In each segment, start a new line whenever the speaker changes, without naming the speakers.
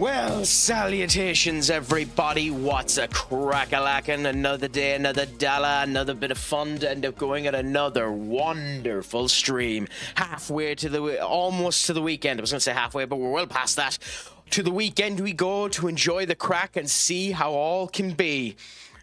Well, salutations everybody, what's a crack-a-lackin'? Another day, another dollar, another bit of fun to end up going at another wonderful stream. Halfway to the, almost to the weekend. I was going to say halfway, but we're well past that. To the weekend we go to enjoy the crack and see how all can be.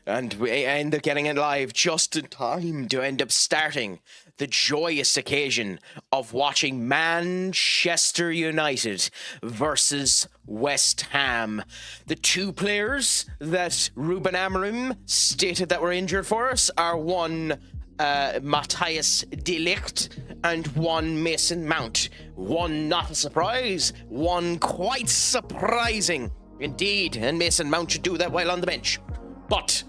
And we end up getting it live just in time to end up starting the joyous occasion of watching Manchester United versus West Ham. The two players that Ruben Amorim stated that were injured for us are one Matthias de Ligt and one Mason Mount. One not a surprise, one quite surprising indeed, and Mason Mount should do that while on the bench. But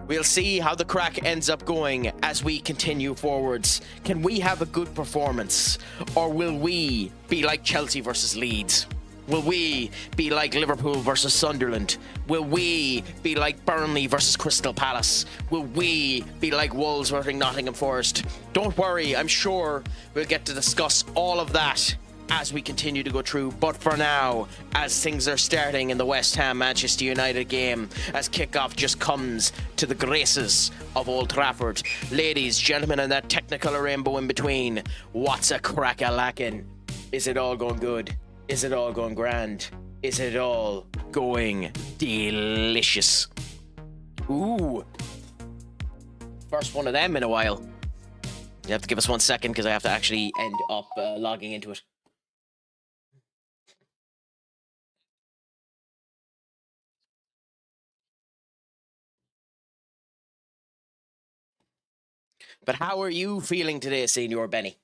we'll see how the crack ends up going as we continue forwards. Can we have a good performance? Or will we be like Chelsea versus Leeds? Will we be like Liverpool versus Sunderland? Will we be like Burnley versus Crystal Palace? Will we be like Wolves versus Nottingham Forest? Don't worry, I'm sure we'll get to discuss all of that as we continue to go through. But for now, as things are starting in the West Ham Manchester United game, as kickoff just comes to the graces of Old Trafford, ladies, gentlemen, and that technical rainbow in between, what's a crack-a-lackin'? Is it all going good? Is it all going grand? Is it all going delicious? Ooh, first one of them in a while. You have to give us 1 second because I have to actually end up logging into it. But how are you feeling today, Senior Benny?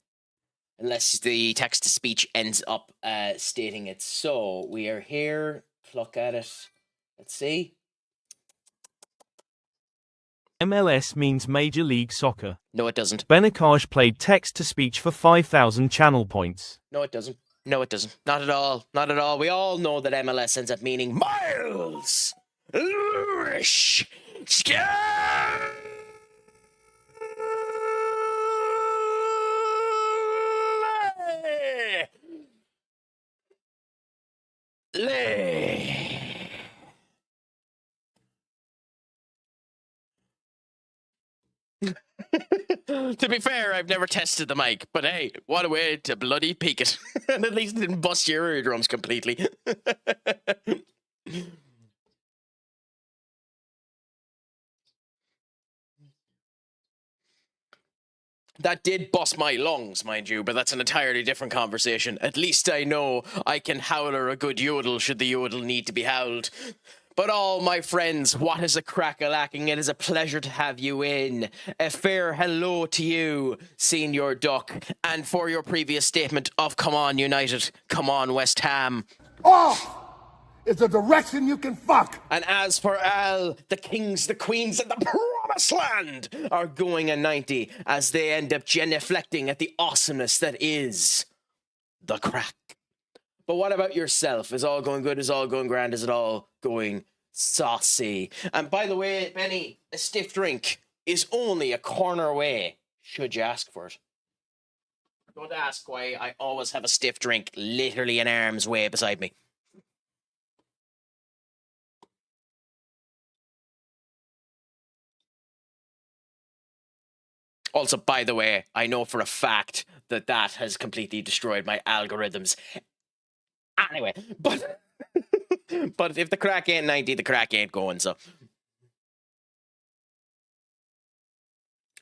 Unless the text-to-speech ends up stating it. So, we are here. Look at it. Let's see.
MLS means Major League Soccer.
No, it doesn't.
Benicaj played text-to-speech for 5,000 channel points.
No, it doesn't. No, it doesn't. Not at all. Not at all. We all know that MLS ends up meaning Miles Lewis To be fair, I've never tested the mic, but hey, what a way to bloody peak it. And at least it didn't bust your eardrums completely. That did bust my lungs, mind you, but that's an entirely different conversation. At least I know I can howler a good yodel should the yodel need to be howled. But all my friends, what is a crack-a-lacking? It is a pleasure to have you in. A fair hello to you, Senior Duck, and for your previous statement of come on United, come on West Ham.
Off is the direction you can fuck.
And as for Al, the kings, the queens, and the promised land are going a 90 as they end up genuflecting at the awesomeness that is the crack. But what about yourself? Is all going good? Is all going grand? Is it all going saucy? And by the way, Benny, a stiff drink is only a corner away, should you ask for it. Don't ask why I always have a stiff drink literally an arm's way beside me. Also, by the way, I know for a fact that that has completely destroyed my algorithms. Anyway, but but if the crack ain't 90, the crack ain't going, so.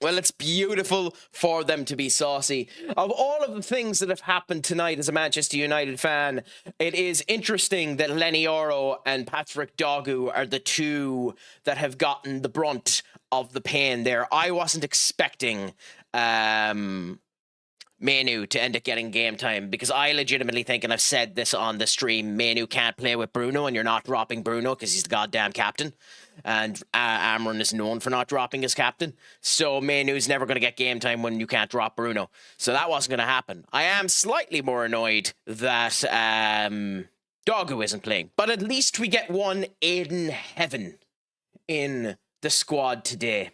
Well, it's beautiful for them to be saucy. Of all of the things that have happened tonight as a Manchester United fan, it is interesting that Lenny Oro and Patrick Dogu are the two that have gotten the brunt of the pain there. I wasn't expecting Manu to end up getting game time because I legitimately think, and I've said this on the stream, Manu can't play with Bruno and you're not dropping Bruno because he's the goddamn captain. And Amron is known for not dropping his captain. So Manu's never going to get game time when you can't drop Bruno. So that wasn't going to happen. I am slightly more annoyed that Dogu isn't playing. But at least we get one Aiden Heaven in the squad today.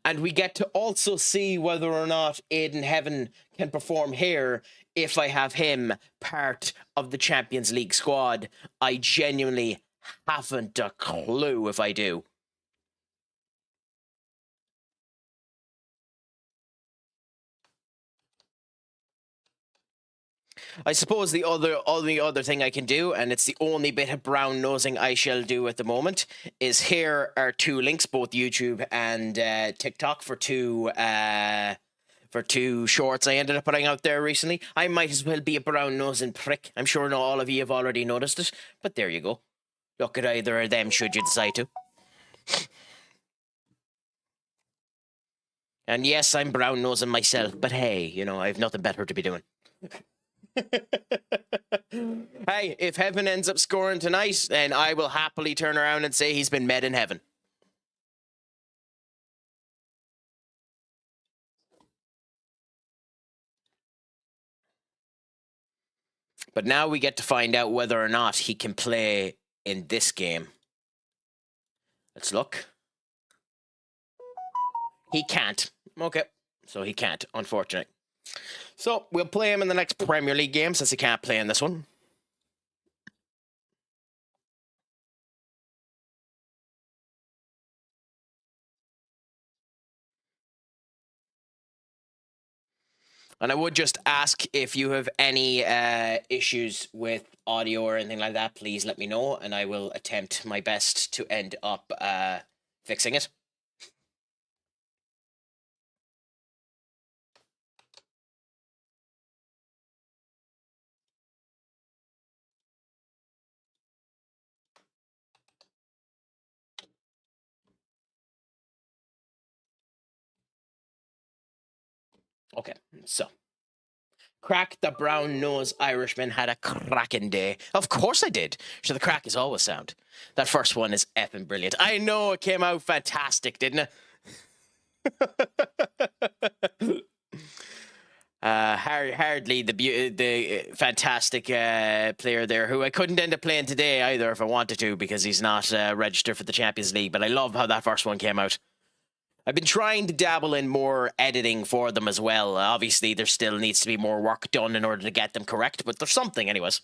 And we get to also see whether or not Aiden Heaven can perform here if I have him part of the Champions League squad. I genuinely haven't a clue if I do. I suppose the other thing I can do, and it's the only bit of brown nosing I shall do at the moment, is here are two links, both YouTube and TikTok, for two shorts I ended up putting out there recently. I might as well be a brown nosing prick. I'm sure not all of you have already noticed it, but there you go. Look at either of them should you decide to. And yes, I'm brown nosing myself, but hey, you know, I have nothing better to be doing. Hey, if Heaven ends up scoring tonight, then I will happily turn around and say he's been met in heaven. But now we get to find out whether or not he can play in this game. Let's look. He can't. Okay, so he can't, unfortunately. So we'll play him in the next Premier League game since he can't play in this one. And I would just ask if you have any issues with audio or anything like that, please let me know, and I will attempt my best to end up fixing it. Okay, so Craic, the brown-nosed Irishman, had a cracking day. Of course I did. So the Craic is always sound. That first one is effing brilliant. I know it came out fantastic, didn't it? Hardly the fantastic player there, who I couldn't end up playing today either if I wanted to, because he's not registered for the Champions League. But I love how that first one came out. I've been trying to dabble in more editing for them as well. Obviously, there still needs to be more work done in order to get them correct, but there's something anyways.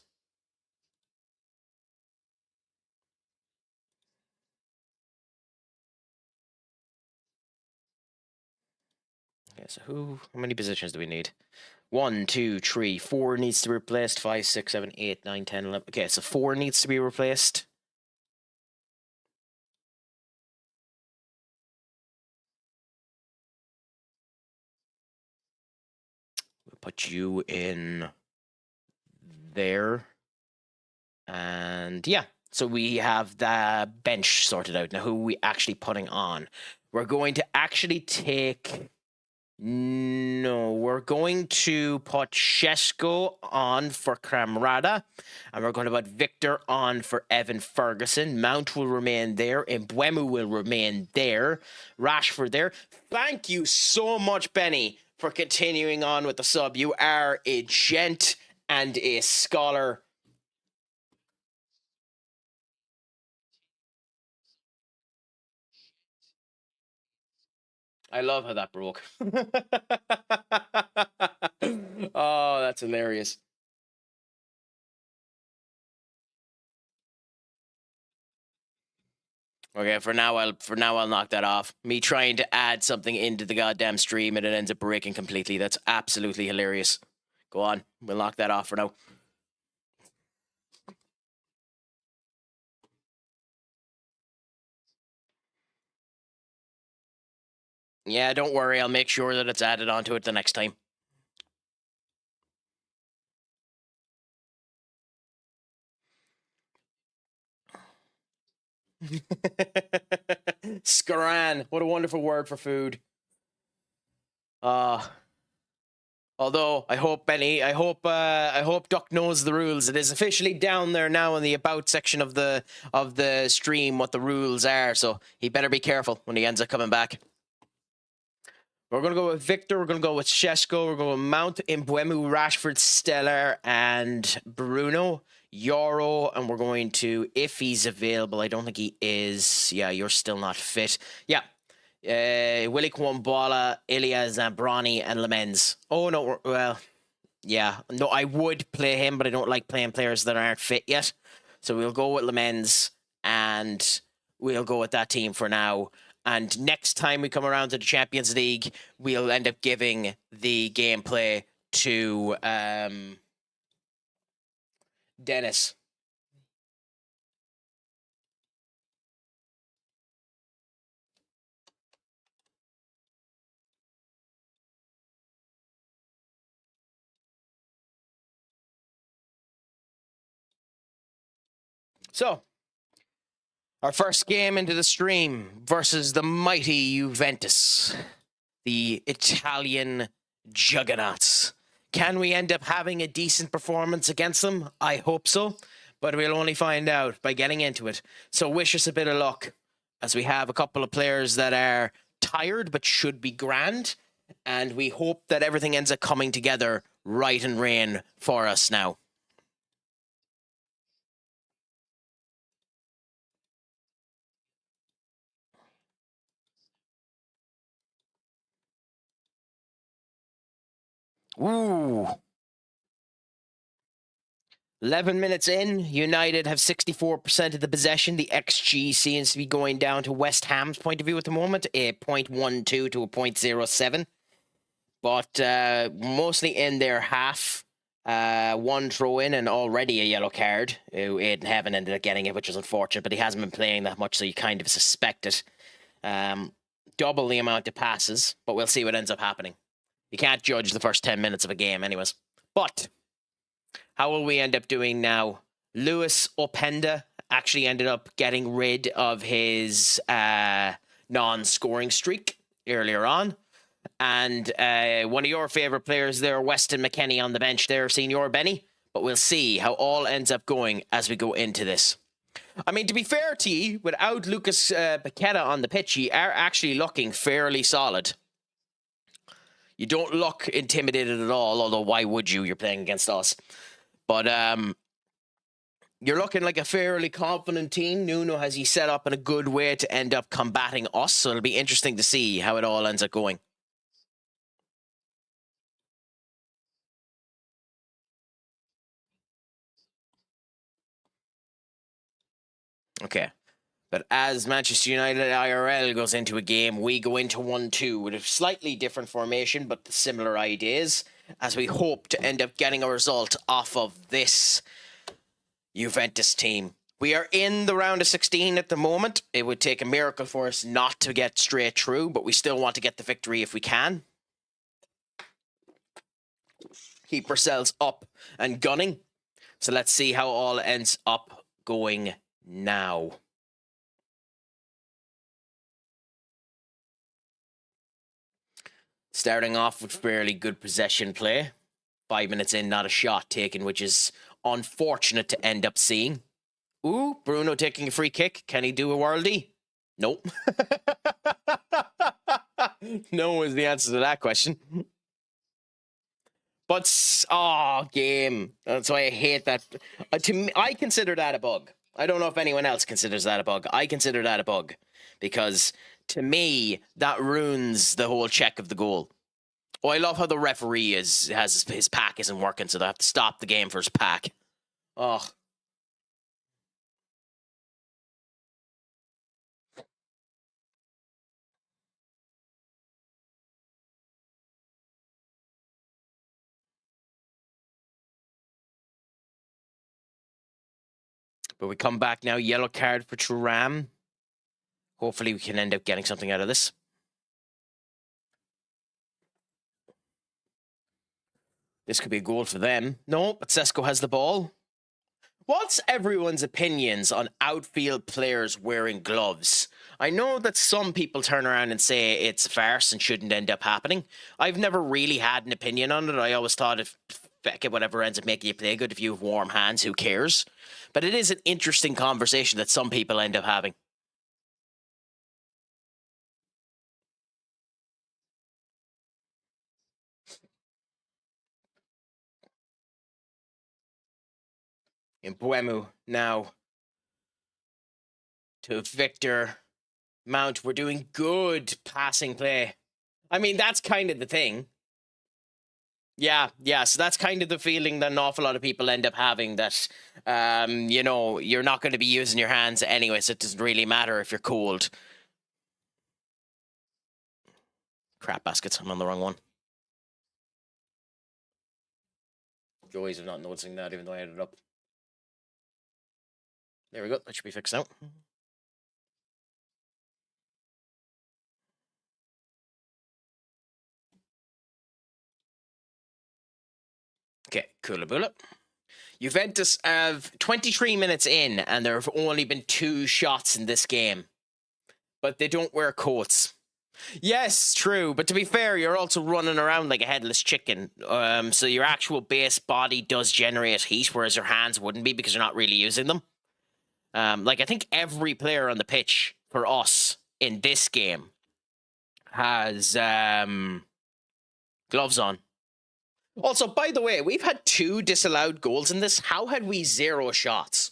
Okay, so how many positions do we need? 1, 2, 3, 4 needs to be replaced. 5, 6, 7, 8, 9, 10, 11. Okay, so 4 needs to be replaced. We'll put you in there. And yeah, so we have the bench sorted out. Now, who are we actually putting on? We're going to actually take... No, we're going to put Shesko on for Camrada, and we're going to put Victor on for Evan Ferguson. Mount will remain there, and Mbeumo will remain there. Rashford there. Thank you so much, Benny, for continuing on with the sub. You are a gent and a scholar. I love how that broke. Oh, that's hilarious. Okay, for now I'll knock that off. Me trying to add something into the goddamn stream and it ends up breaking completely. That's absolutely hilarious. Go on, we'll knock that off for now. Yeah, don't worry. I'll make sure that it's added onto it the next time. Scaran. What a wonderful word for food. Although I hope Benny, I hope Duck knows the rules. It is officially down there now in the about section of the stream what the rules are. So he better be careful when he ends up coming back. We're going to go with Victor. We're going to go with Shesko. We're going to Mount, Mbeumo, Rashford, Stellar, and Bruno, Euro. And we're going to, if he's available, I don't think he is. Yeah, you're still not fit. Yeah. Willie Kwambala, Ilya Zambrani, and Lemens. Oh, no, well, yeah. No, I would play him, but I don't like playing players that aren't fit yet. So we'll go with Lemens, and we'll go with that team for now. And next time we come around to the Champions League, we'll end up giving the gameplay to Dennis. So, our first game into the stream versus the mighty Juventus, the Italian juggernauts. Can we end up having a decent performance against them? I hope so, but we'll only find out by getting into it. So wish us a bit of luck, as we have a couple of players that are tired but should be grand, and we hope that everything ends up coming together right and rain for us now. Ooh. 11 minutes in, United have 64% of the possession. The XG seems to be going down to West Ham's point of view at the moment, a 0.12 to a 0.07. But mostly in their half. One throw in and already a yellow card. Aiden Heaven ended up getting it, which is unfortunate, but he hasn't been playing that much, so you kind of suspect it. Double the amount of passes, but we'll see what ends up happening. You can't judge the first 10 minutes of a game anyways. But how will we end up doing now? Lewis Openda actually ended up getting rid of his non-scoring streak earlier on. And one of your favourite players there, Weston McKennie, on the bench there, Senior Benny. But we'll see how all ends up going as we go into this. I mean, to be fair to you, without Lucas Paqueta on the pitch, you are actually looking fairly solid. You don't look intimidated at all, although why would you? You're playing against us. But you're looking like a fairly confident team. Nuno has you set up in a good way to end up combating us, so it'll be interesting to see how it all ends up going. Okay. But as Manchester United IRL goes into a game, we go into 1-2 with a slightly different formation, but similar ideas, as we hope to end up getting a result off of this Juventus team. We are in the round of 16 at the moment. It would take a miracle for us not to get straight through, but we still want to get the victory if we can. Keep ourselves up and gunning. So let's see how all ends up going now. Starting off with fairly good possession play. 5 minutes in, not a shot taken, which is unfortunate to end up seeing. Ooh, Bruno taking a free kick. Can he do a worldie? Nope. No is the answer to that question. But, game. That's why I hate that. To me, I consider that a bug. I don't know if anyone else considers that a bug. I consider that a bug. Because, to me, that ruins the whole check of the goal. Oh, I love how the referee has his pack isn't working, so they have to stop the game for his pack. Oh. But we come back now. Yellow card for Thuram. Hopefully we can end up getting something out of this. This could be a goal for them. No, but Sesko has the ball. What's everyone's opinions on outfield players wearing gloves? I know that some people turn around and say it's a farce and shouldn't end up happening. I've never really had an opinion on it. I always thought if feck it, whatever ends up making you play good, if you have warm hands, who cares? But it is an interesting conversation that some people end up having. In Buemu now to Victor Mount, we're doing good passing play. I mean, that's kind of the thing. Yeah, so that's kind of the feeling that an awful lot of people end up having, that, you know, you're not going to be using your hands anyway, so it doesn't really matter if you're cold. Crap baskets, I'm on the wrong one. Joys of not noticing that, even though I had it up. There we go, that should be fixed out. Okay, Coolaboola. Juventus have 23 minutes in, and there have only been 2 shots in this game. But they don't wear coats. Yes, true. But to be fair, you're also running around like a headless chicken. So your actual base body does generate heat, whereas your hands wouldn't be because you're not really using them. Like, I think every player on the pitch for us in this game has gloves on. Also, by the way, we've had 2 disallowed goals in this. How had we 0 shots?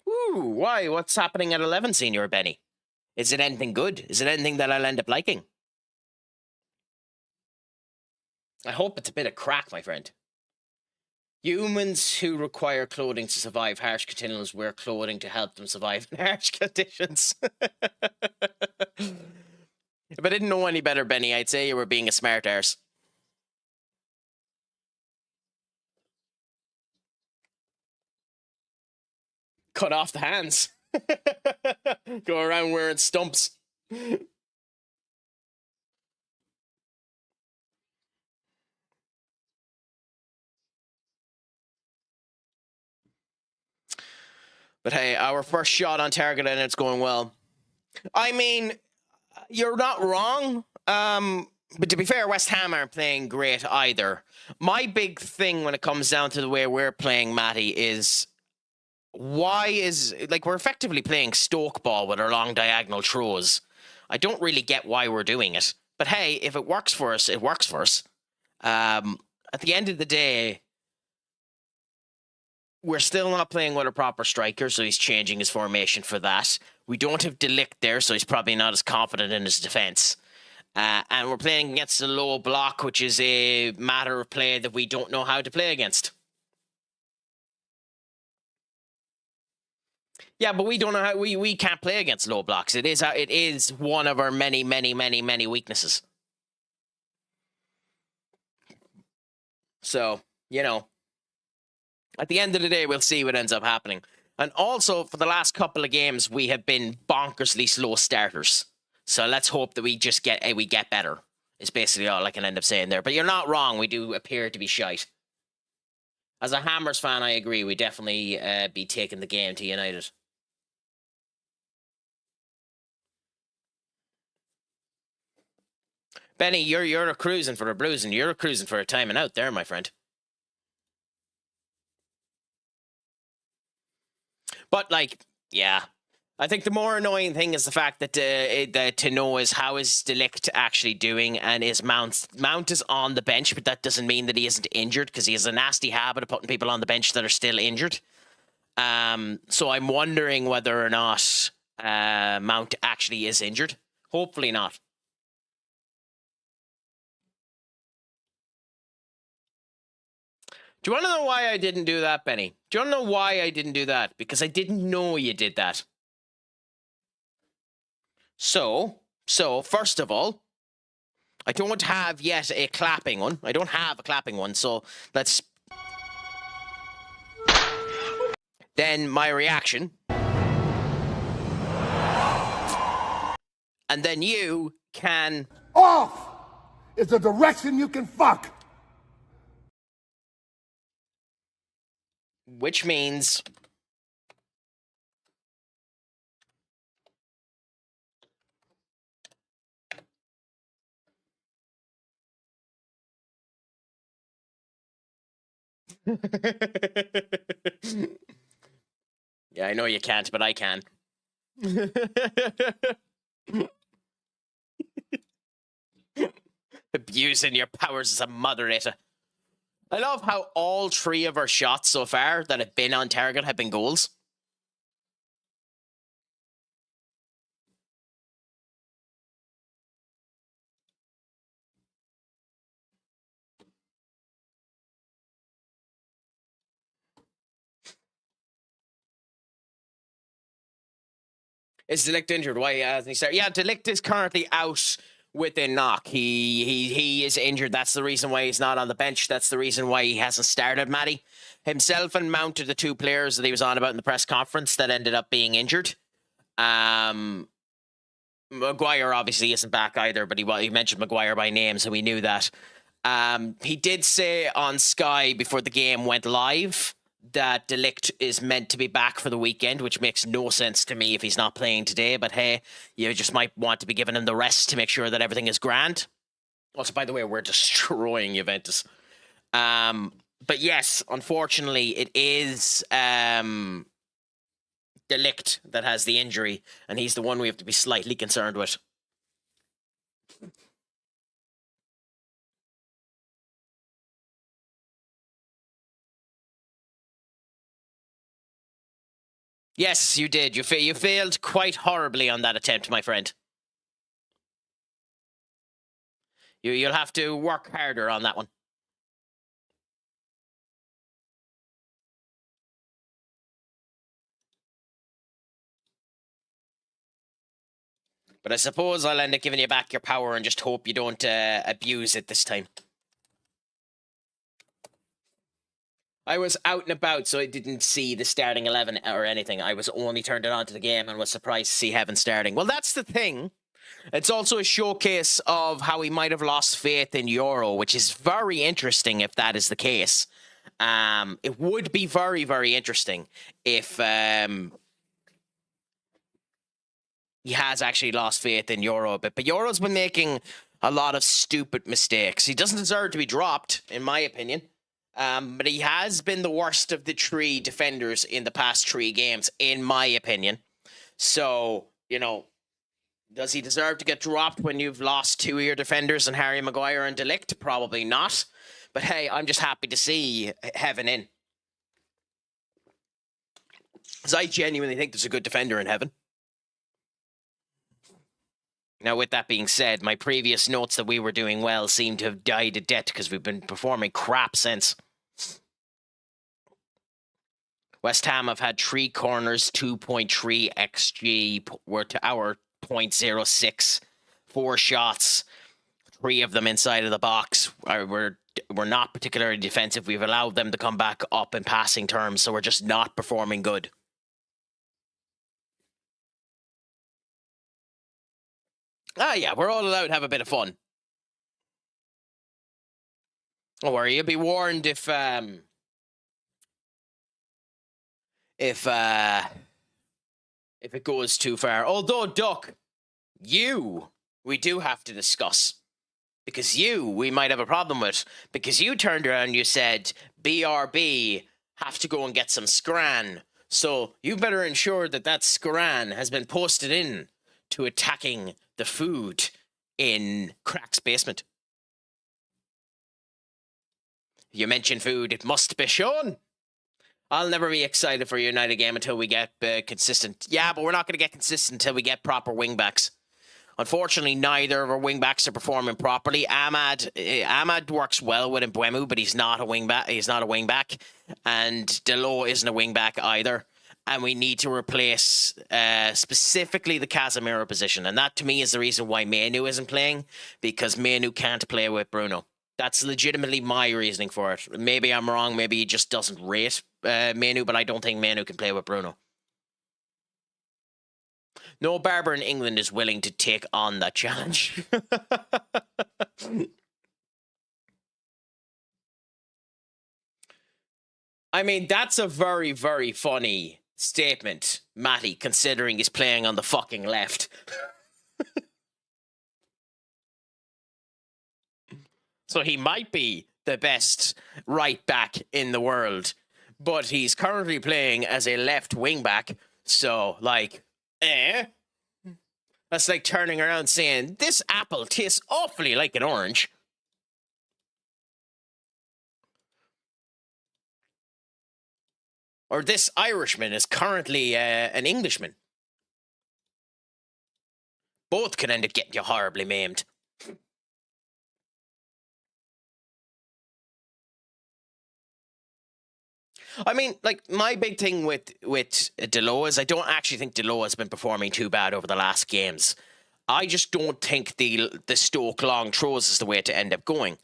Ooh, why? What's happening at 11, Senior Benny? Is it anything good? Is it anything that I'll end up liking? I hope it's a bit of crack, my friend. Humans who require clothing to survive harsh conditions wear clothing to help them survive in harsh conditions. If I didn't know any better, Benny, I'd say you were being a smart arse. Cut off the hands. Go around wearing stumps. But hey, our first shot on target and it's going well. I mean, you're not wrong. But to be fair, West Ham aren't playing great either. My big thing when it comes down to the way we're playing, Matty, is why is, like, we're effectively playing Stoke ball with our long diagonal throws. I don't really get why we're doing it. But hey, if it works for us, it works for us. At the end of the day, we're still not playing with a proper striker, so he's changing his formation for that. We don't have De Ligt there, so he's probably not as confident in his defence. And we're playing against a low block, which is a matter of play that we don't know how to play against. Yeah, but we don't know how. We can't play against low blocks. It is one of our many weaknesses. So, you know, at the end of the day, we'll see what ends up happening. And also, for the last couple of games, we have been bonkersly slow starters. So let's hope that we just get better. Is basically all I can end up saying there. But you're not wrong. We do appear to be shite. As a Hammers fan, I agree. We definitely be taking the game to United. Benny, you're a cruising for a bruising. You're a cruising for a timing out there, my friend. But, like, yeah. I think the more annoying thing is the fact that to know is how is De Ligt actually doing, and is Mount is on the bench, but that doesn't mean that he isn't injured, because he has a nasty habit of putting people on the bench that are still injured. So I'm wondering whether or not Mount actually is injured. Hopefully not. Do you want to know why I didn't do that, Benny? Do you want to know why I didn't do that? Because I didn't know you did that. So first of all, I don't have yet a clapping one. I don't have a clapping one, so let's... Then my reaction. And then you can...
Off is the direction you can fuck.
Which means... Yeah, I know you can't, but I can. Abusing your powers as a moderator. I love how all 3 of our shots so far that have been on target have been goals. Is De Ligt injured? Why hasn't he started? Yeah, De Ligt is currently out with a knock. He is injured. That's the reason why he's not on the bench. That's the reason why he hasn't started, Matty. Himself and Mount are the two players that he was on about in the press conference that ended up being injured. Maguire obviously isn't back either, but he mentioned Maguire by name, so we knew that. He did say on Sky before the game went live that De Ligt is meant to be back for the weekend, which makes no sense to me if he's not playing today. But hey, you just might want to be giving him the rest to make sure that everything is grand. Also, by the way, we're destroying Juventus. But yes, unfortunately, it is De Ligt that has the injury, and he's the one we have to be slightly concerned with. Yes, you did. You failed quite horribly on that attempt, my friend. You'll have to work harder on that one. But I suppose I'll end up giving you back your power and just hope you don't abuse it this time. I was out and about, so I didn't see the starting 11 or anything. I was only turned it on to the game and was surprised to see Heaven starting. Well, that's the thing. It's also a showcase of how he might have lost faith in Euro, which is very interesting if that is the case. It would be very, very interesting if he has actually lost faith in Euro a bit. But Euro's been making a lot of stupid mistakes. He doesn't deserve to be dropped, in my opinion. But he has been the worst of the three defenders in the past 3 games, in my opinion. So, you know, does he deserve to get dropped when you've lost 2 of your defenders and Harry Maguire and De Ligt? Probably not. But hey, I'm just happy to see Heaven in. Because I genuinely think there's a good defender in Heaven. Now, with that being said, my previous notes that we were doing well seem to have died a death because we've been performing crap since. West Ham have had 3 corners, 2.3 XG, we're to our 0.06, 4 shots, 3 of them inside of the box. We're not particularly defensive. We've allowed them to come back up in passing terms, so we're just not performing good. Yeah, we're all allowed to have a bit of fun. Don't worry, you'll be warned if it goes too far. Although, Duck, we do have to discuss. Because we might have a problem with. Because you turned around and you said, BRB have to go and get some scran. So you better ensure that scran has been posted in to attacking the food in Craic's basement. You mentioned food, it must be shown. I'll never be excited for a United game until we get consistent. Yeah, but we're not going to get consistent until we get proper wingbacks. Unfortunately, neither of our wingbacks are performing properly. Ahmad works well with Mbeumo, but he's not a wingback. He's not a wingback, and Delo isn't a wingback either. And we need to replace specifically the Casemiro position, and that to me is the reason why Manu isn't playing, because Manu can't play with Bruno. That's legitimately my reasoning for it. Maybe I'm wrong. Maybe he just doesn't rate Manu, but I don't think Manu can play with Bruno. No barber in England is willing to take on that challenge. I mean, that's a very, very funny statement, Matty, considering he's playing on the fucking left. So he might be the best right back in the world, but he's currently playing as a left wing back. So, like, that's like turning around saying, this apple tastes awfully like an orange. Or this Irishman is currently an Englishman. Both could end up getting you horribly maimed. I mean, like, my big thing with Delo is I don't actually think Delo has been performing too bad over the last games. I just don't think the Stoke long throws is the way to end up going.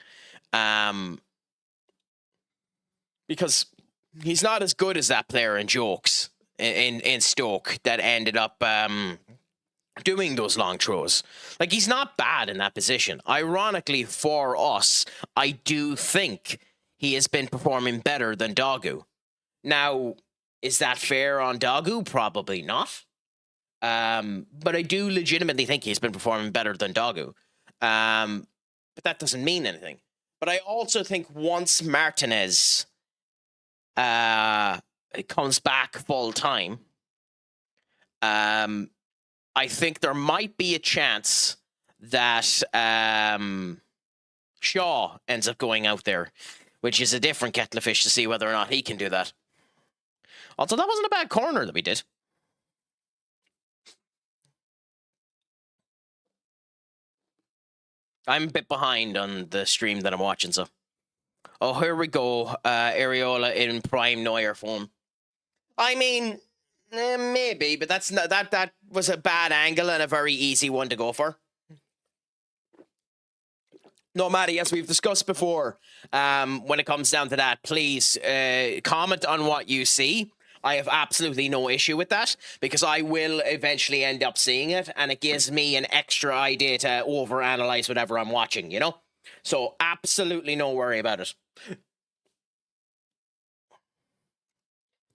Because he's not as good as that player in Jokes in Stoke that ended up doing those long throws. Like, he's not bad in that position. Ironically for us, I do think he has been performing better than Dogu. Now, is that fair on Dogu? Probably not. But I do legitimately think he's been performing better than Dogu. But that doesn't mean anything. But I also think once Martinez comes back full time, I think there might be a chance that Shaw ends up going out there, which is a different kettle of fish to see whether or not he can do that. Also, that wasn't a bad corner that we did. I'm a bit behind on the stream that I'm watching, so. Oh, here we go. Areola in prime Neuer form. I mean, maybe, but that's not, that was a bad angle and a very easy one to go for. No, Maddie, as we've discussed before, when it comes down to that, please comment on what you see. I have absolutely no issue with that because I will eventually end up seeing it, and it gives me an extra idea to overanalyze whatever I'm watching, you know? So absolutely no worry about it. Do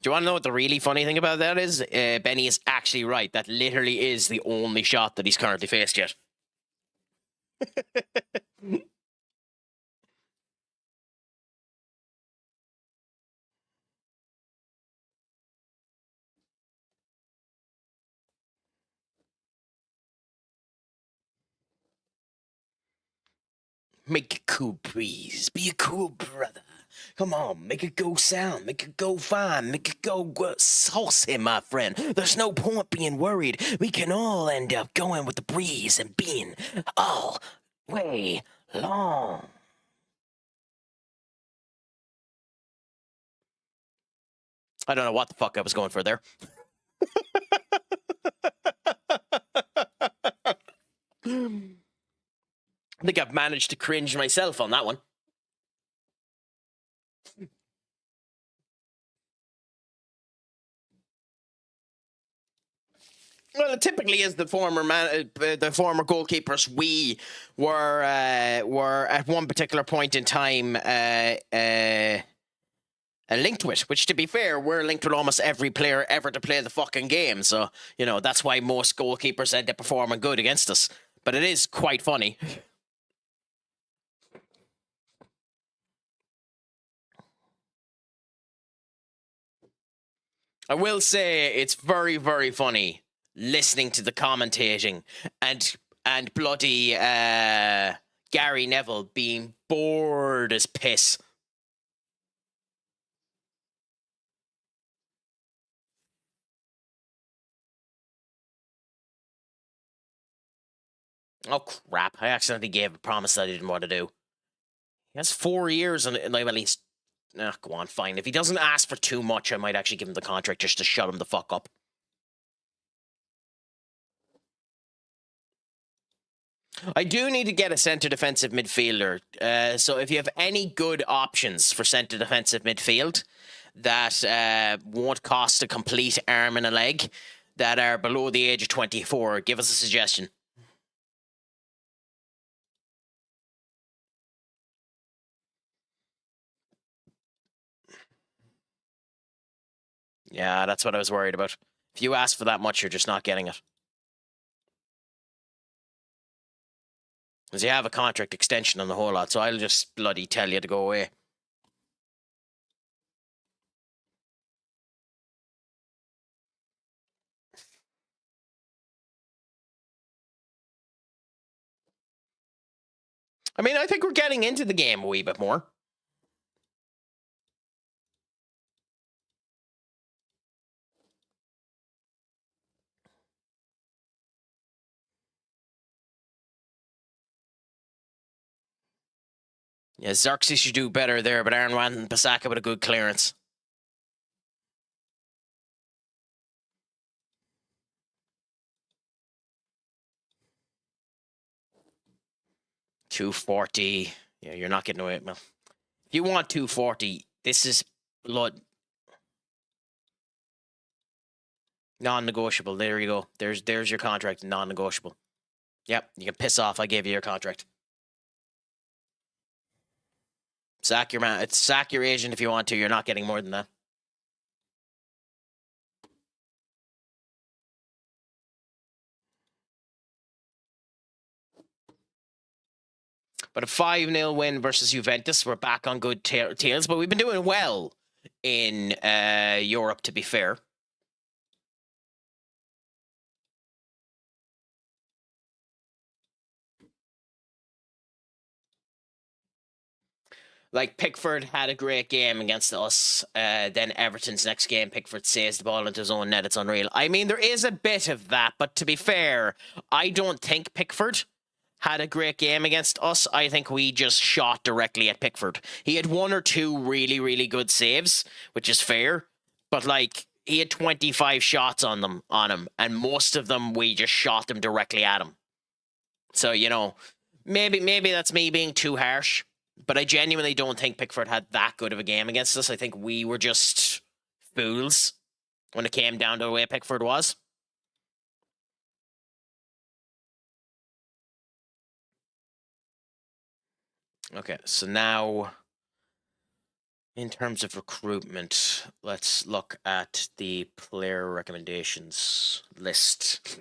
you want to know what the really funny thing about that is? Benny is actually right. That literally is the only shot that he's currently faced yet. Make a cool breeze. Be a cool brother. Come on, make it go sound, make it go fine, make it go saucy, my friend. There's no point being worried. We can all end up going with the breeze and being all way long. I don't know what the fuck I was going for there. I think I've managed to cringe myself on that one. Well, it typically is the former goalkeepers we were at one particular point in time linked with. Which, to be fair, we're linked with almost every player ever to play the fucking game. So that's why most goalkeepers end up performing good against us. But it is quite funny. I will say it's very, very funny listening to the commentating and bloody Gary Neville being bored as piss. Oh crap, I accidentally gave a promise that I didn't want to do. He has 4 years and like, at least. Go on, fine. If he doesn't ask for too much, I might actually give him the contract just to shut him the fuck up. I do need to get a centre defensive midfielder. So if you have any good options for centre defensive midfield that won't cost a complete arm and a leg, that are below the age of 24, give us a suggestion. Yeah, that's what I was worried about. If you ask for that much, you're just not getting it. Because you have a contract extension on the whole lot, so I'll just bloody tell you to go away. I mean, I think we're getting into the game a wee bit more. Yeah, Xerxes should do better there, but Aaron Wan-Bissaka with a good clearance. 240. Yeah, you're not getting away. Well, if you want 240, this is blood. Non-negotiable. There you go. There's your contract. Non-negotiable. Yep, you can piss off. I gave you your contract. Sack your man. Sack your agent if you want to. You're not getting more than that. But a 5-0 win versus Juventus. We're back on good tails, but we've been doing well in Europe, to be fair. Like, Pickford had a great game against us. Then Everton's next game, Pickford saves the ball into his own net. It's unreal. I mean, there is a bit of that, but to be fair, I don't think Pickford had a great game against us. I think we just shot directly at Pickford. He had 1 or 2 really, really good saves, which is fair. But, like, he had 25 shots on him, and most of them, we just shot them directly at him. So, you know, maybe that's me being too harsh. But I genuinely don't think Pickford had that good of a game against us. I think we were just fools when it came down to the way Pickford was. Okay, so now, in terms of recruitment, let's look at the player recommendations list.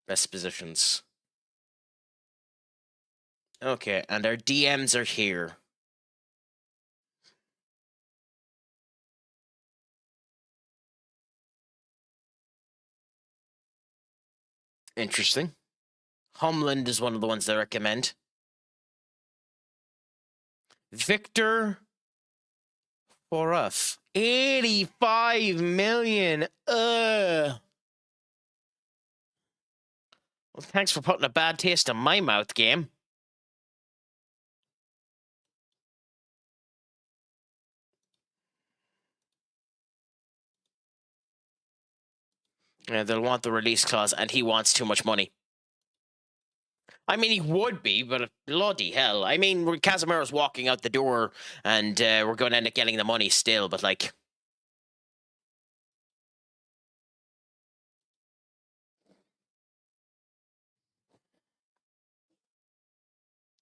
Best positions. Okay, and our DMs are here. Interesting. Humland is one of the ones I recommend. Victor for us. 85 million. Well, thanks for putting a bad taste in my mouth, game. Yeah, they'll want the release clause, and he wants too much money. I mean, he would be, but bloody hell. I mean, Casemiro's walking out the door, and we're going to end up getting the money still, but, like...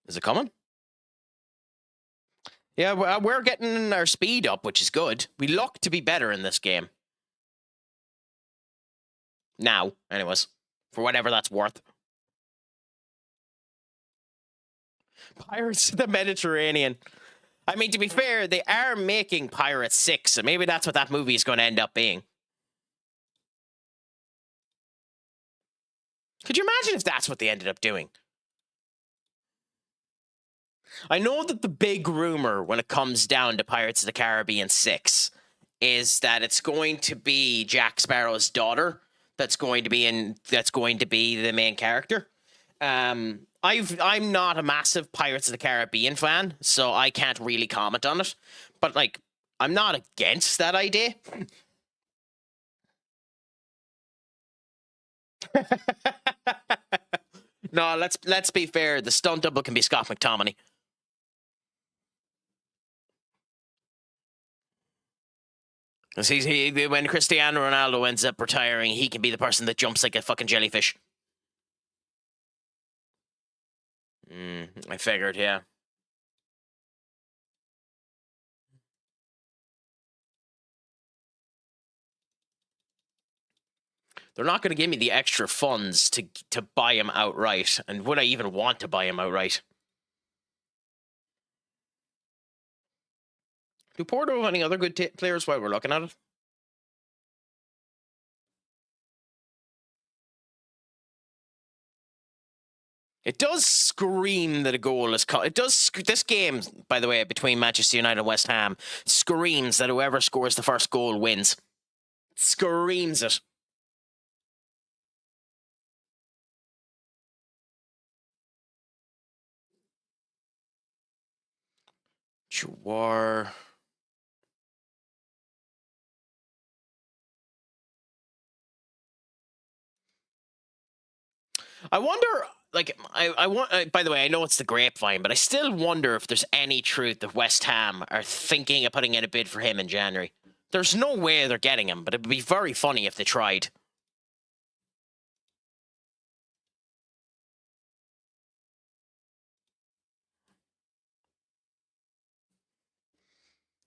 Is it coming? Yeah, we're getting our speed up, which is good. We look to be better in this game. Now, anyways. For whatever that's worth. Pirates of the Mediterranean. I mean, to be fair, they are making Pirates 6, so maybe that's what that movie is going to end up being. Could you imagine if that's what they ended up doing? I know that the big rumor when it comes down to Pirates of the Caribbean 6 is that it's going to be Jack Sparrow's daughter that's going to be the main character. I'm not a massive Pirates of the Caribbean fan, so I can't really comment on it. But, like, I'm not against that idea. No, let's be fair. The stunt double can be Scott McTominay. When Cristiano Ronaldo ends up retiring, he can be the person that jumps like a fucking jellyfish. I figured, yeah. They're not going to give me the extra funds to buy him outright. And would I even want to buy him outright? Do Porto have any other good players while we're looking at it? It does scream that a goal is... This game, by the way, between Manchester United and West Ham, screams that whoever scores the first goal wins. Screams it. Chouar. I wonder like, I want. By the way, I know it's the grapevine, but I still wonder if there's any truth that West Ham are thinking of putting in a bid for him in January. There's no way they're getting him, but it would be very funny if they tried.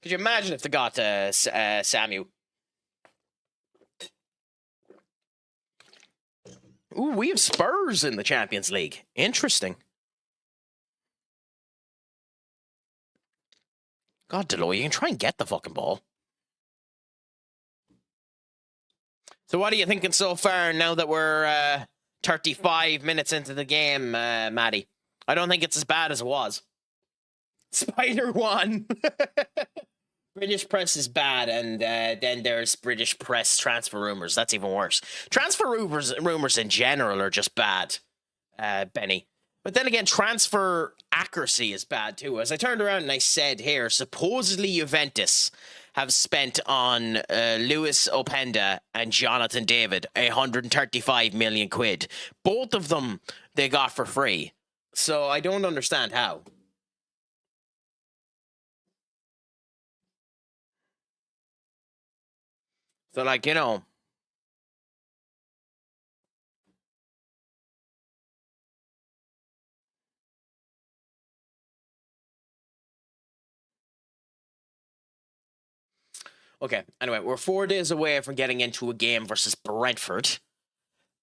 Could you imagine if they got Samu? Ooh, we have Spurs in the Champions League. Interesting. God, Deloy, you can try and get the fucking ball. So what are you thinking so far now that we're 35 minutes into the game, Maddie? I don't think it's as bad as it was. Spider won. British press is bad, and then there's British press transfer rumors. That's even worse. Transfer rumors in general are just bad, Benny. But then again, transfer accuracy is bad too. As I turned around and I said here, supposedly Juventus have spent on Lewis Openda and Jonathan David 135 million quid. Both of them they got for free. So I don't understand how. So, like, you know. Okay, anyway, we're 4 days away from getting into a game versus Brentford.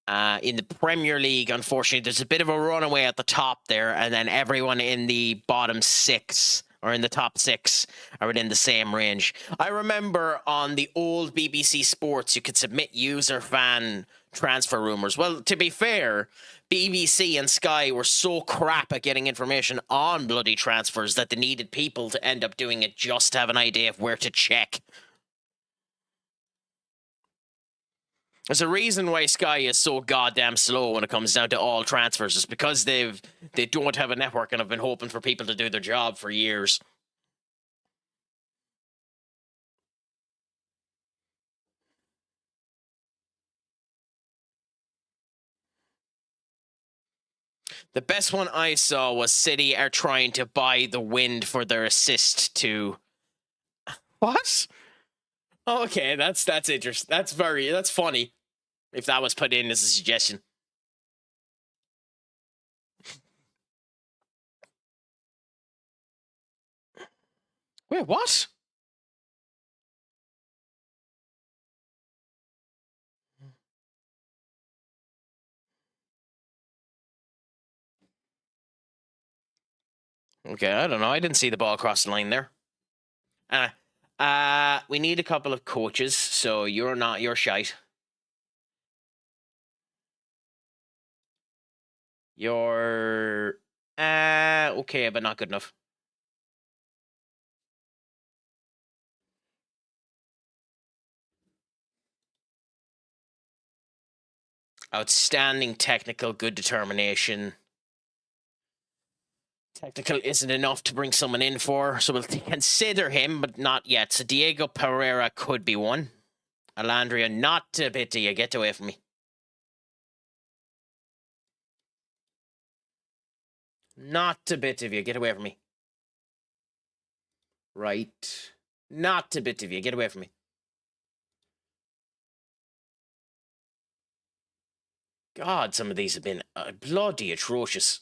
In the Premier League, unfortunately, there's a bit of a runaway at the top there, and then everyone in the bottom 6 or in the top 6 are within the same range. I remember on the old BBC Sports, you could submit user fan transfer rumors. Well, to be fair, BBC and Sky were so crap at getting information on bloody transfers that they needed people to end up doing it just to have an idea of where to check. There's a reason why Sky is so goddamn slow when it comes down to all transfers. It's because they don't have a network and have been hoping for people to do their job for years. The best one I saw was City are trying to buy the wind for their assist to... What? Okay, that's interesting. That's funny. If that was put in as a suggestion. Wait, what? Okay, I don't know. I didn't see the ball cross the line there. We need a couple of coaches, so you're shite. You're okay, but not good enough. Outstanding technical, good determination. Technical isn't enough to bring someone in for, so we'll consider him, but not yet. So Diego Pereira could be one. Alandria, not a bit, do you get away from me? Not a bit of you, get away from me. Right. Not a bit of you, get away from me. God, some of these have been bloody atrocious.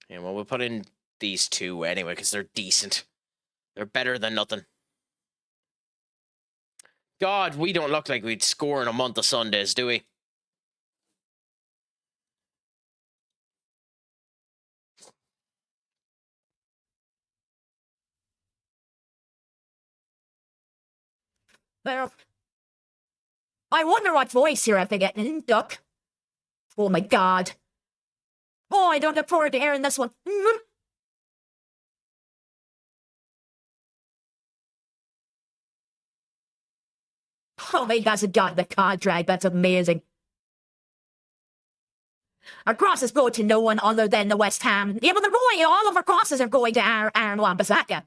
Yeah, well, we'll put in these two anyway, because they're decent. They're better than nothing. God, we don't look like we'd score in a month of Sundays, do we?
Well, I wonder what voice you're after getting, Duck. Oh my god. Oh, I don't look forward to hearing this one. Oh, my guys have got the contract. That's amazing. Our crosses go to no one other than the West Ham. Yeah, but they're going, all of our crosses are going to Aaron Wan-Bissaka.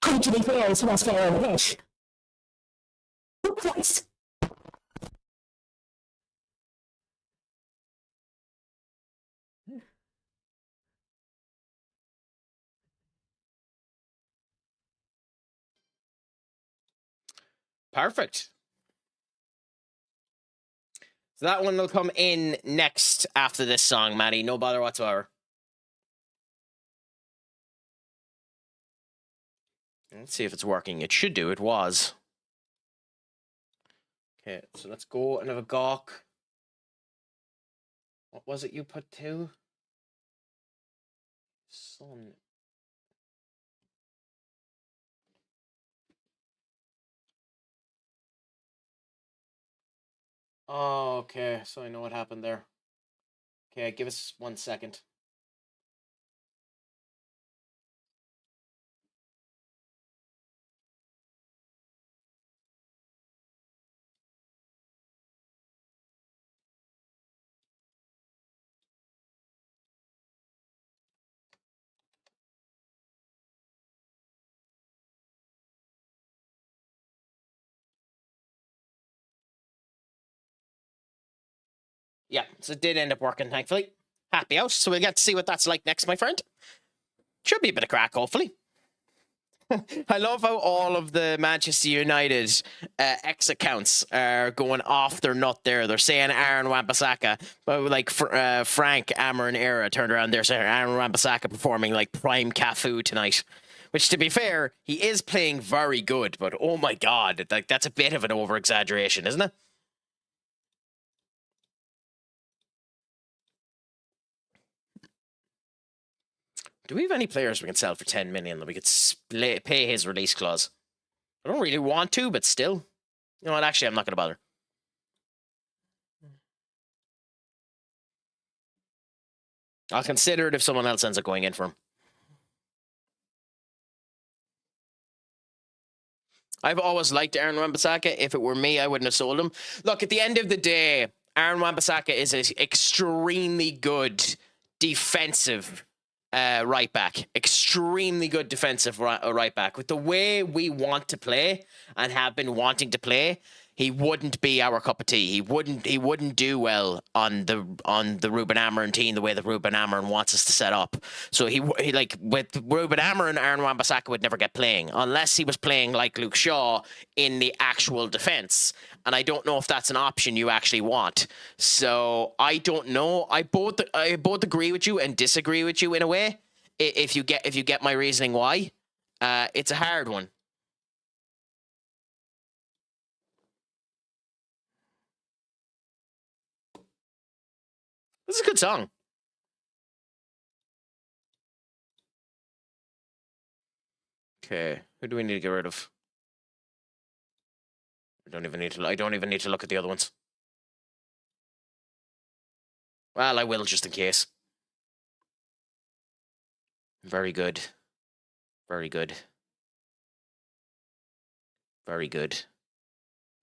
Who to be fair is what's fair over this. Oh, Christ.
Perfect. So that one will come in next after this song, Maddie. No bother whatsoever. Let's see if it's working. It should do. It was. Okay, so let's go and have a gawk. What was it you put to? Son. Oh, okay. So I know what happened there. Okay, give us 1 second. Yeah, so it did end up working, thankfully. Happy out. So we'll get to see what that's like next, my friend. Should be a bit of crack, hopefully. I love how all of the Manchester United X accounts are going off their nut there. They're saying Aaron Wan-Bissaka, but like Frank Amarin era turned around there saying Aaron Wan-Bissaka performing like prime Cafu tonight. Which, to be fair, he is playing very good, but oh my god, like that's a bit of an over-exaggeration, isn't it? Do we have any players we can sell for 10 million that we could pay his release clause? I don't really want to, but still. You know what? Actually, I'm not going to bother. I'll consider it if someone else ends up going in for him. I've always liked Aaron Wan-Bissaka. If it were me, I wouldn't have sold him. Look, at the end of the day, Aaron Wan-Bissaka is an extremely good defensive right back. Extremely good defensive right back. With the way we want to play and have been wanting to play, he wouldn't be our cup of tea. He wouldn't do well on the Ruben Amorim team the way that Ruben Amorim wants us to set up. So he like with Ruben Amorim, Aaron Wan-Bissaka would never get playing unless he was playing like Luke Shaw in the actual defense. And I don't know if that's an option you actually want. So I don't know. I both agree with you and disagree with you in a way. If you get my reasoning why, it's a hard one. This is a good song. Okay, who do we need to get rid of? I don't even need to look at the other ones. Well, I will just in case. Very good. Very good. Very good.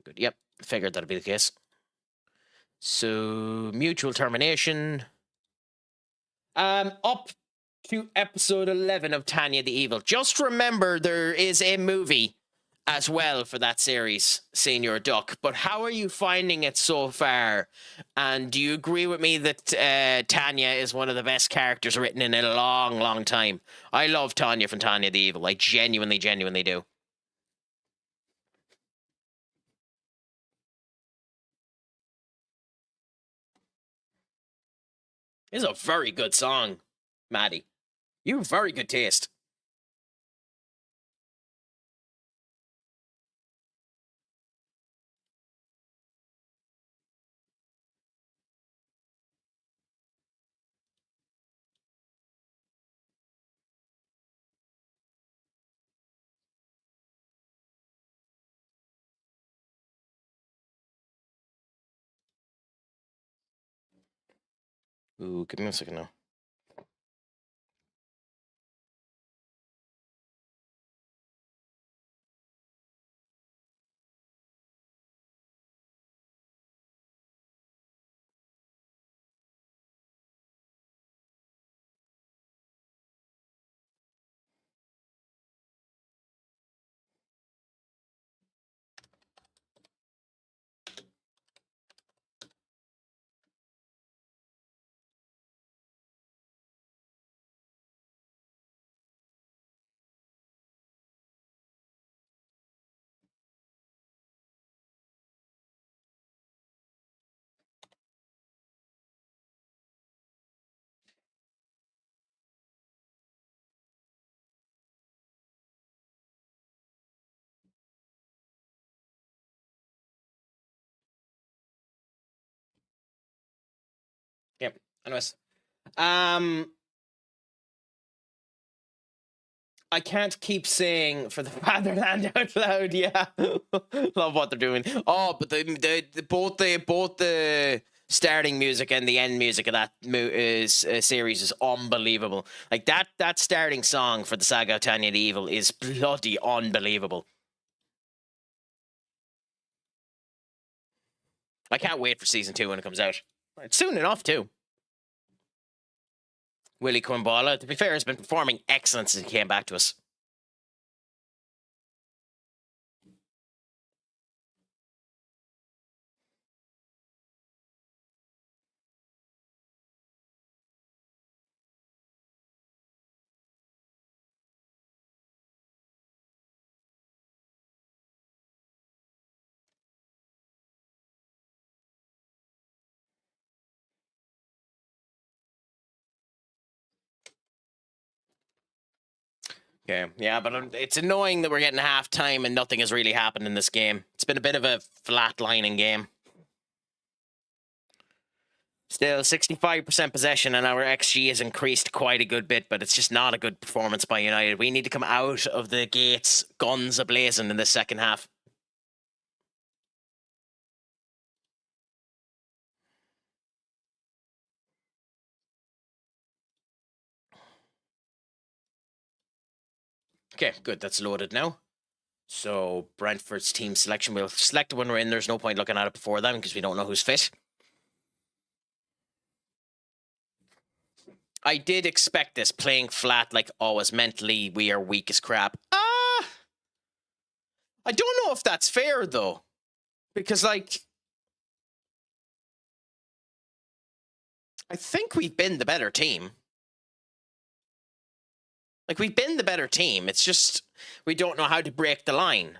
Good. Yep, figured that'd be the case. So, mutual termination. Up to episode 11 of Tanya the Evil. Just remember, there is a movie as well for that series, Senior Duck. But how are you finding it so far? And do you agree with me that Tanya is one of the best characters written in a long, long time? I love Tanya from Tanya the Evil. I genuinely do. It's a very good song, Maddie. You have very good taste. Ooh, give me a second now. Anyways, I can't keep saying for the fatherland out loud. Yeah, love what they're doing. Oh, but both the starting music and the end music of that series is unbelievable. Like that starting song for the saga of Tanya the Evil is bloody unbelievable. I can't wait for season 2 when it comes out. It's soon enough too. Willie Quimbala, to be fair, has been performing excellent since he came back to us. Okay, yeah, but it's annoying that we're getting halftime and nothing has really happened in this game. It's been a bit of a flatlining game. Still 65% possession, and our XG has increased quite a good bit, but it's just not a good performance by United. We need to come out of the gates guns a-blazing in the second half. Okay, good. That's loaded now. So Brentford's team selection, we'll select it when we're in. There's no point looking at it before then because we don't know who's fit. I did expect this, playing flat like always. Mentally, we are weak as crap. I don't know if that's fair, though. Because, like, I think we've been the better team. Like, we've been the better team. It's just we don't know how to break the line.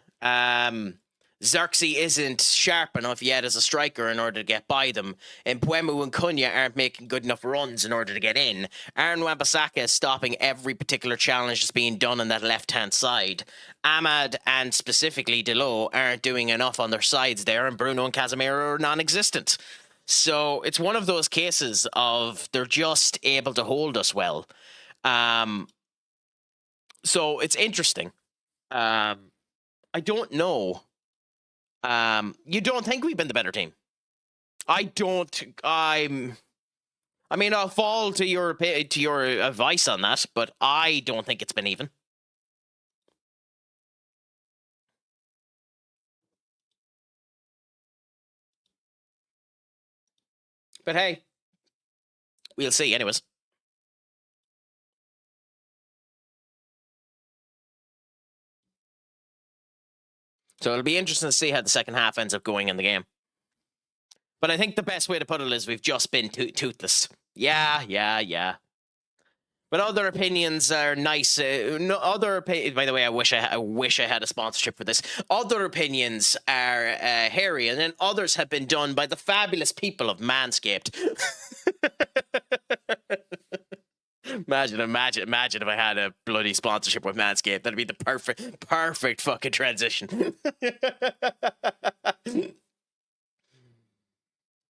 Xerxes isn't sharp enough yet as a striker in order to get by them. And Mbeumo and Cunha aren't making good enough runs in order to get in. Aaron Wan-Bissaka is stopping every particular challenge that's being done on that left-hand side. Ahmad and specifically Delo aren't doing enough on their sides there, and Bruno and Casemiro are non-existent. So it's one of those cases of they're just able to hold us well. So it's interesting. I don't know. You don't think we've been the better team? I don't. I mean, I'll fall to your advice on that, but I don't think it's been even. But hey, we'll see anyways. So it'll be interesting to see how the second half ends up going in the game. But I think the best way to put it is we've just been toothless. Yeah. But other opinions are nice. By the way, I wish I had a sponsorship for this. Other opinions are hairy, and then others have been done by the fabulous people of Manscaped. Imagine if I had a bloody sponsorship with Manscaped. That'd be the perfect fucking transition.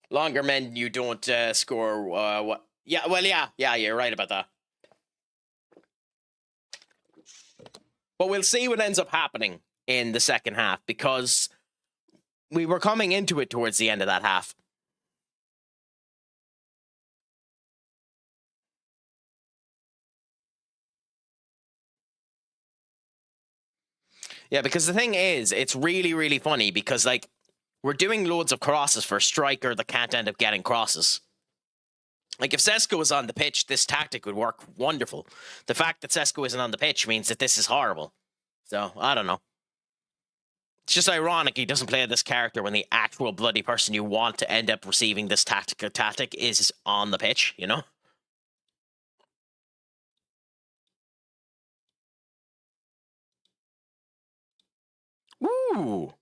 Longer men, you don't score. What? Yeah, well, yeah, you're right about that. But we'll see what ends up happening in the second half, because we were coming into it towards the end of that half. Yeah, because the thing is, it's really, really funny because, like, we're doing loads of crosses for a striker that can't end up getting crosses. Like, if Sesko was on the pitch, this tactic would work wonderful. The fact that Sesko isn't on the pitch means that this is horrible. So, I don't know. It's just ironic he doesn't play this character when the actual bloody person you want to end up receiving this tactic is on the pitch, you know? Ooh.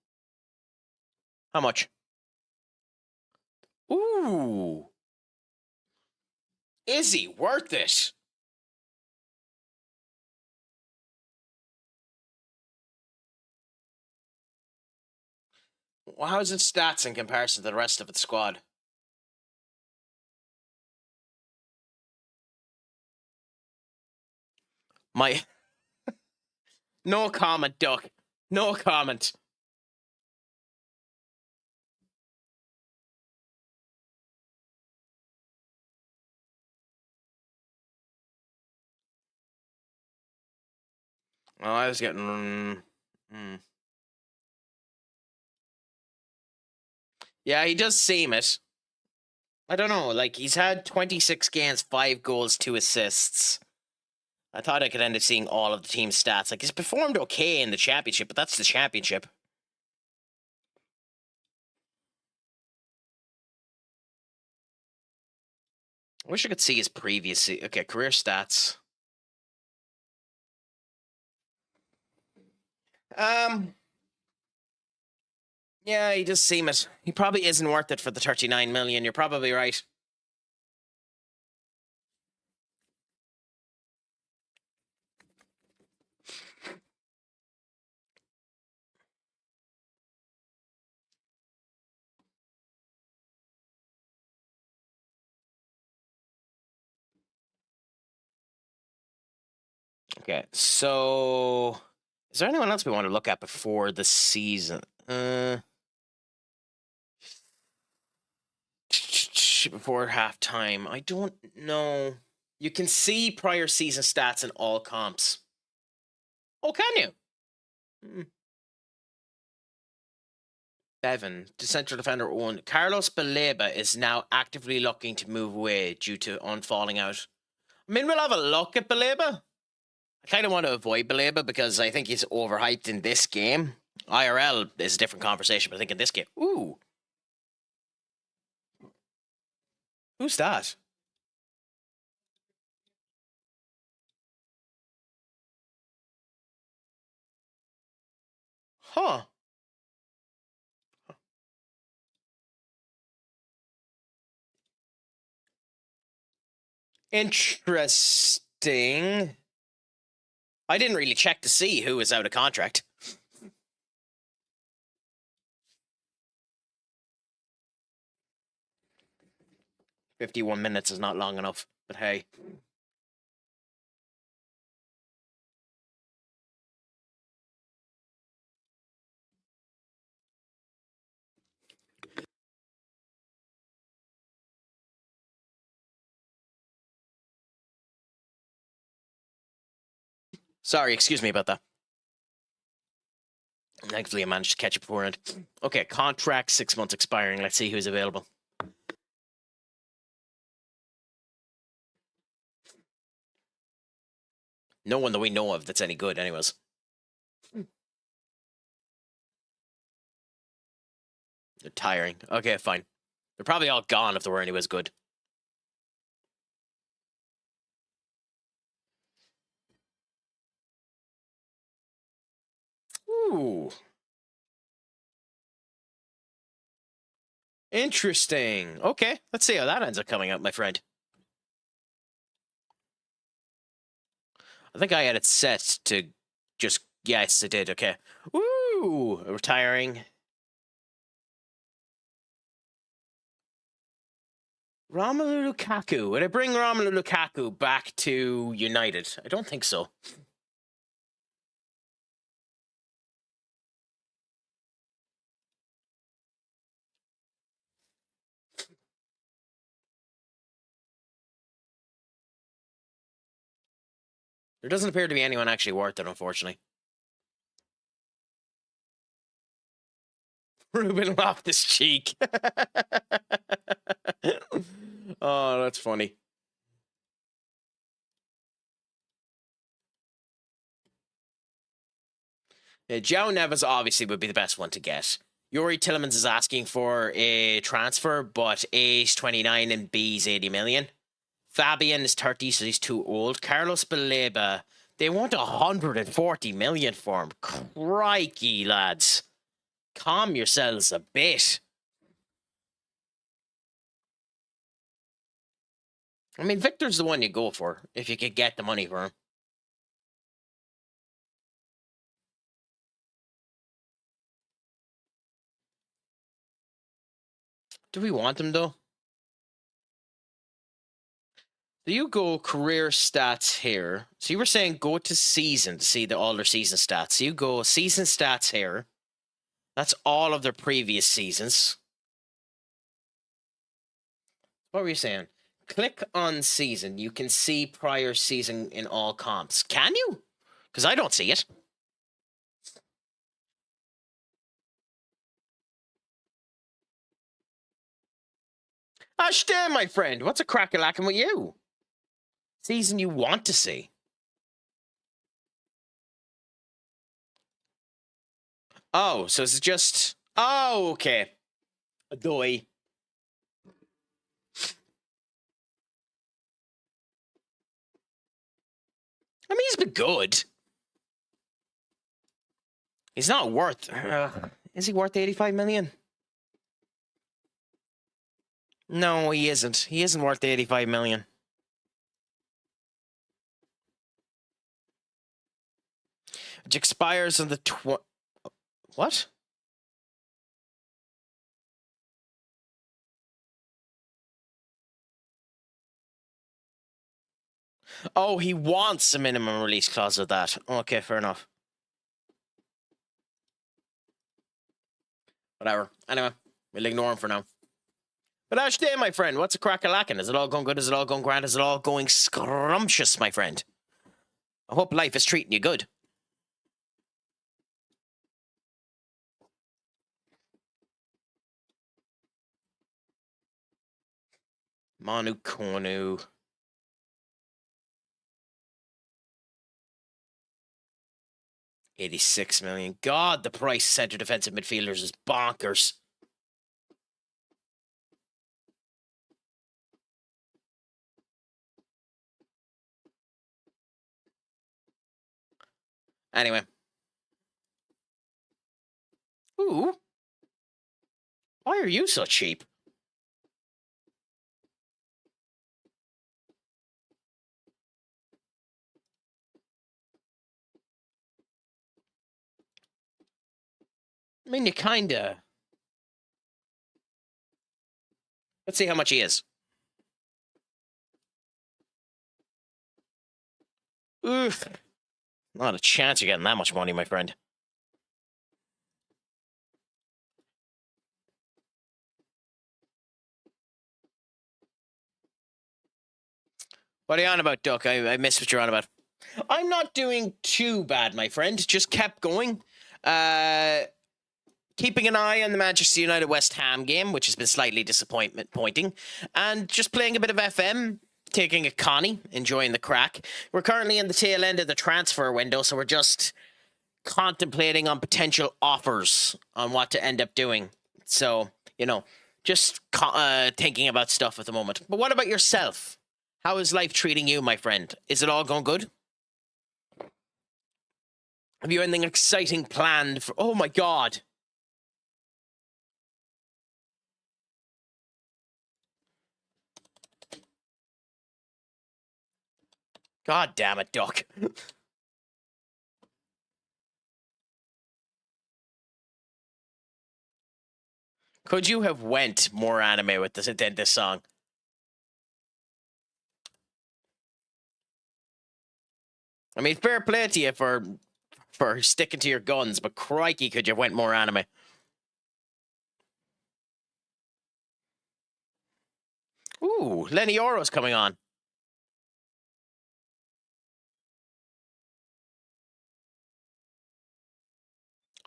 How much? Ooh. Is he worth it? Well, how's its stats in comparison to the rest of its squad? My... No comment, Duck. No comment. Oh, I was getting... Yeah, he does seem it. I don't know, like, he's had 26 games, 5 goals, 2 assists. I thought I could end up seeing all of the team's stats. Like, he's performed okay in the championship, but that's the championship. I wish I could see his previous... Okay, career stats. Yeah, he does seem it. He probably isn't worth it for the 39 million. You're probably right. Okay, so is there anyone else we want to look at before the season? Before halftime, I don't know. You can see prior season stats in all comps. Oh, can you? Bevan, the central defender owned. Carlos Baleba is now actively looking to move away due to on falling out. I mean, we'll have a look at Baleba. I kind of want to avoid Baleba because I think he's overhyped in this game. IRL is a different conversation, but I think in this game... Ooh. Who's that? Huh. Interesting. I didn't really check to see who was out of contract. "51 minutes is not long enough, but hey. Sorry, excuse me about that. Thankfully, I managed to catch it beforehand. Okay, contract 6 months expiring. Let's see who's available. No one that we know of that's any good, anyways. They're tiring. Okay, fine. They're probably all gone if they were anyways good. Ooh. Interesting. Okay, let's see how that ends up coming out, my friend. I think I had it set to just... Yes, I did. Okay. Ooh, retiring. Romelu Lukaku. Would I bring Romelu Lukaku back to United? I don't think so. There doesn't appear to be anyone actually worth it, unfortunately. Ruben Loftus-Cheek. Oh, that's funny. Yeah, João Neves obviously would be the best one to get. Yuri Tillemans is asking for a transfer, but A's 29 and B's 80 million. Fabian is 30, so he's too old. Carlos Baleba, they want 140 million for him. Crikey, lads. Calm yourselves a bit. I mean, Victor's the one you go for, if you could get the money for him. Do we want him, though? So you go career stats here. So you were saying go to season to see all their season stats. So you go season stats here. That's all of their previous seasons. What were you saying? Click on season. You can see prior season in all comps. Can you? Because I don't see it. Ash damn, my friend. What's a crack-a-lacking with you? Season you want to see. Oh, so it's just... Oh, okay. Adoy. I mean, he's been good. He's not worth... is he worth 85 million? No, he isn't. He isn't worth 85 million. Which expires on the What? Oh, he wants a minimum release clause of that. Okay, fair enough. Whatever. Anyway, we'll ignore him for now. But Ash day, my friend, what's a crack-a-lacking? Is it all going good? Is it all going grand? Is it all going scrumptious, my friend? I hope life is treating you good. Manu Konu. $86 million. God, the price of centre defensive midfielders is bonkers. Anyway. Ooh. Why are you so cheap? I mean, you kinda... Let's see how much he is. Oof. Not a chance you're getting that much money, my friend. What are you on about, Duck? I missed what you're on about. I'm not doing too bad, my friend. Just kept going. Keeping an eye on the Manchester United West Ham game, which has been slightly disappointing. And just playing a bit of FM, taking a Connie, enjoying the crack. We're currently in the tail end of the transfer window, so we're just contemplating on potential offers on what to end up doing. So, you know, just thinking about stuff at the moment. But what about yourself? How is life treating you, my friend? Is it all going good? Have you anything exciting planned for... Oh, my God. God damn it, Duck. Could you have went more anime with this than this song? I mean, fair play to you for sticking to your guns, but crikey, could you have went more anime? Ooh, Lenny Oro's coming on.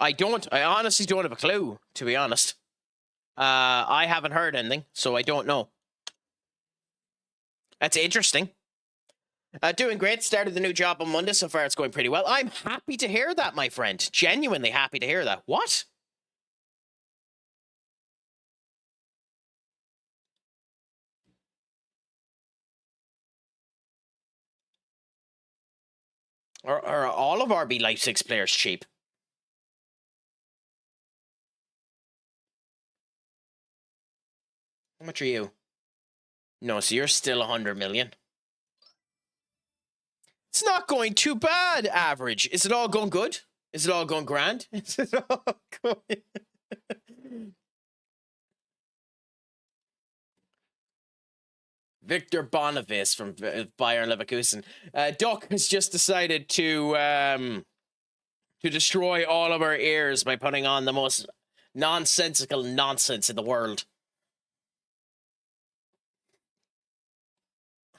I honestly don't have a clue, to be honest. I haven't heard anything, so I don't know. That's interesting. Doing great. Started the new job on Monday. So far, it's going pretty well. I'm happy to hear that, my friend. Genuinely happy to hear that. What? Are all of RB Leipzig's players cheap? How much are you? No, so you're still 100 million. It's not going too bad, average. Is it all going good? Is it all going grand? Is it all going... Victor Boniface from Bayern Leverkusen. Duck has just decided to destroy all of our ears by putting on the most nonsensical nonsense in the world.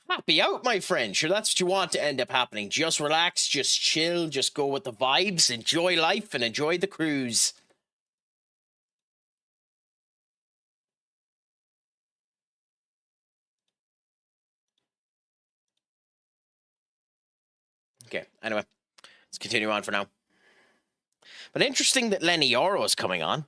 Happy out, my friend. Sure, that's what you want to end up happening. Just relax, just chill, just go with the vibes, enjoy life, and enjoy the cruise. Okay, anyway, let's continue on for now. But interesting that Lenny Yoro is coming on.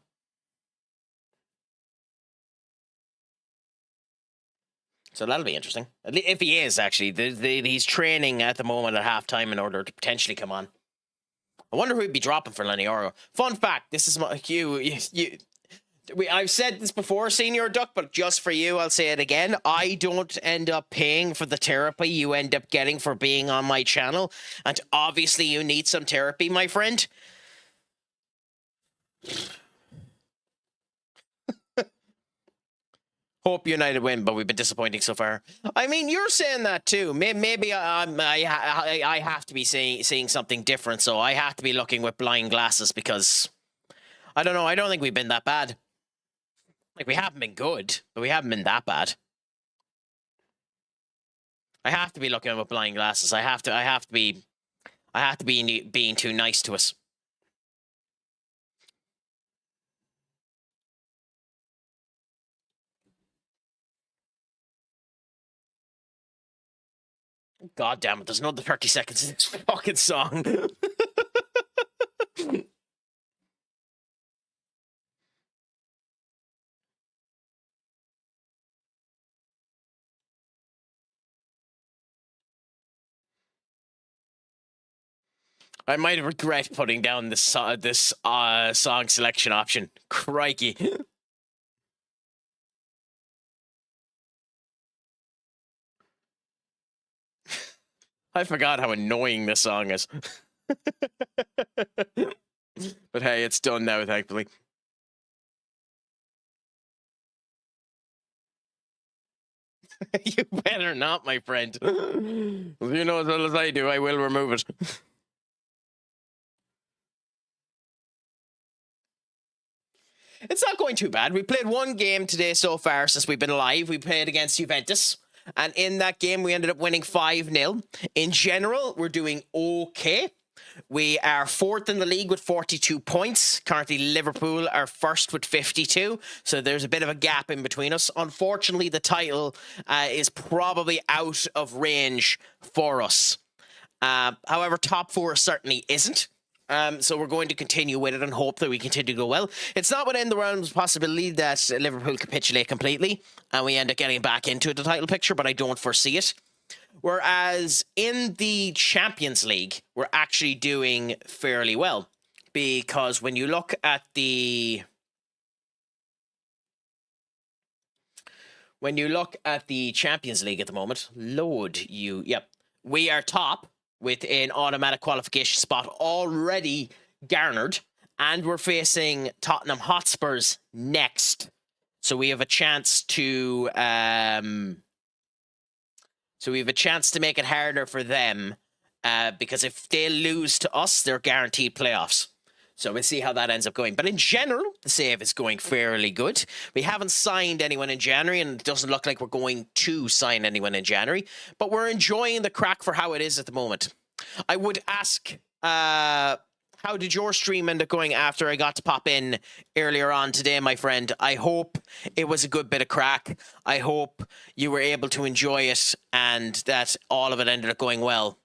So that'll be interesting. If he is, actually. He's training at the moment at halftime in order to potentially come on. I wonder who he'd be dropping for Lenny Yoro. Fun fact, this is my I've said this before, Senior Duck, but just for you, I'll say it again. I don't end up paying for the therapy you end up getting for being on my channel. And obviously you need some therapy, my friend. Hope United win, but we've been disappointing so far. I mean, you're saying that too. Maybe I have to be seeing something different, so I have to be looking with blind glasses because, I don't know, I don't think we've been that bad. Like, we haven't been good, but we haven't been that bad. I have to be looking with blind glasses. I have to be being too nice to us. God damn it, there's another 30 seconds in this fucking song. I might regret putting down this song selection option. Crikey. I forgot how annoying this song is. But hey, it's done now, thankfully. You better not, my friend. You know as well as I do, I will remove it. It's not going too bad. We played one game today so far since we've been live. We played against Juventus. And in that game, we ended up winning 5-0. In general, we're doing okay. We are fourth in the league with 42 points. Currently, Liverpool are first with 52. So there's a bit of a gap in between us. Unfortunately, the title is probably out of range for us. However, top four certainly isn't. So we're going to continue with it and hope that we continue to go well. It's not within the realms of possibility that Liverpool capitulate completely and we end up getting back into the title picture, but I don't foresee it. Whereas in the Champions League, we're actually doing fairly well because when you look at the Champions League at the moment, we are top with an automatic qualification spot already garnered, and we're facing Tottenham Hotspurs next. So we have a chance to make it harder for them, because if they lose to us, they're guaranteed playoffs. So we'll see how that ends up going. But in general, the save is going fairly good. We haven't signed anyone in January, and it doesn't look like we're going to sign anyone in January. But we're enjoying the crack for how it is at the moment. I would ask, how did your stream end up going after I got to pop in earlier on today, my friend? I hope it was a good bit of crack. I hope you were able to enjoy it and that all of it ended up going well.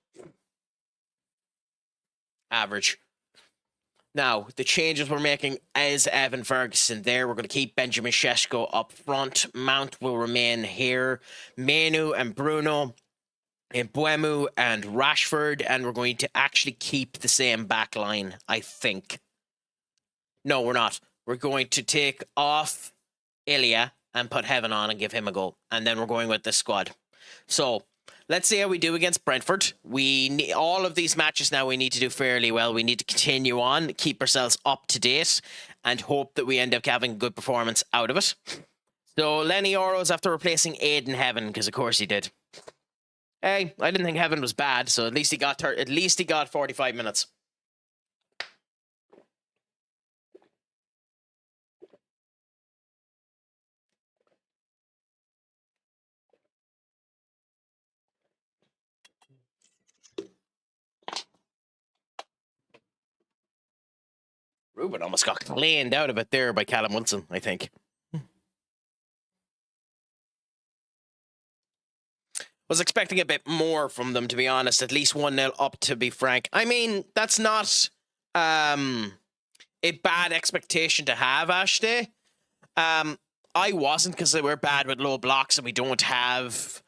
Average. Now, the changes we're making is Evan Ferguson there. We're going to keep Benjamin Šeško up front. Mount will remain here. Manu and Bruno, and Buemu and Rashford. And we're going to actually keep the same back line, I think. No, we're not. We're going to take off Ilya and put Heaven on and give him a goal. And then we're going with this squad. So let's see how we do against Brentford. We need, all of these matches now we need to do fairly well. We need to continue on, keep ourselves up to date, and hope that we end up having a good performance out of it. So Lenny Oro's after replacing Aiden Heaven, because of course he did. Hey, I didn't think Heaven was bad, so at least he got 45 minutes. Ruben almost got cleaned out of it there by Callum Wilson, I think. Was expecting a bit more from them, to be honest. At least 1-0 up, to be frank. I mean, that's not a bad expectation to have, Ashday. I wasn't, because we're bad with low blocks and we don't have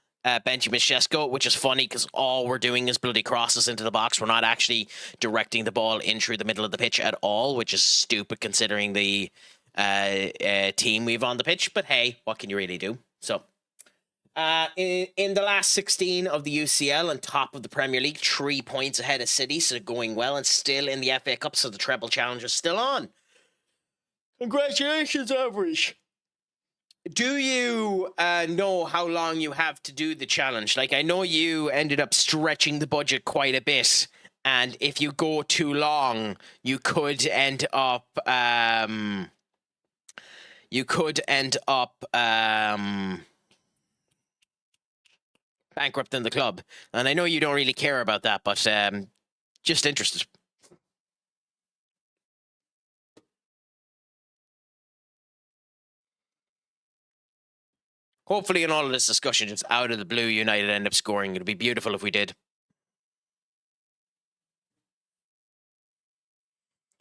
Benjamin Shesko, which is funny because all we're doing is bloody crosses into the box. We're not actually directing the ball in through the middle of the pitch at all, which is stupid considering the team we've on the pitch. But hey, what can you really do? So, in the last 16 of the UCL and top of the Premier League, 3 points ahead of City, so going well, and still in the FA Cup, so the treble challenge is still on. Congratulations, Average. Do you know how long you have to do the challenge? Like, I know you ended up stretching the budget quite a bit, and if you go too long, you could end up bankrupting the club. And I know you don't really care about that, but just interested. Hopefully in all of this discussion, just out of the blue, United end up scoring. It'd be beautiful if we did.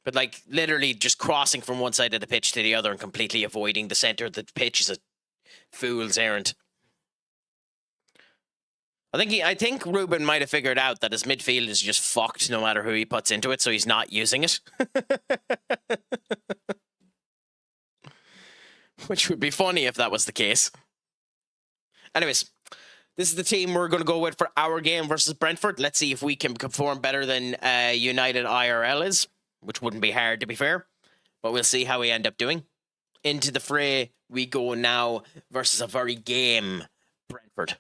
But like literally just crossing from one side of the pitch to the other and completely avoiding the center of the pitch is a fool's errand. I think Ruben might have figured out that his midfield is just fucked no matter who he puts into it, so he's not using it. Which would be funny if that was the case. Anyways, this is the team we're going to go with for our game versus Brentford. Let's see if we can perform better than United IRL is, which wouldn't be hard, to be fair. But we'll see how we end up doing. Into the fray we go now versus a very game Brentford.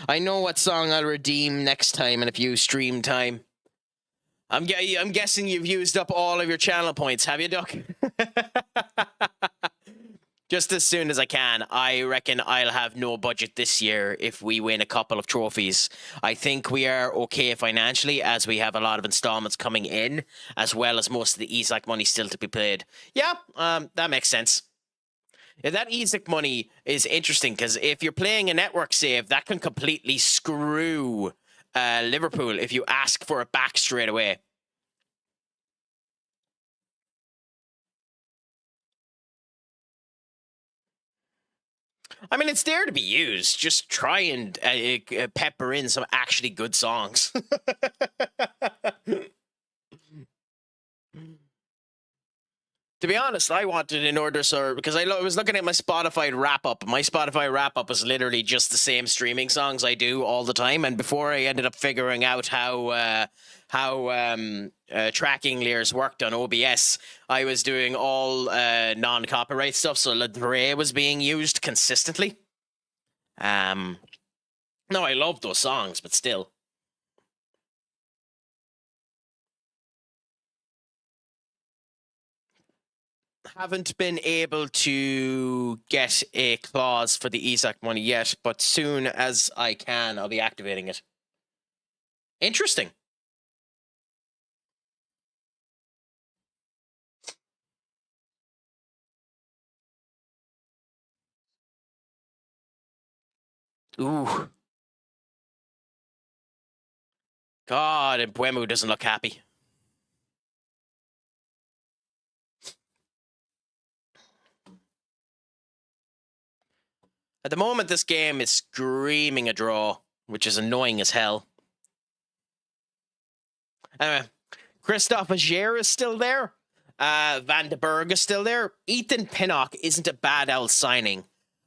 I know what song I'll redeem next time in a few stream time. I'm guessing you've used up all of your channel points, have you, Duck? Just as soon as I can. I reckon I'll have no budget this year if we win a couple of trophies. I think we are okay financially as we have a lot of installments coming in, as well as most of the Isaac money still to be paid. Yeah, that makes sense. Yeah, that Isaac money is interesting because if you're playing a network save, that can completely screw Liverpool if you ask for it back straight away. I mean, it's there to be used. Just try and pepper in some actually good songs. To be honest, I wanted in order, sir, because I was looking at my Spotify wrap-up. My Spotify wrap-up is literally just the same streaming songs I do all the time. And before I ended up figuring out how tracking layers worked on OBS, I was doing all non-copyright stuff, so Ladre was being used consistently. No, I love those songs, but still. Haven't been able to get a clause for the Isaac money yet, but soon as I can, I'll be activating it. Interesting. Ooh. God, and Buemu doesn't look happy. At the moment, this game is screaming a draw, which is annoying as hell. Anyway, Christophe Aguirre is still there. Van de Berg is still there. Ethan Pinnock isn't a bad old signing.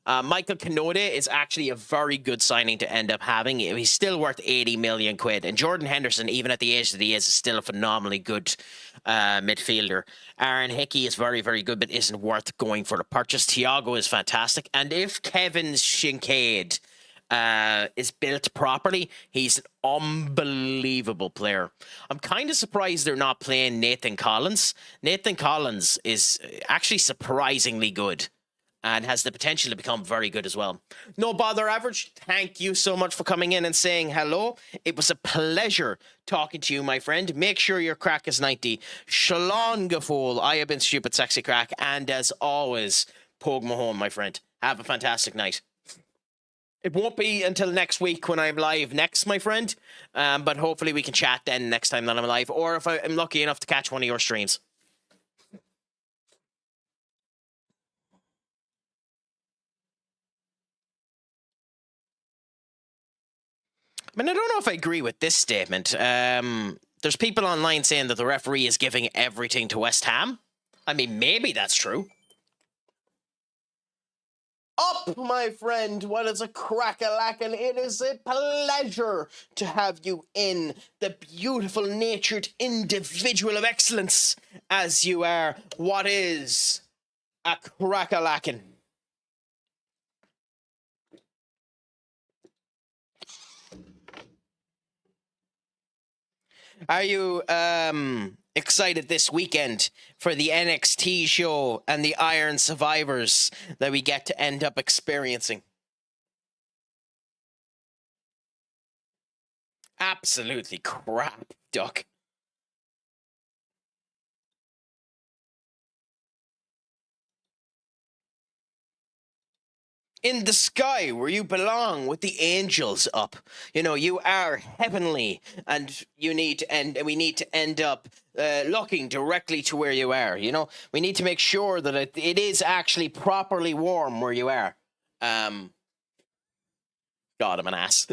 Michael Canode is actually a very good signing to end up having. He's still worth 80 million quid. And Jordan Henderson, even at the age that he is still a phenomenally good midfielder. Aaron Hickey is very, very good, but isn't worth going for the purchase. Thiago is fantastic. And if Kevin Kincaid is built properly, he's an unbelievable player. I'm kind of surprised they're not playing Nathan Collins. Nathan Collins is actually surprisingly good and has the potential to become very good as well. No Bother Average, thank you so much for coming in and saying hello. It was a pleasure talking to you, my friend. Make sure your crack is 90. Shalom Gafool, I have been Stupid Sexy Crack, and as always, Pogue Mahone, my friend. Have a fantastic night. It won't be until next week when I'm live next, my friend, but hopefully we can chat then next time that I'm live, or if I'm lucky enough to catch one of your streams. I mean, I don't know if I agree with this statement. There's people online saying that the referee is giving everything to West Ham. I mean, maybe that's true. Up, my friend. What is a crack-a-lackin'? It is a pleasure to have you in, the beautiful natured individual of excellence as you are. What is a crack-a-lackin'? Are you excited this weekend for the NXT show and the Iron Survivors that we get to end up experiencing? Absolutely crap, Duck. In the sky where you belong with the angels up. You know, you are heavenly, and you need to end, and we need to end up looking directly to where you are. You know, we need to make sure that it is actually properly warm where you are. God, I'm an ass.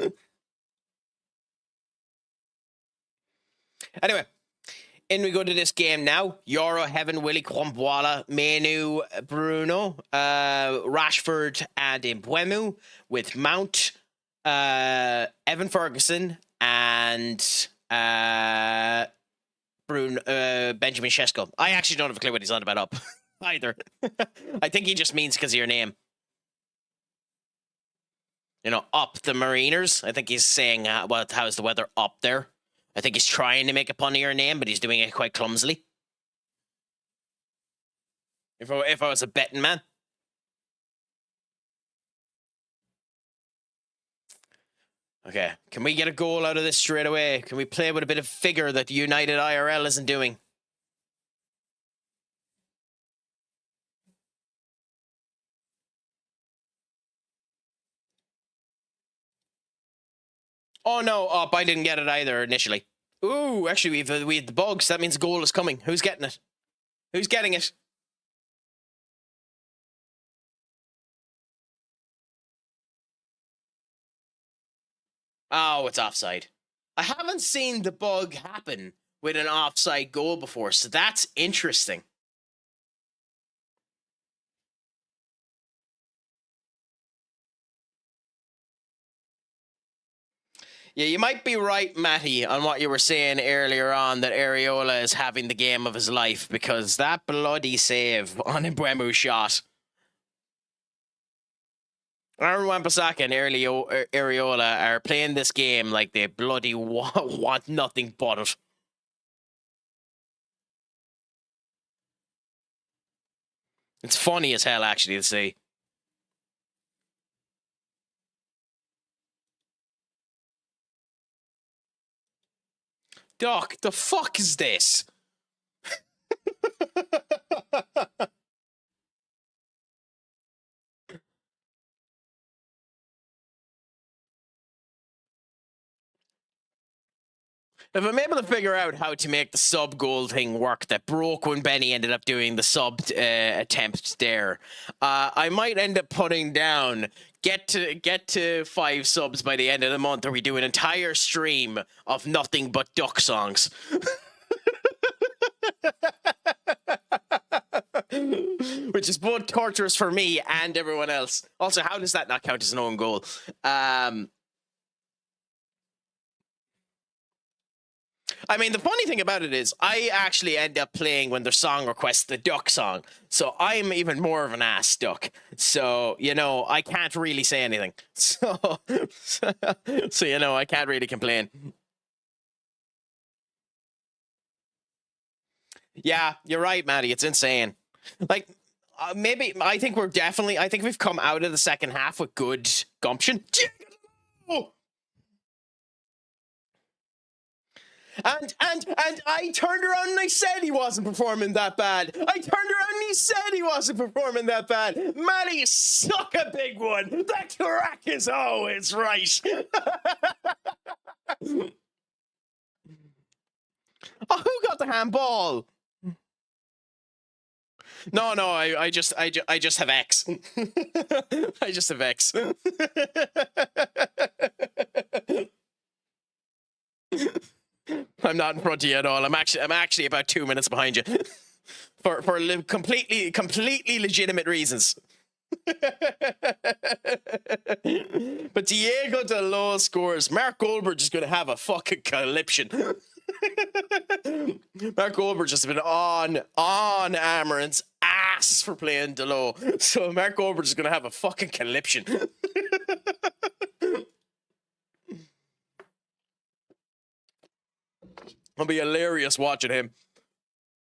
Anyway, in we go to this game now. Euro Heaven, Willie Kwambwala, Manu, Bruno, Rashford, and Mbeumo with Mount, Evan Ferguson, and Benjamin Shesko. I actually don't have a clue what he's on about up either. I think he just means because of your name. You know, up the Mariners. I think he's saying, how's the weather up there? I think he's trying to make a pun of your name, but he's doing it quite clumsily. If I was a betting man. Okay, can we get a goal out of this straight away? Can we play with a bit of figure that United IRL isn't doing? Oh no, up! I didn't get it either initially. Ooh, actually we have the bugs. That means a goal is coming. Who's getting it? Who's getting it? Oh, it's offside. I haven't seen the bug happen with an offside goal before, so that's interesting. Yeah, you might be right, Matty, on what you were saying earlier on, that Areola is having the game of his life, because that bloody save on Mbeumo's shot. Aaron Wan-Bissaka and Areola are playing this game like they bloody want nothing but it. It's funny as hell, actually, to see. Doc, the fuck is this? If I'm able to figure out how to make the sub goal thing work that broke when Benny ended up doing the sub attempt there, I might end up putting down get to 5 subs by the end of the month, or we do an entire stream of nothing but duck songs. which is both torturous for me and everyone else. Also, how does that not count as an own goal? I mean, the funny thing about it is I actually end up playing when their song requests the duck song. So I'm even more of an ass duck. So, you know, I can't really say anything. So you know, I can't really complain. Yeah, you're right, Maddie. It's insane. Like, maybe, I think we've come out of the second half with good gumption. And I turned around and I said he wasn't performing that bad. I turned around and he said he wasn't performing that bad. Maddie, suck a big one. That Craic is always right. Oh, who got the handball? No, I just have X. I just have X. I'm not in front of you at all. I'm actually about 2 minutes behind you, for completely legitimate reasons. But Diego Dalot scores. Mark Goldberg is going to have a fucking conniption. Mark Goldberg just been on Amaranth's ass for playing Dalot, so Mark Goldberg is going to have a fucking conniption. It'll be hilarious watching him.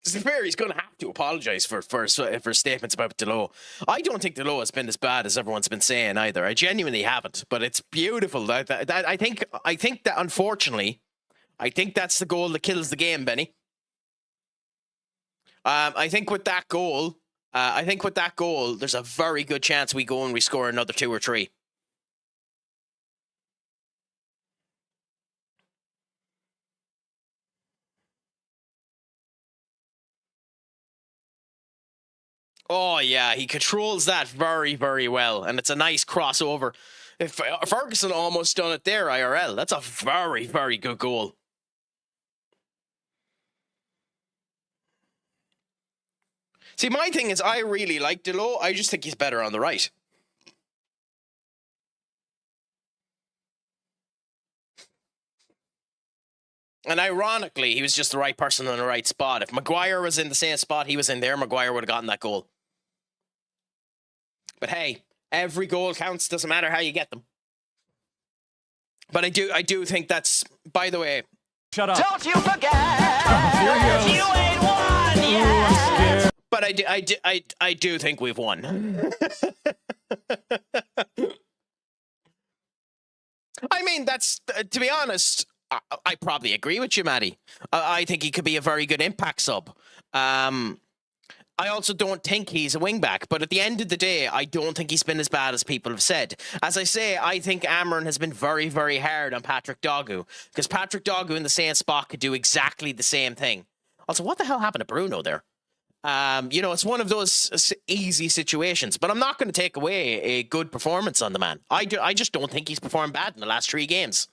To be fair, he's going to have to apologise for statements about Dalot. I don't think Dalot has been as bad as everyone's been saying either. I genuinely haven't, but it's beautiful. I think that, unfortunately, I think that's the goal that kills the game, Benny. I think with that goal, there's a very good chance we go and we score another 2 or 3. Oh, yeah, he controls that very, very well, and it's a nice crossover. If Ferguson almost done it there, IRL, that's a very, very good goal. See, my thing is, I really like Dalot. I just think he's better on the right. And ironically, he was just the right person in the right spot. If Maguire was in the same spot he was in there, Maguire would have gotten that goal. But hey, every goal counts. Doesn't matter how you get them. But I do think that's, by the way.
Shut up.
Don't you forget, you ain't won yet.
But I do think we've won. I mean, that's, to be honest, I probably agree with you, Maddie. I think he could be a very good impact sub. I also don't think he's a wingback, but at the end of the day, I don't think he's been as bad as people have said. As I say, I think Amaran has been very, very hard on Patrick Dogu, because Patrick Dogu in the same spot could do exactly the same thing. Also, what the hell happened to Bruno there? You know, it's one of those easy situations, but I'm not going to take away a good performance on the man. I just don't think he's performed bad in the last 3 games.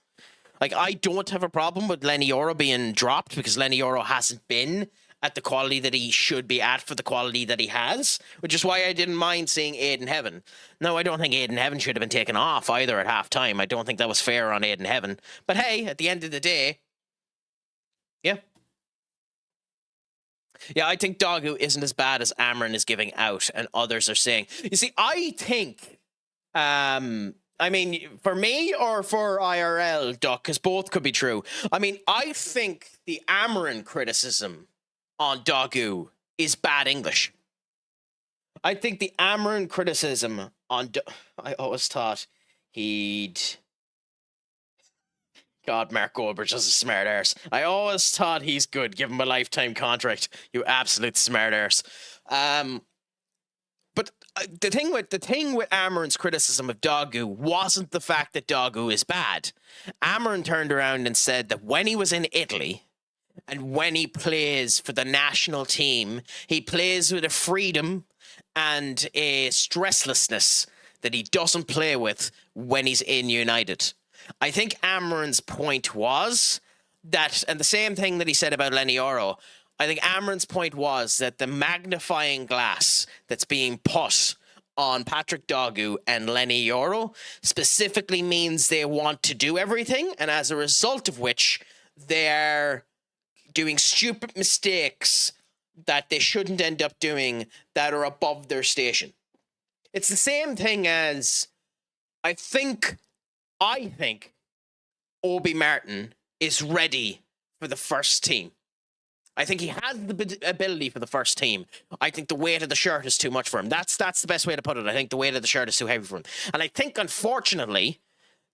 Like, I don't have a problem with Lenny Oro being dropped, because Lenny Oro hasn't been at the quality that he should be at for the quality that he has, which is why I didn't mind seeing Aiden Heaven. No, I don't think Aiden Heaven should have been taken off either at halftime. I don't think that was fair on Aiden Heaven. But hey, at the end of the day, yeah. Yeah, I think Dogu isn't as bad as Amaran is giving out and others are saying. You see, I think, I mean, for me or for IRL, Duck, because both could be true. I mean, I think the Amaran criticism on Dogu is bad English. I think the Amaran criticism on I always thought he'd... God, Mark Goldberg is a smart arse. I always thought he's good. Give him a lifetime contract. You absolute smart arse. But the thing with Amaran's criticism of Dogu wasn't the fact that Dogu is bad. Amaran turned around and said that when he was in Italy, and when he plays for the national team, he plays with a freedom and a stresslessness that he doesn't play with when he's in United. I think Amaran's point was that, and the same thing that he said about Lenny Oro, I think Amron's point was that the magnifying glass that's being put on Patrick Dogu and Lenny Yoro specifically means they want to do everything, and as a result of which, they're doing stupid mistakes that they shouldn't end up doing that are above their station. It's the same thing as I think Obi Martin is ready for the first team. I think he has the ability for the first team. I think the weight of the shirt is too much for him. That's the best way to put it. I think the weight of the shirt is too heavy for him. And I think, unfortunately,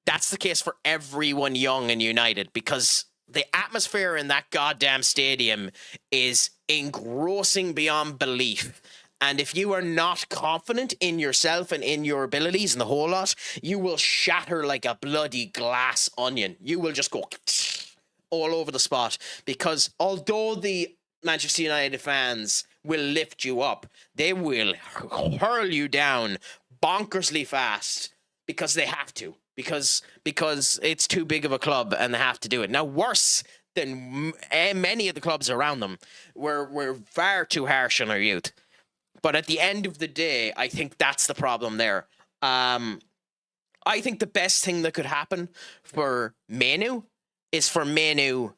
that's the case for everyone young and United, because the atmosphere in that goddamn stadium is engrossing beyond belief. And if you are not confident in yourself and in your abilities and the whole lot, you will shatter like a bloody glass onion. You will just go all over the spot, because although the Manchester United fans will lift you up, they will hurl you down bonkersly fast because they have to, because it's too big of a club and they have to do it. Now, worse than many of the clubs around them, we're far too harsh on our youth. But at the end of the day, I think that's the problem there. I think the best thing that could happen for Manu is for Manu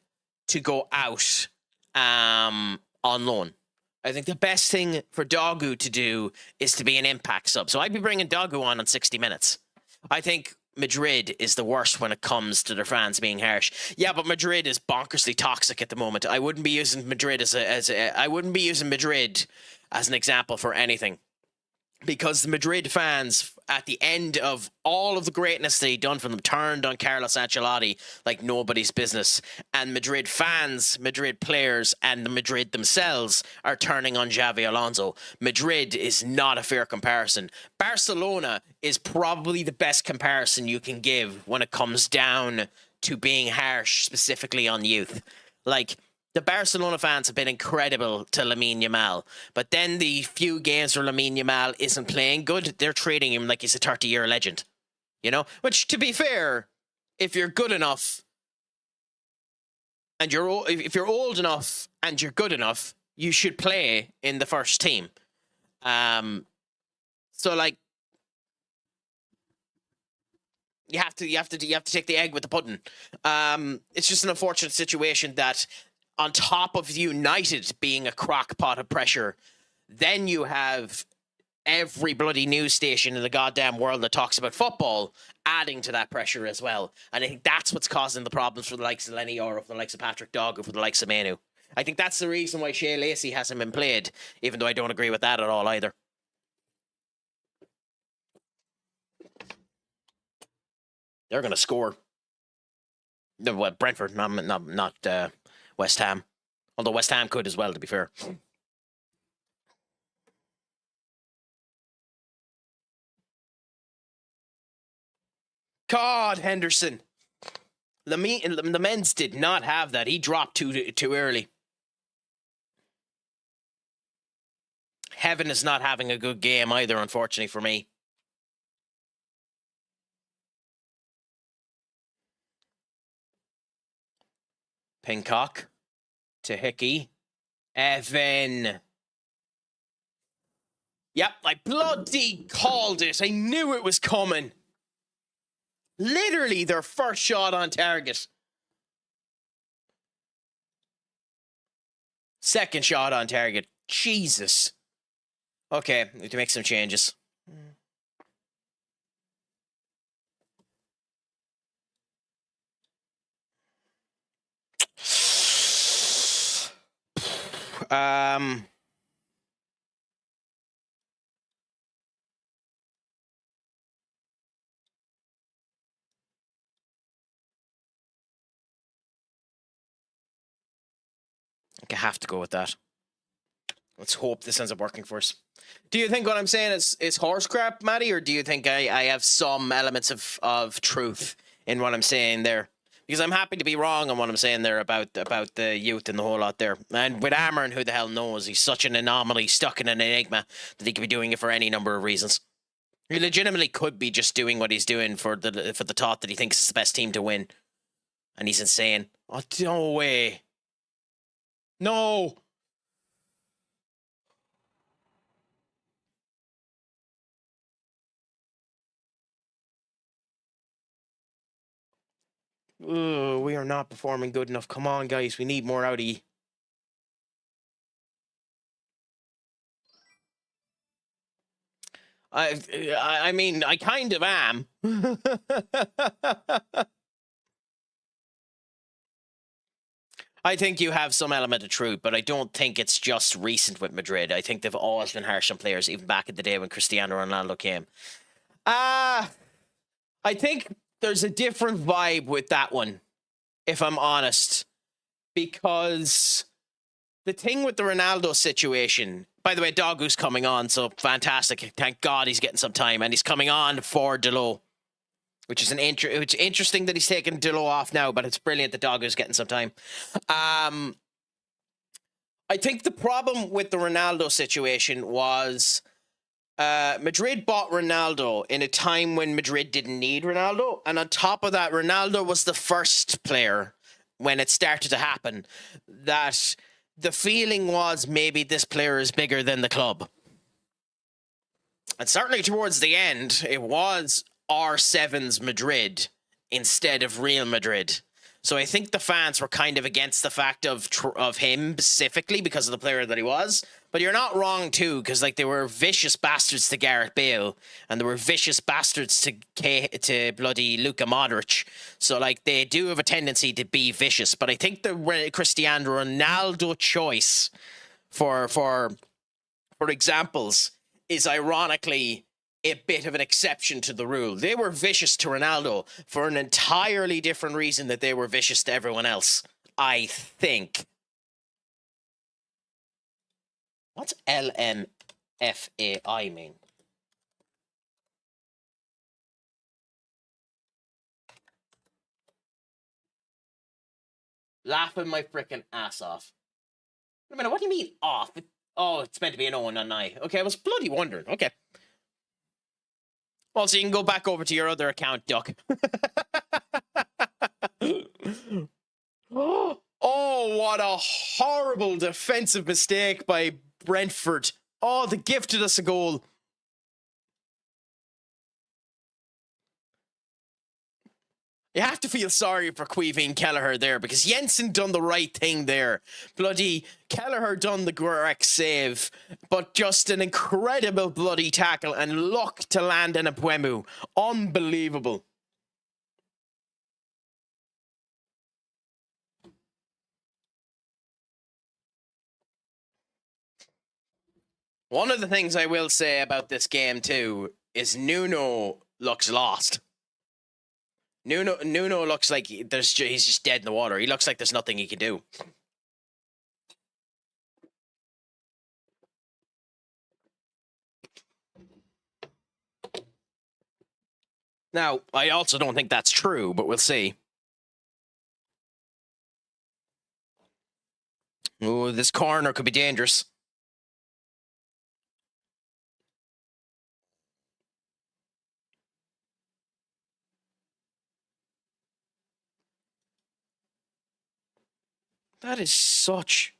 to go out on loan. I think the best thing for Dogu to do is to be an impact sub. So I'd be bringing Dogu on 60 minutes. I think Madrid is the worst when it comes to their fans being harsh. Yeah, but Madrid is bonkersly toxic at the moment. I wouldn't be using Madrid as an example for anything, because the Madrid fans, at the end of all of the greatness they done for them, turned on Carlos Ancelotti like nobody's business. And Madrid fans, Madrid players, and the Madrid themselves are turning on Xavi Alonso. Madrid is not a fair comparison. Barcelona is probably the best comparison you can give when it comes down to being harsh, specifically on youth. Like, the Barcelona fans have been incredible to Lamine Yamal, but then the few games where Lamine Yamal isn't playing good, they're treating him like he's a 30-year legend. You know? Which, to be fair, if you're good enough, and if you're old enough and you're good enough, you should play in the first team. So, like, you have to take the egg with the pudding. It's just an unfortunate situation that, on top of United being a crock pot of pressure, then you have every bloody news station in the goddamn world that talks about football adding to that pressure as well. And I think that's what's causing the problems for the likes of Lenny Yoro, for the likes of Patrick Dogu, for the likes of Manu. I think that's the reason why Shea Lacey hasn't been played, even though I don't agree with that at all either. They're going to score. No, what, Brentford, not West Ham. Although West Ham could as well, to be fair. God, Henderson. The men's did not have that. He dropped too early. Heaven is not having a good game either, unfortunately for me. Pincock to Hickey. Evan. Yep, I bloody called it. I knew it was coming. Literally their first shot on target. Second shot on target. Jesus. Okay, we need to make some changes. I have to go with that. Let's hope this ends up working for us. Do you think what I'm saying is horse crap, Matty, or do you think I have some elements of truth in what I'm saying there? Because I'm happy to be wrong on what I'm saying there about the youth and the whole lot there. And with Amron, who the hell knows? He's such an anomaly, stuck in an enigma, that he could be doing it for any number of reasons. He legitimately could be just doing what he's doing for the thought that he thinks is the best team to win. And he's insane. Oh, no way. No. Ugh, we are not performing good enough. Come on, guys. We need more out of you. I mean, I kind of am. I think you have some element of truth, but I don't think it's just recent with Madrid. I think they've always been harsh on players, even back in the day when Cristiano Ronaldo came. I think there's a different vibe with that one, if I'm honest, because the thing with the Ronaldo situation, by the way, Doggo's coming on, so fantastic. Thank God he's getting some time, and he's coming on for Delo, which is it's interesting that he's taking Delo off now, but it's brilliant that Doggo's getting some time. I think the problem with the Ronaldo situation was Madrid bought Ronaldo in a time when Madrid didn't need Ronaldo, and on top of that, Ronaldo was the first player when it started to happen that the feeling was maybe this player is bigger than the club. And certainly towards the end, it was R7's Madrid instead of Real Madrid. So I think the fans were kind of against the fact of him specifically because of the player that he was. But you're not wrong too, because like they were vicious bastards to Gareth Bale, and they were vicious bastards to bloody Luka Modric. So like they do have a tendency to be vicious. But I think the Cristiano Ronaldo choice for examples is ironically a bit of an exception to the rule. They were vicious to Ronaldo for an entirely different reason that they were vicious to everyone else, I think. What's LMFAI mean? Laughing my frickin' ass off. Wait a minute, what do you mean off? Oh, it's meant to be an O and an I. Okay, I was bloody wondering. Okay. Well, so you can go back over to your other account, Duck. Oh, what a horrible defensive mistake by Brentford. Oh, they gifted us a goal. You have to feel sorry for Caoimhín Kelleher there, because Jensen done the right thing there. Bloody Kelleher done the correct save, but just an incredible bloody tackle and luck to land in a Buemu. Unbelievable. One of the things I will say about this game too is Nuno looks lost. Nuno looks like he's just dead in the water. He looks like there's nothing he can do. Now, I also don't think that's true, but we'll see. Ooh, this corner could be dangerous. That is such...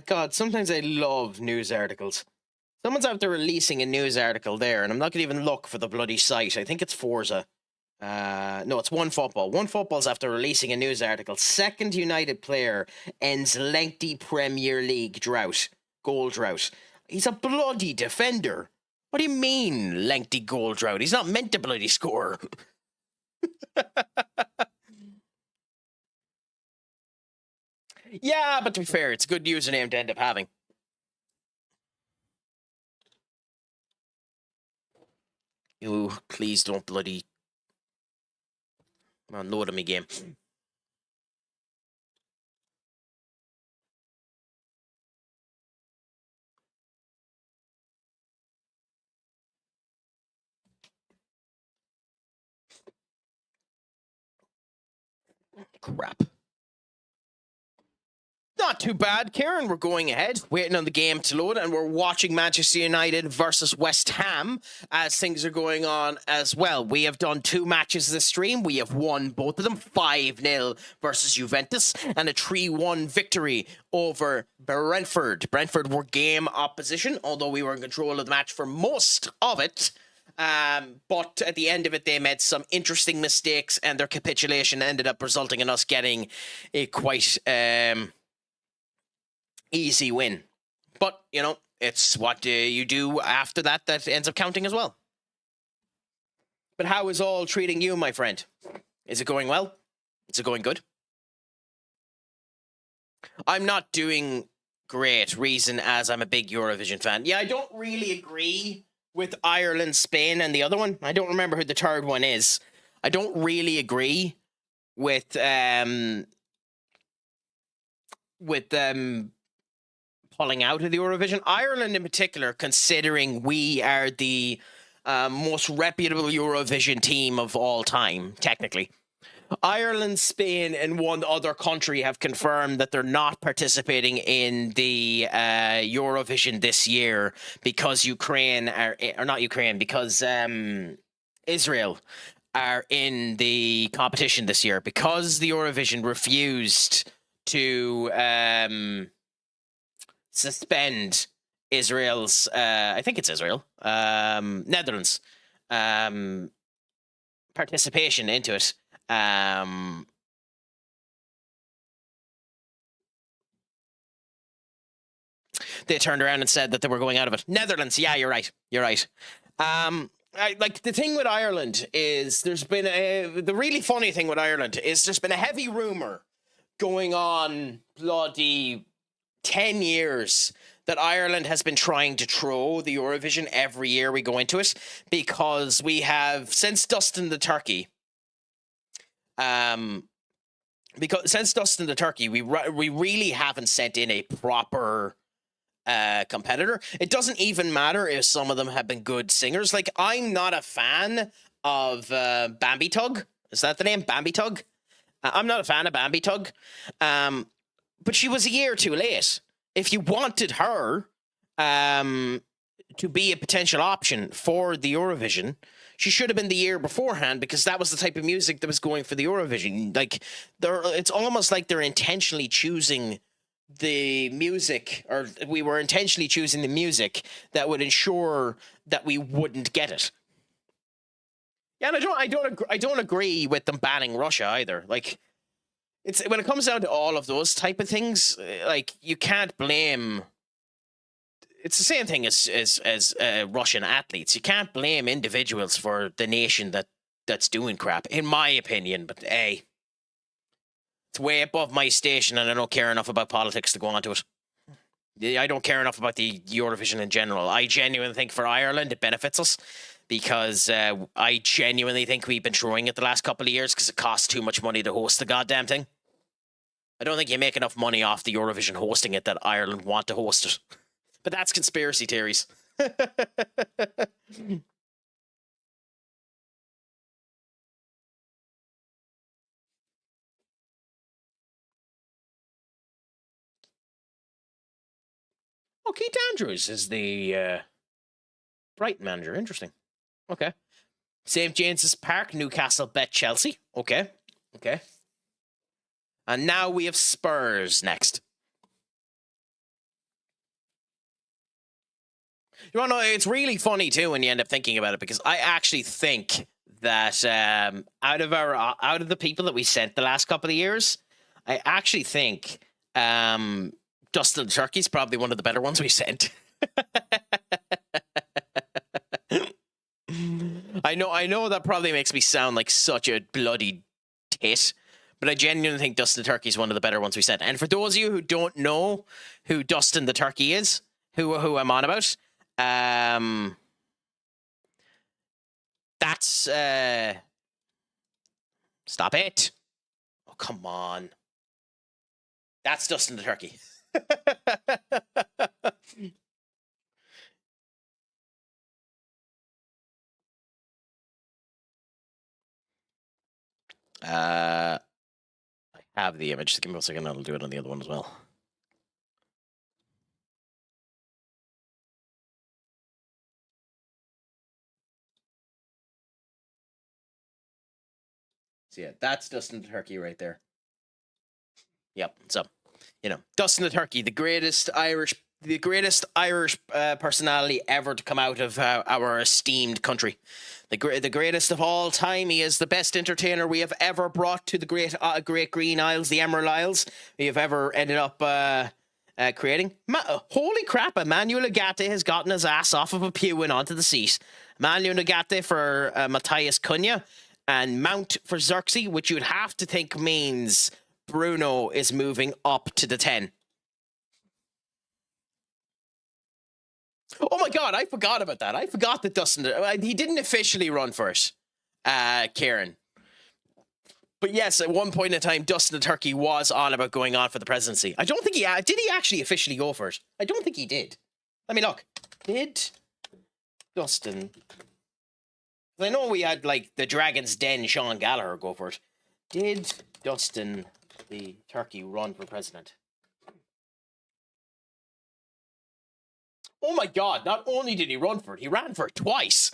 God, sometimes I love news articles. Someone's out there releasing a news article there, and I'm not going to even look for the bloody site. I think it's Forza. No, it's OneFootball. OneFootball's after releasing a news article. Second United player ends lengthy Premier League goal drought. He's a bloody defender. What do you mean, lengthy goal drought? He's not meant to bloody score. Yeah, but to be fair, it's a good username to end up having. You please don't bloody unload me game. Crap. Not too bad, Kieran. We're going ahead, waiting on the game to load, and we're watching Manchester United versus West Ham as things are going on as well. We have done 2 matches this stream. We have won both of them, 5-0 versus Juventus, and a 3-1 victory over Brentford. Brentford were game opposition, although we were in control of the match for most of it. But at the end of it, they made some interesting mistakes, and their capitulation ended up resulting in us getting a quite... easy win. But, you know, it's what you do after that that ends up counting as well. But how is all treating you, my friend? Is it going well? Is it going good? I'm not doing great, reason as I'm a big Eurovision fan. Yeah, I don't really agree with Ireland, Spain, and the other one. I don't remember who the third one is. I don't really agree with pulling out of the Eurovision. Ireland in particular, considering we are the most reputable Eurovision team of all time, technically. Ireland, Spain, and one other country have confirmed that they're not participating in the Eurovision this year because because Israel are in the competition this year, because the Eurovision refused to suspend Israel's, I think it's Israel, Netherlands, participation into it. They turned around and said that they were going out of it. Netherlands, yeah, you're right. Like the thing with Ireland is there's been the really funny thing with Ireland is there's been a heavy rumor going on bloody 10 years that Ireland has been trying to throw the Eurovision every year we go into it, because we have, since Dustin the Turkey, we really haven't sent in a proper competitor. It doesn't even matter if some of them have been good singers. Like, I'm not a fan of Bambi Tug. Is that the name? Bambi Tug? I'm not a fan of Bambi Tug. But she was a year too late. If you wanted her to be a potential option for the Eurovision, she should have been the year beforehand, because that was the type of music that was going for the Eurovision. Like, it's almost like they're intentionally choosing the music, or we were intentionally choosing the music that would ensure that we wouldn't get it. Yeah, and I don't agree with them banning Russia either. Like, it's when it comes down to all of those type of things, like, you can't blame. It's the same thing as Russian athletes. You can't blame individuals for the nation that's doing crap, in my opinion. But hey, it's way above my station, and I don't care enough about politics to go on to it. I don't care enough about the Eurovision in general. I genuinely think for Ireland it benefits us, because I genuinely think we've been throwing it the last couple of years because it costs too much money to host the goddamn thing. I don't think you make enough money off the Eurovision hosting it that Ireland want to host it. But that's conspiracy theories. Oh, Keith Andrews is the Brighton manager. Interesting. Okay. St. James's Park, Newcastle bet Chelsea. Okay. And now we have Spurs next. You want to know, it's really funny too when you end up thinking about it, because I actually think that out of the people that we sent the last couple of years, I actually think Dustin the Turkey's probably one of the better ones we sent. I know that probably makes me sound like such a bloody tit, but I genuinely think Dustin the Turkey is one of the better ones we sent. And for those of you who don't know who Dustin the Turkey is, who I'm on about, that's stop it. Oh, come on. That's Dustin the Turkey. I have the image. Give me a second, I'll do it on the other one as well. So yeah, that's Dustin the Turkey right there. Yep. So, Dustin the Turkey, the greatest Irish personality ever to come out of our esteemed country. The greatest of all time. He is the best entertainer we have ever brought to the Great Green Isles, the Emerald Isles. We have ever ended up creating. Holy crap! Emmanuel Agate has gotten his ass off of a pew and onto the seat. Emmanuel Agate for Matthias Cunha, and Mount for Xerxes, which you'd have to think means Bruno is moving up to the 10. Oh my god, I forgot about that. I forgot that Dustin, he didn't officially run for it, Kieran. But yes, at one point in time, Dustin the Turkey was on about going on for the presidency. I don't think did he actually officially go for it? I don't think he did. Let me look. Did Dustin... I know we had, like, the Dragon's Den Sean Gallagher go for it. Did Dustin the Turkey run for president? Oh my god, not only did he run for it, he ran for it twice.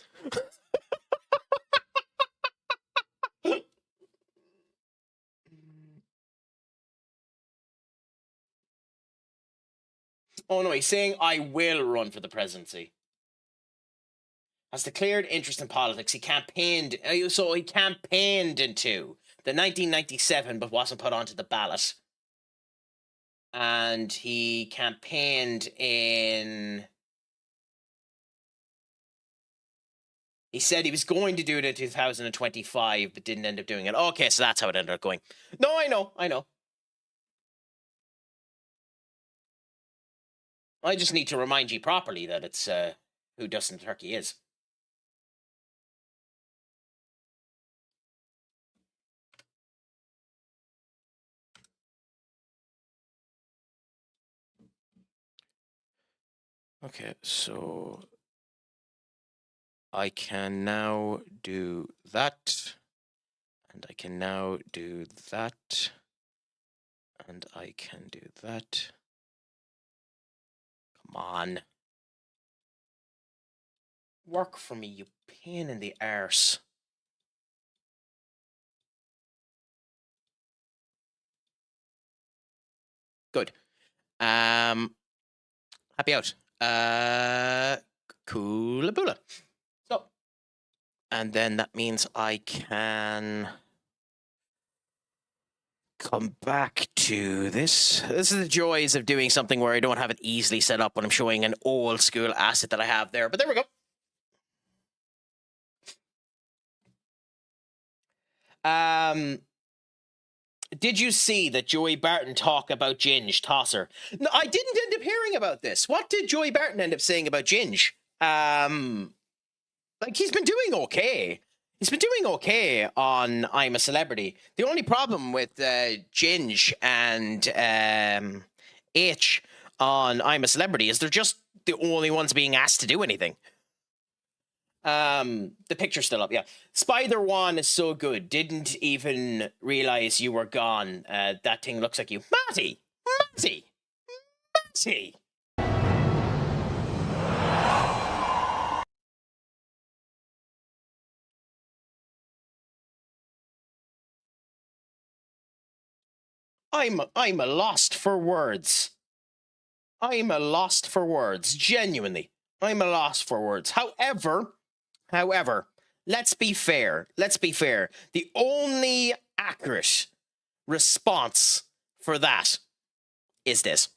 Oh no, he's saying, I will run for the presidency. Has declared interest in politics. He campaigned, so he campaigned into the 1997, but wasn't put onto the ballot. And he campaigned in... He said he was going to do it in 2025, but didn't end up doing it. Okay, so that's how it ended up going. No, I know. I just need to remind you properly that it's who Dustin Turkey is. Okay, so I can now do that, and I can now do that, and I can do that. Come on. Work for me, you pain in the arse. Good. Happy out. Coolaboola. So, and then that means I can come back to this. This is the joys of doing something where I don't have it easily set up when I'm showing an old school asset that I have there. But there we go. Did you see that Joey Barton talk about Ginge Tosser? No, I didn't end up hearing about this. What did Joey Barton end up saying about Ginge? Like, he's been doing okay. He's been doing okay on I'm a Celebrity. The only problem with Ginge and H on I'm a Celebrity is they're just the only ones being asked to do anything. The picture's still up, yeah. Spider One is so good. Didn't even realize you were gone. That thing looks like you. Matty! I'm a lost for words. Genuinely. I'm a lost for words. However, let's be fair. The only accurate response for that is this.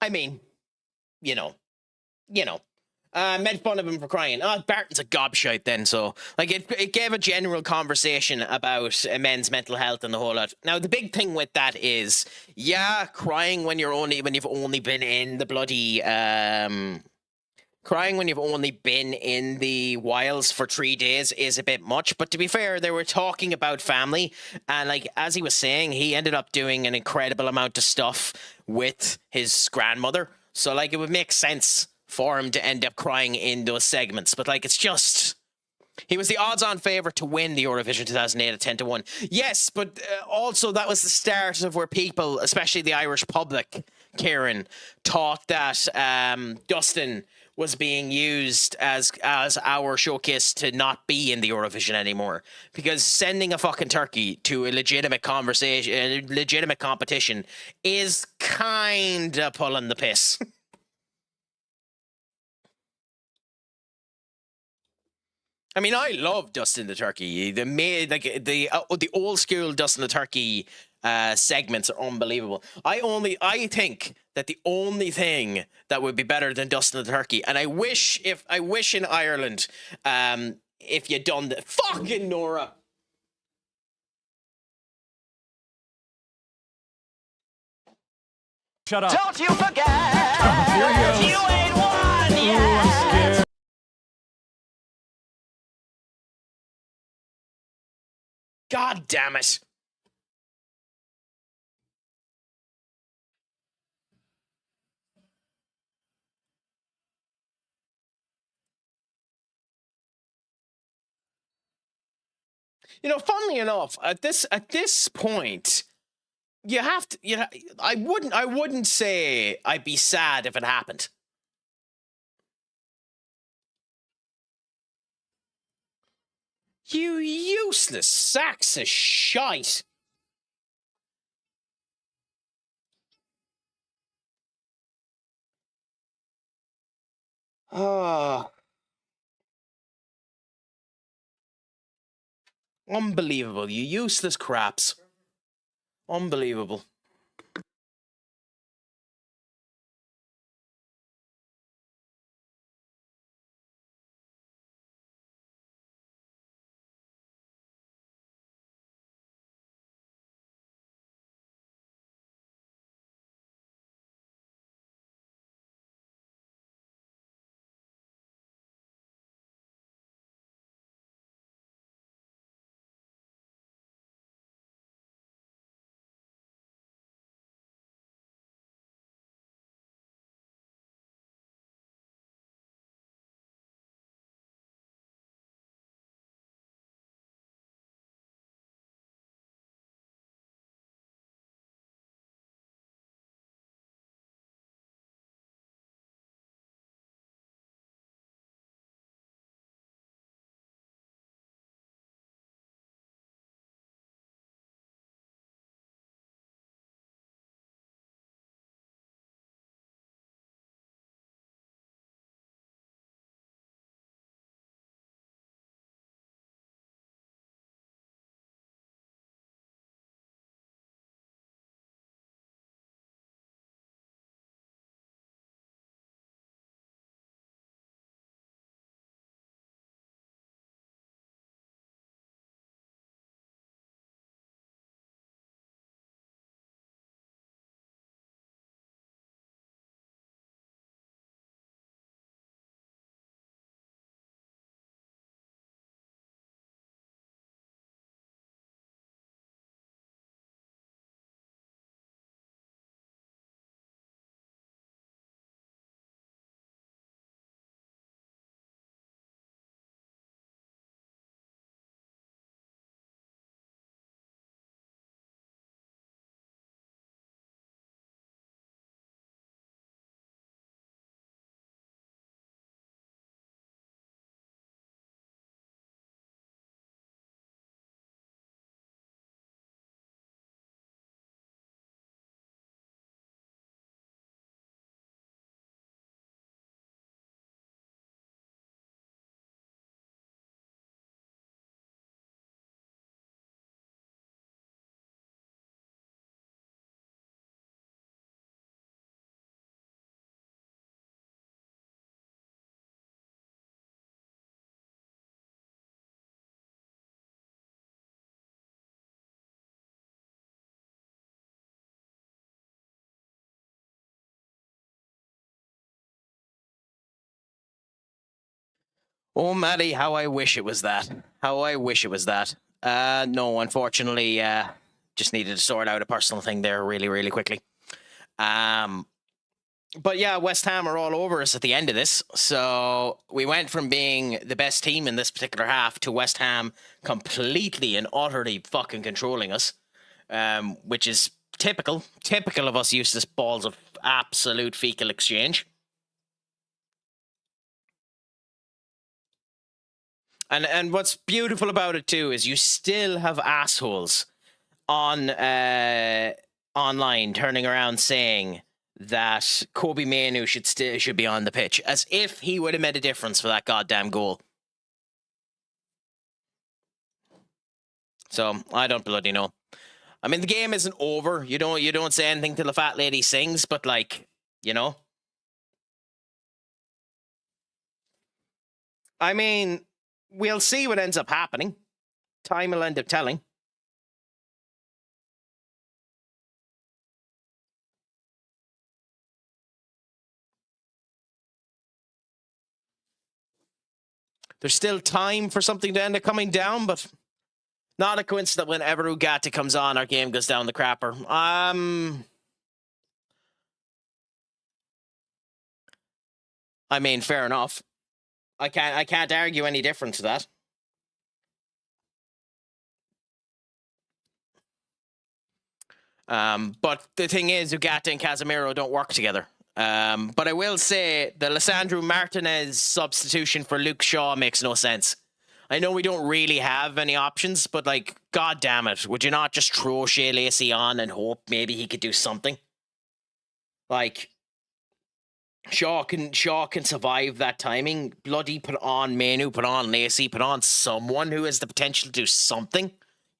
I mean, you know. Made fun of him for crying. Barton's a gobshite then, so like it gave a general conversation about men's mental health and the whole lot. Now the big thing with that is, yeah, crying when you've only been in the bloody crying when you've only been in the wilds for 3 days is a bit much. But to be fair, they were talking about family, and like as he was saying, he ended up doing an incredible amount of stuff with his grandmother. So like it would make sense for him to end up crying in those segments. But like, it's just, he was the odds-on favourite to win the Eurovision 2008 at 10-1. Yes, but also that was the start of where people, especially the Irish public, Kieran, thought that Dustin was being used as our showcase to not be in the Eurovision anymore, because sending a fucking turkey to a legitimate conversation, a legitimate competition, is kind of pulling the piss. I mean, I love Dustin the Turkey. The old school Dustin the Turkey segments are unbelievable. I think that the only thing that would be better than Dustin the Turkey, and I wish in Ireland, if you'd done the fucking Nora.
Shut up.
Don't you forget, you ain't won yet.
God damn it. You know, funnily enough, at this point, you have to. You know, I wouldn't say I'd be sad if it happened. You useless sacks of shite. Ah. Unbelievable, you useless craps. Unbelievable. Oh, Maddie, how I wish it was that. How I wish it was that. No, unfortunately, just needed to sort out a personal thing there really, really quickly. But yeah, West Ham are all over us at the end of this. So we went from being the best team in this particular half to West Ham completely and utterly fucking controlling us, which is typical of us useless balls of absolute fecal exchange. And what's beautiful about it too is you still have assholes on online turning around saying that Kobe Mainoo should be on the pitch, as if he would have made a difference for that goddamn goal. So I don't bloody know. I mean, the game isn't over. You don't say anything till the fat lady sings, but like, you know. I mean, we'll see what ends up happening. Time will end up telling. There's still time for something to end up coming down, but not a coincidence that whenever Ugarte comes on, our game goes down the crapper. I mean, fair enough. I can't argue any difference to that. But the thing is, Ugarte and Casemiro don't work together. But I will say the Lisandro Martinez substitution for Luke Shaw makes no sense. I know we don't really have any options, but like, god damn it, would you not just throw Shea Lacey on and hope maybe he could do something? Like, Shaw can survive that timing. Bloody put on Mainoo, put on Lacey, put on someone who has the potential to do something,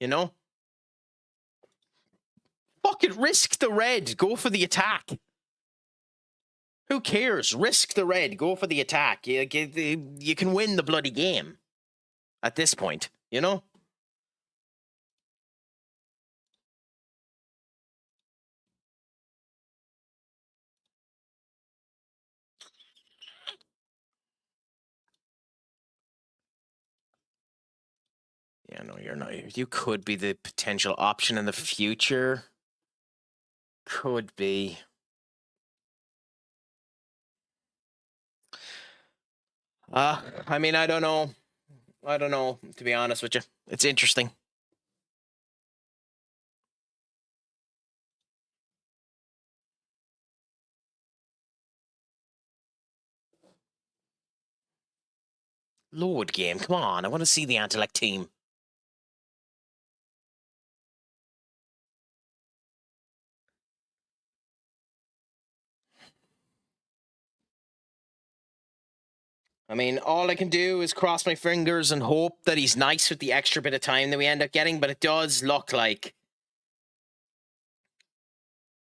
you know? Fuck it, risk the red, go for the attack. Who cares? Risk the red, go for the attack. You can win the bloody game at this point, you know? Yeah, no, you're not. You could be the potential option in the future. Could be. I mean, I don't know. I don't know, to be honest with you. It's interesting. Lord game, come on. I want to see the Antelec team. I mean, all I can do is cross my fingers and hope that he's nice with the extra bit of time that we end up getting, but it does look like...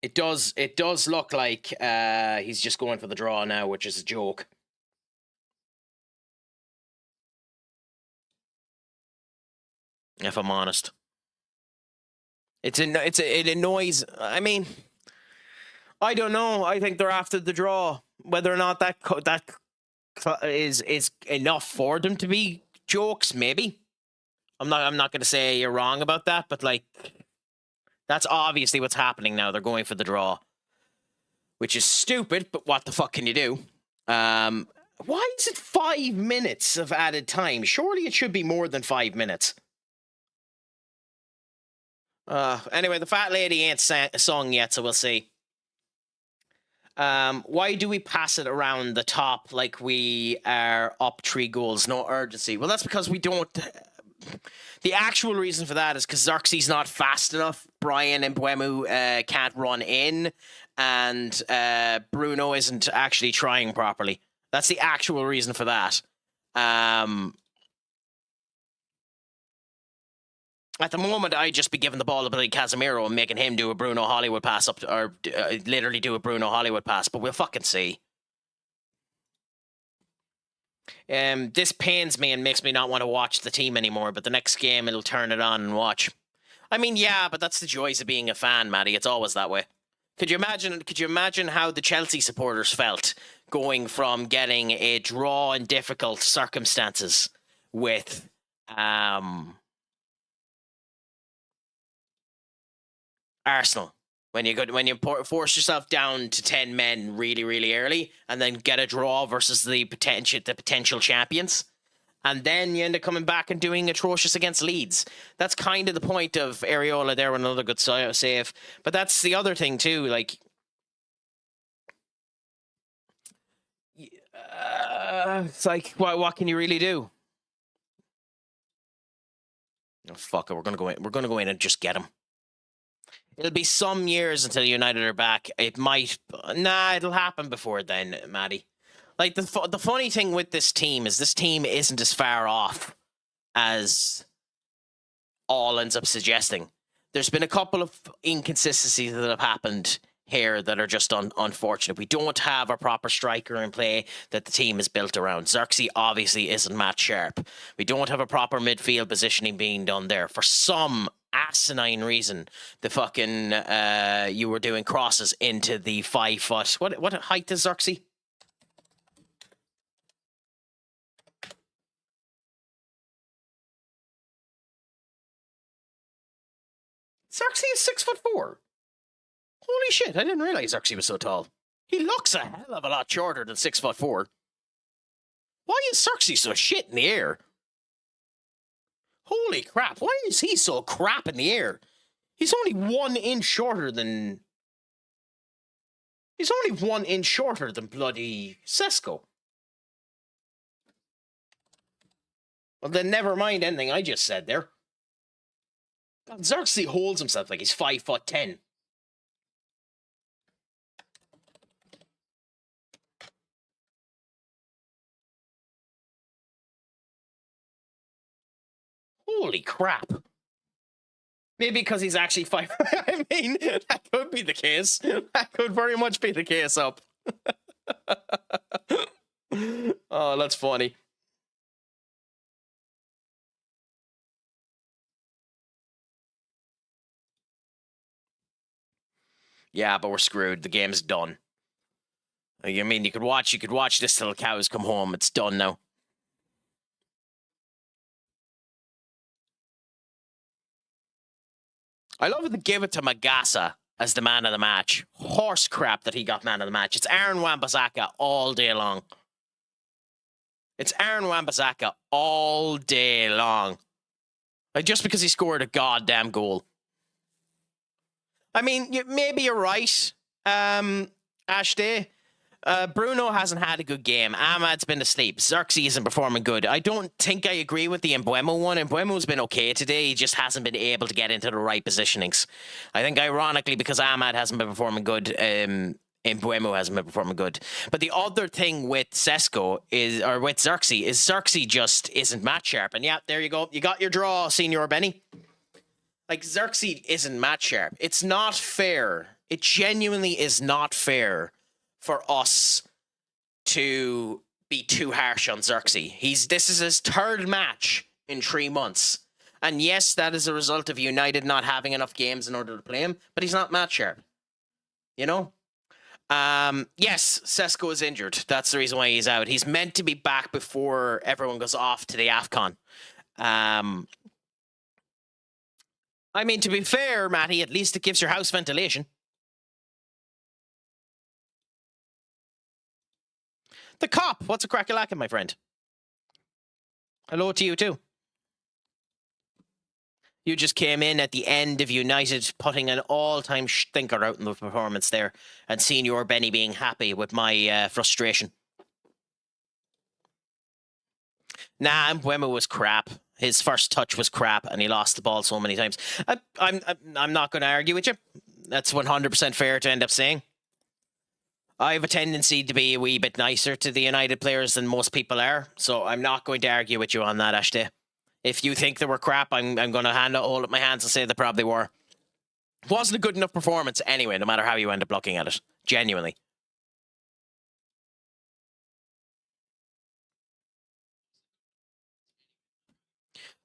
It does look like he's just going for the draw now, which is a joke. If I'm honest. It annoys... I mean, I don't know. I think they're after the draw. Whether or not that is enough for them to be jokes, maybe. I'm not going to say you're wrong about that, but like, that's obviously what's happening now. They're going for the draw, which is stupid, but what the fuck can you do? Why is it 5 minutes of added time? Surely it should be more than 5 minutes. Anyway, the fat lady ain't sung yet, so we'll see. Why do we pass it around the top like we are up 3 goals? No urgency. Well, that's because we don't... The actual reason for that is because Xerxes not fast enough. Brian and Mbeumo can't run in. And Bruno isn't actually trying properly. That's the actual reason for that. At the moment, I'd just be giving the ball to Billy Casemiro and making him do a Bruno Hollywood pass up to, or literally do a Bruno Hollywood pass, but we'll fucking see. This pains me and makes me not want to watch the team anymore, but the next game it'll turn it on and watch. I mean, yeah, but that's the joys of being a fan, Matty. It's always that way. Could you imagine how the Chelsea supporters felt going from getting a draw in difficult circumstances with Arsenal, when you force yourself down to 10 men really, really early, and then get a draw versus the potential champions. and then you end up coming back and doing atrocious against Leeds. That's kind of the point of Areola there with another good save. But that's the other thing too, like... it's like, what can you really do? Oh, fuck it, we're gonna go in and just get him. It'll be some years until United are back. It might... Nah, it'll happen before then, Maddie. Like, the funny thing with this team is this team isn't as far off as all ends up suggesting. There's been a couple of inconsistencies that have happened here that are just unfortunate. We don't have a proper striker in play that the team is built around. Xerxes obviously isn't match sharp. We don't have a proper midfield positioning being done there. For some asinine reason, the fucking you were doing crosses into the 5 foot. What height is Xerxes? Xerxes is 6'4". Holy shit, I didn't realize Xerxes was so tall. He looks a hell of a lot shorter than 6'4". Why is Xerxes so shit in the air? Holy crap, why is he so crap in the air? He's only 1 inch shorter than... He's only 1 inch shorter than bloody Sesko. Well, then never mind anything I just said there. God, Xerxes holds himself like he's 5'10". Holy crap. Maybe because he's actually 5... I mean, that could be the case. That could very much be the case up. Oh, that's funny. Yeah, but we're screwed. The game's done. I mean, you could watch this till the cows come home. It's done now. I love to give it to Magasa as the man of the match. Horse crap that he got man of the match. It's Aaron Wan-Bissaka all day long. It's Aaron Wan-Bissaka all day long. Like, just because he scored a goddamn goal. I mean, maybe you're right, Ashday. Bruno hasn't had a good game. Ahmad's been asleep. Xerxes isn't performing good. I don't think I agree with the Mbeumo one. Mbeumo's been okay today. He just hasn't been able to get into the right positionings. I think, ironically, because Ahmad hasn't been performing good, Mbeumo hasn't been performing good. But the other thing with Sesko with Xerxes is Xerxes just isn't match sharp. And yeah, there you go. You got your draw, Senior Benny. Like, Xerxes isn't match sharp. It's not fair. It genuinely is not fair for us to be too harsh on Xerxes. This is his 3rd match in 3 months. And yes, that is a result of United not having enough games in order to play him, but he's not match sharp. You know? Yes, Sesko is injured. That's the reason why he's out. He's meant to be back before everyone goes off to the AFCON. I mean, to be fair, Matty, at least it gives your house ventilation. The cop, what's a crack-a-lackin', my friend? Hello to you too. You just came in at the end of United putting an all-time stinker out in the performance there, and Senior Benny being happy with my frustration. Nah, Mbeumo was crap. His first touch was crap, and he lost the ball so many times. I'm not going to argue with you. That's 100% fair to end up saying. I have a tendency to be a wee bit nicer to the United players than most people are, so I'm not going to argue with you on that, Ashday. If you think they were crap, I'm going to hold up my hands and say they probably were. It wasn't a good enough performance anyway, no matter how you end up looking at it. Genuinely.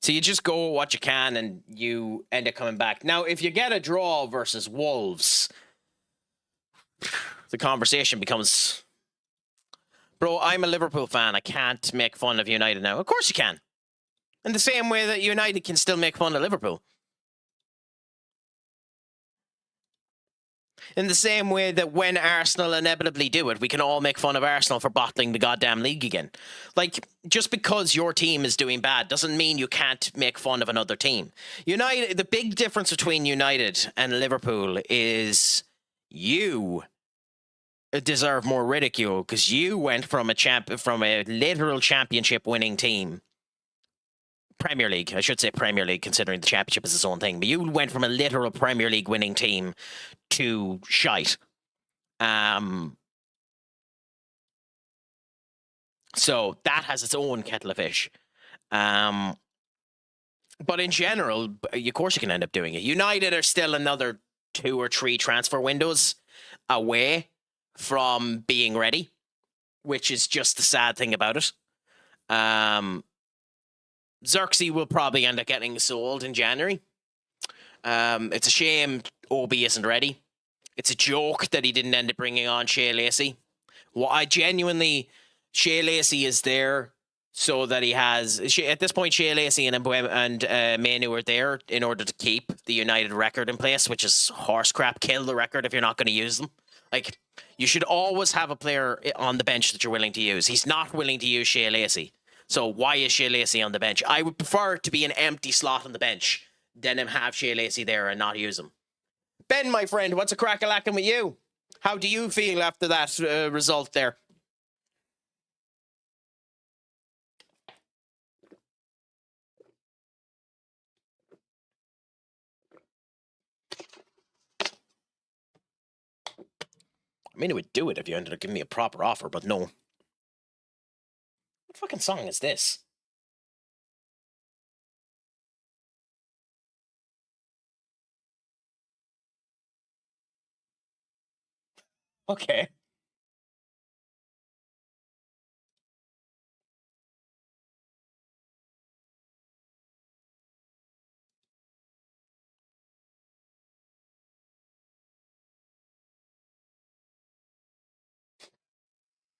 So you just go what you can and you end up coming back. Now, if you get a draw versus Wolves, the conversation becomes, bro, I'm a Liverpool fan. I can't make fun of United now. Of course you can. In the same way that United can still make fun of Liverpool. In the same way that when Arsenal inevitably do it, we can all make fun of Arsenal for bottling the goddamn league again. Like, just because your team is doing bad doesn't mean you can't make fun of another team. United, the big difference between United and Liverpool is you deserve more ridicule because you went from a literal championship winning team. Premier League, I should say Premier League, considering the championship is its own thing. But you went from a literal Premier League winning team to shite. So that has its own kettle of fish. But in general, of course you can end up doing it. United are still another 2 or 3 transfer windows away from being ready, which is just the sad thing about it. Xerxes will probably end up getting sold in January. It's a shame Obi isn't ready. It's a joke that he didn't end up bringing on Shea Lacey. Shea Lacey is there so that he has... At this point, Shea Lacey and Manu are there in order to keep the United record in place, which is horse crap. Kill the record if you're not going to use them. Like, you should always have a player on the bench that you're willing to use. He's not willing to use Shea Lacey. So why is Shea Lacey on the bench? I would prefer it to be an empty slot on the bench than him have Shea Lacey there and not use him. Ben, my friend, what's a crack-a-lacking with you? How do you feel after that result there? I mean, it would do it if you ended up giving me a proper offer, but no. What fucking song is this? Okay.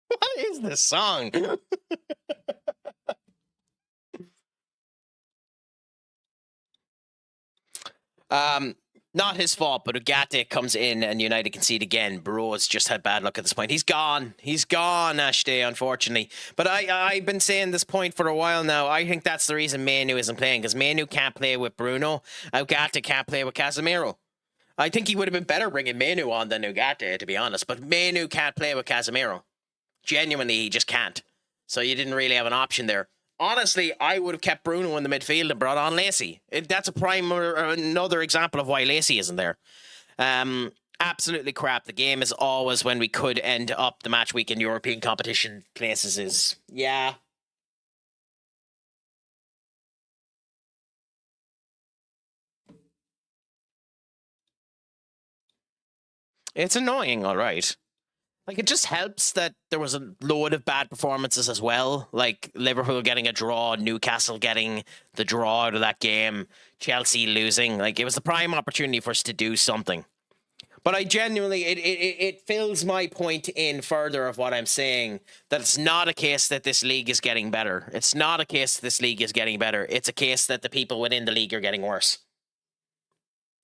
What is this song? Not his fault, but Ugarte comes in and United concede again. Burrow's just had bad luck at this point. He's gone. He's gone, Ashday, unfortunately. But I've been saying this point for a while now. I think that's the reason Manu isn't playing, because Manu can't play with Bruno. Ugarte can't play with Casemiro. I think he would have been better bringing Manu on than Ugarte, to be honest. But Manu can't play with Casemiro. Genuinely, he just can't. So you didn't really have an option there. Honestly, I would have kept Bruno in the midfield and brought on Lacey. That's a prime or another example of why Lacey isn't there. Absolutely crap. The game is always when we could end up the match week in European competition places is, yeah. It's annoying, all right. Like, it just helps that there was a load of bad performances as well. Like, Liverpool getting a draw, Newcastle getting the draw out of that game, Chelsea losing. Like, it was the prime opportunity for us to do something. But I genuinely, it fills my point in further of what I'm saying, that it's not a case that this league is getting better. It's not a case that this league is getting better. It's a case that the people within the league are getting worse.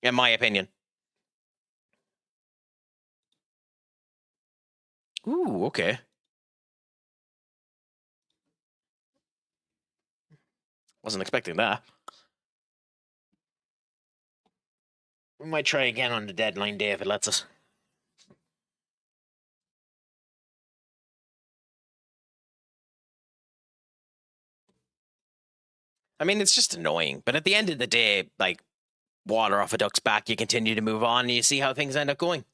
In my opinion. Ooh, okay. Wasn't expecting that. We might try again on the deadline day if it lets us. I mean, it's just annoying. But at the end of the day, like, water off a duck's back, you continue to move on and you see how things end up going.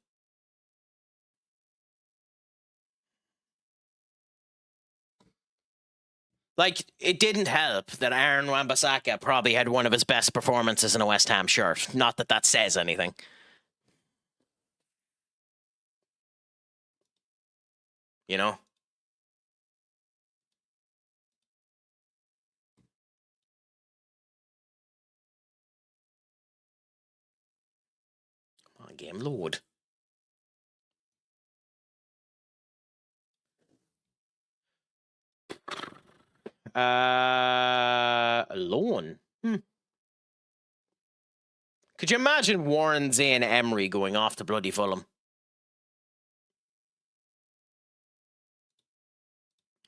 Like, it didn't help that Aaron Wan-Bissaka probably had one of his best performances in a West Ham shirt. Not that that says anything. You know? Come on, game load. Loan. Could you imagine Warren Zane Emery going off to bloody Fulham?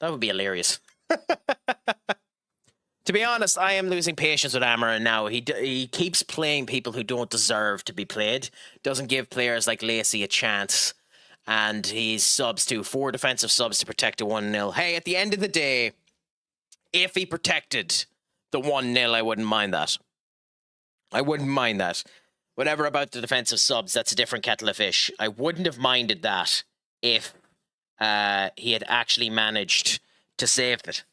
That would be hilarious. To be honest, I am losing patience with Amarin now. He keeps playing people who don't deserve to be played. Doesn't give players like Lacey a chance. And he's subs to 4 defensive subs to protect a 1-0. Hey, at the end of the day, if he protected the 1-0, I wouldn't mind that. I wouldn't mind that. Whatever about the defensive subs, that's a different kettle of fish. I wouldn't have minded that if he had actually managed to save it.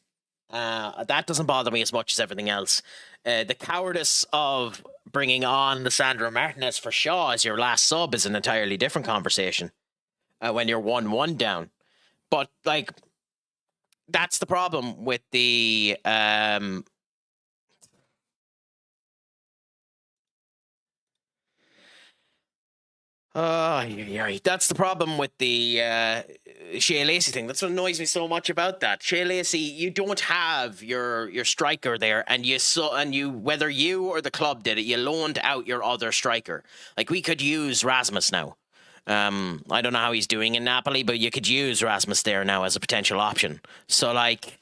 That doesn't bother me as much as everything else. The cowardice of bringing on Lissandro Martinez for Shaw as your last sub is an entirely different conversation when you're 1-1 down. But, like, that's the problem with the... that's the problem with the Shea Lacey thing. That's what annoys me so much about that. Shea Lacey, you don't have your striker there, and you whether you or the club did it, you loaned out your other striker. Like, we could use Rasmus now. I don't know how he's doing in Napoli, but you could use Rasmus there now as a potential option. So, like,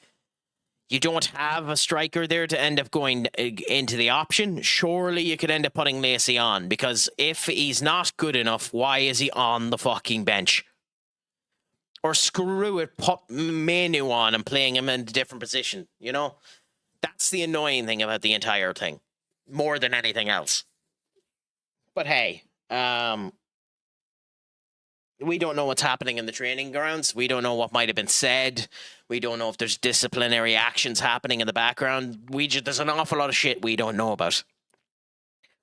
you don't have a striker there to end up going into the option. Surely you could end up putting Lacey on, because if he's not good enough, why is he on the fucking bench? Or screw it, put Menu on and playing him in a different position, you know? That's the annoying thing about the entire thing, more than anything else. But hey, we don't know what's happening in the training grounds. We don't know what might have been said. We don't know if there's disciplinary actions happening in the background. There's an awful lot of shit we don't know about.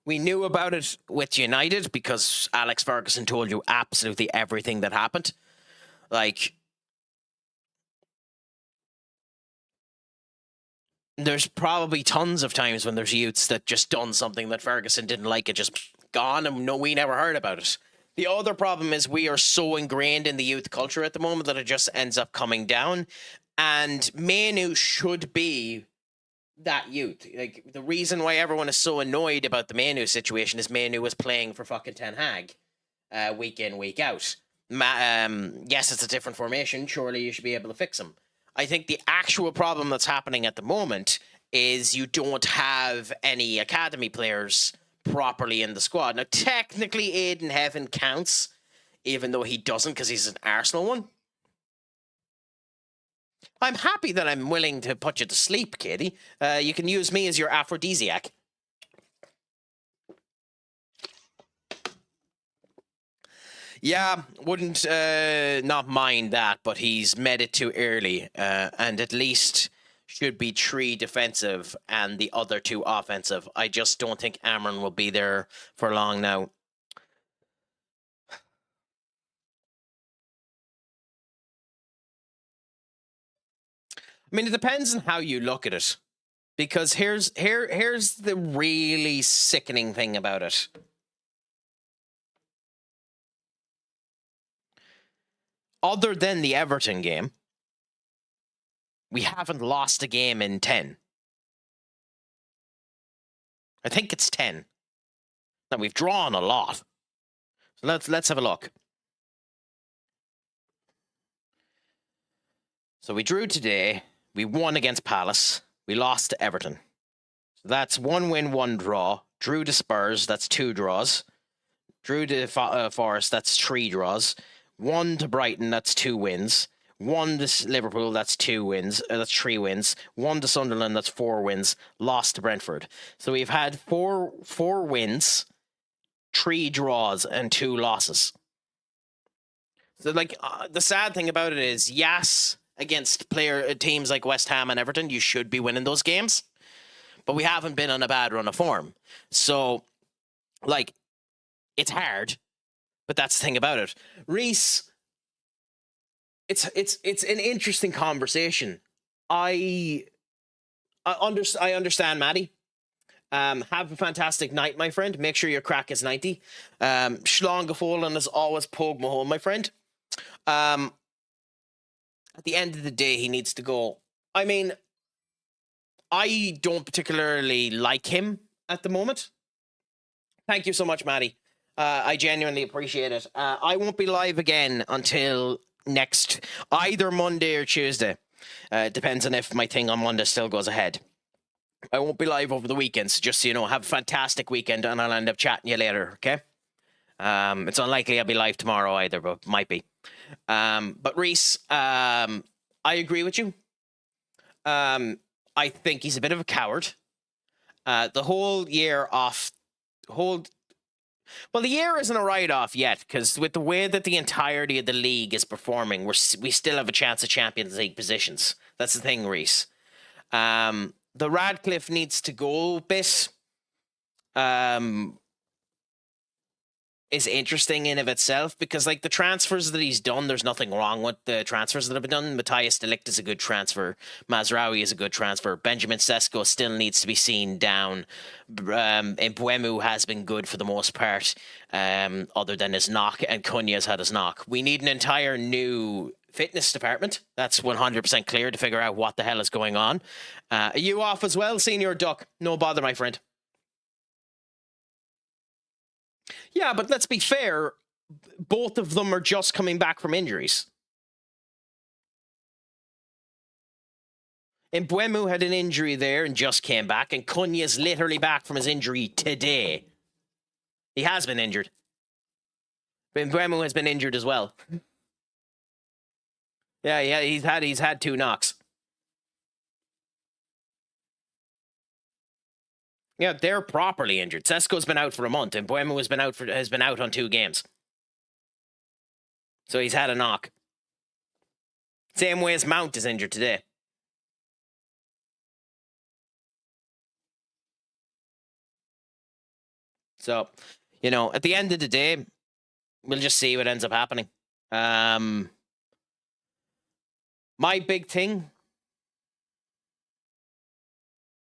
We knew about it with United because Alex Ferguson told you absolutely everything that happened. Like, there's probably tons of times when there's youths that just done something that Ferguson didn't like and just gone, and we never heard about it. The other problem is we are so ingrained in the youth culture at the moment that it just ends up coming down. And Manu should be that youth. Like, the reason why everyone is so annoyed about the Manu situation is Manu was playing for fucking Ten Hag week in, week out. Yes, it's a different formation. Surely you should be able to fix him. I think the actual problem that's happening at the moment is you don't have any academy players properly in the squad. Now, technically, Aiden Heaven counts, even though he doesn't because he's an Arsenal one. I'm happy that I'm willing to put you to sleep, Katie. You can use me as your aphrodisiac. Yeah, wouldn't not mind that, but he's made it too early, and at least should be 3 defensive and the other 2 offensive. I just don't think Amarin will be there for long now. I mean, it depends on how you look at it, because here's the really sickening thing about it. Other than the Everton game, we haven't lost a game in 10. I think it's 10. Now, we've drawn a lot. So let's have a look. So we drew today. We won against Palace. We lost to Everton. So that's 1 win, 1 draw. Drew to Spurs. That's 2 draws. Drew to Forest. That's 3 draws. 1 to Brighton. That's 2 wins. 1 to Liverpool, that's 2 wins. That's 3 wins. 1 to Sunderland, that's 4 wins. Lost to Brentford. So we've had four wins, 3 draws, and 2 losses. So, like, the sad thing about it is, yes, against teams like West Ham and Everton, you should be winning those games. But we haven't been on a bad run of form. So, like, it's hard. But that's the thing about it. Reese... It's an interesting conversation. I understand, Maddie. Have a fantastic night, my friend. Make sure your crack is 90. Schlongefallen is always Pogue Mahone, my friend. At the end of the day, he needs to go. I mean, I don't particularly like him at the moment. Thank you so much, Maddie. I genuinely appreciate it. I won't be live again until next either Monday or Tuesday. It depends on if my thing on Monday still goes ahead. I won't be live over the weekend, so just so you know, have a fantastic weekend, and I'll end up chatting you later, okay? It's unlikely I'll be live tomorrow either, but might be. But Reese, I agree with you. I think he's a bit of a coward. The whole year off, well, the year isn't a write-off yet, because with the way that the entirety of the league is performing, we still have a chance of Champions League positions. That's the thing, Reese. The Radcliffe needs to go bit. Is interesting in of itself, because like the transfers that he's done, there's nothing wrong with the transfers that have been done. Matthias de Ligt is a good transfer. Mazraoui is a good transfer. Benjamin Sesko still needs to be seen down. Mbuemu has been good for the most part, other than his knock, and Cunha's had his knock. We need an entire new fitness department. That's 100% clear, to figure out what the hell is going on. Are you off as well, Senior Duck? No bother, my friend. Yeah, but let's be fair. Both of them are just coming back from injuries. And Mbuemu had an injury there and just came back, and Cunha's literally back from his injury today. He has been injured. But Mbuemu has been injured as well. Yeah, he's had 2 knocks. Yeah, they're properly injured. Sesko's been out for a month, and Mbuemu has been out on 2 games. So he's had a knock. Same way as Mount is injured today. So, you know, at the end of the day, we'll just see what ends up happening. My big thing.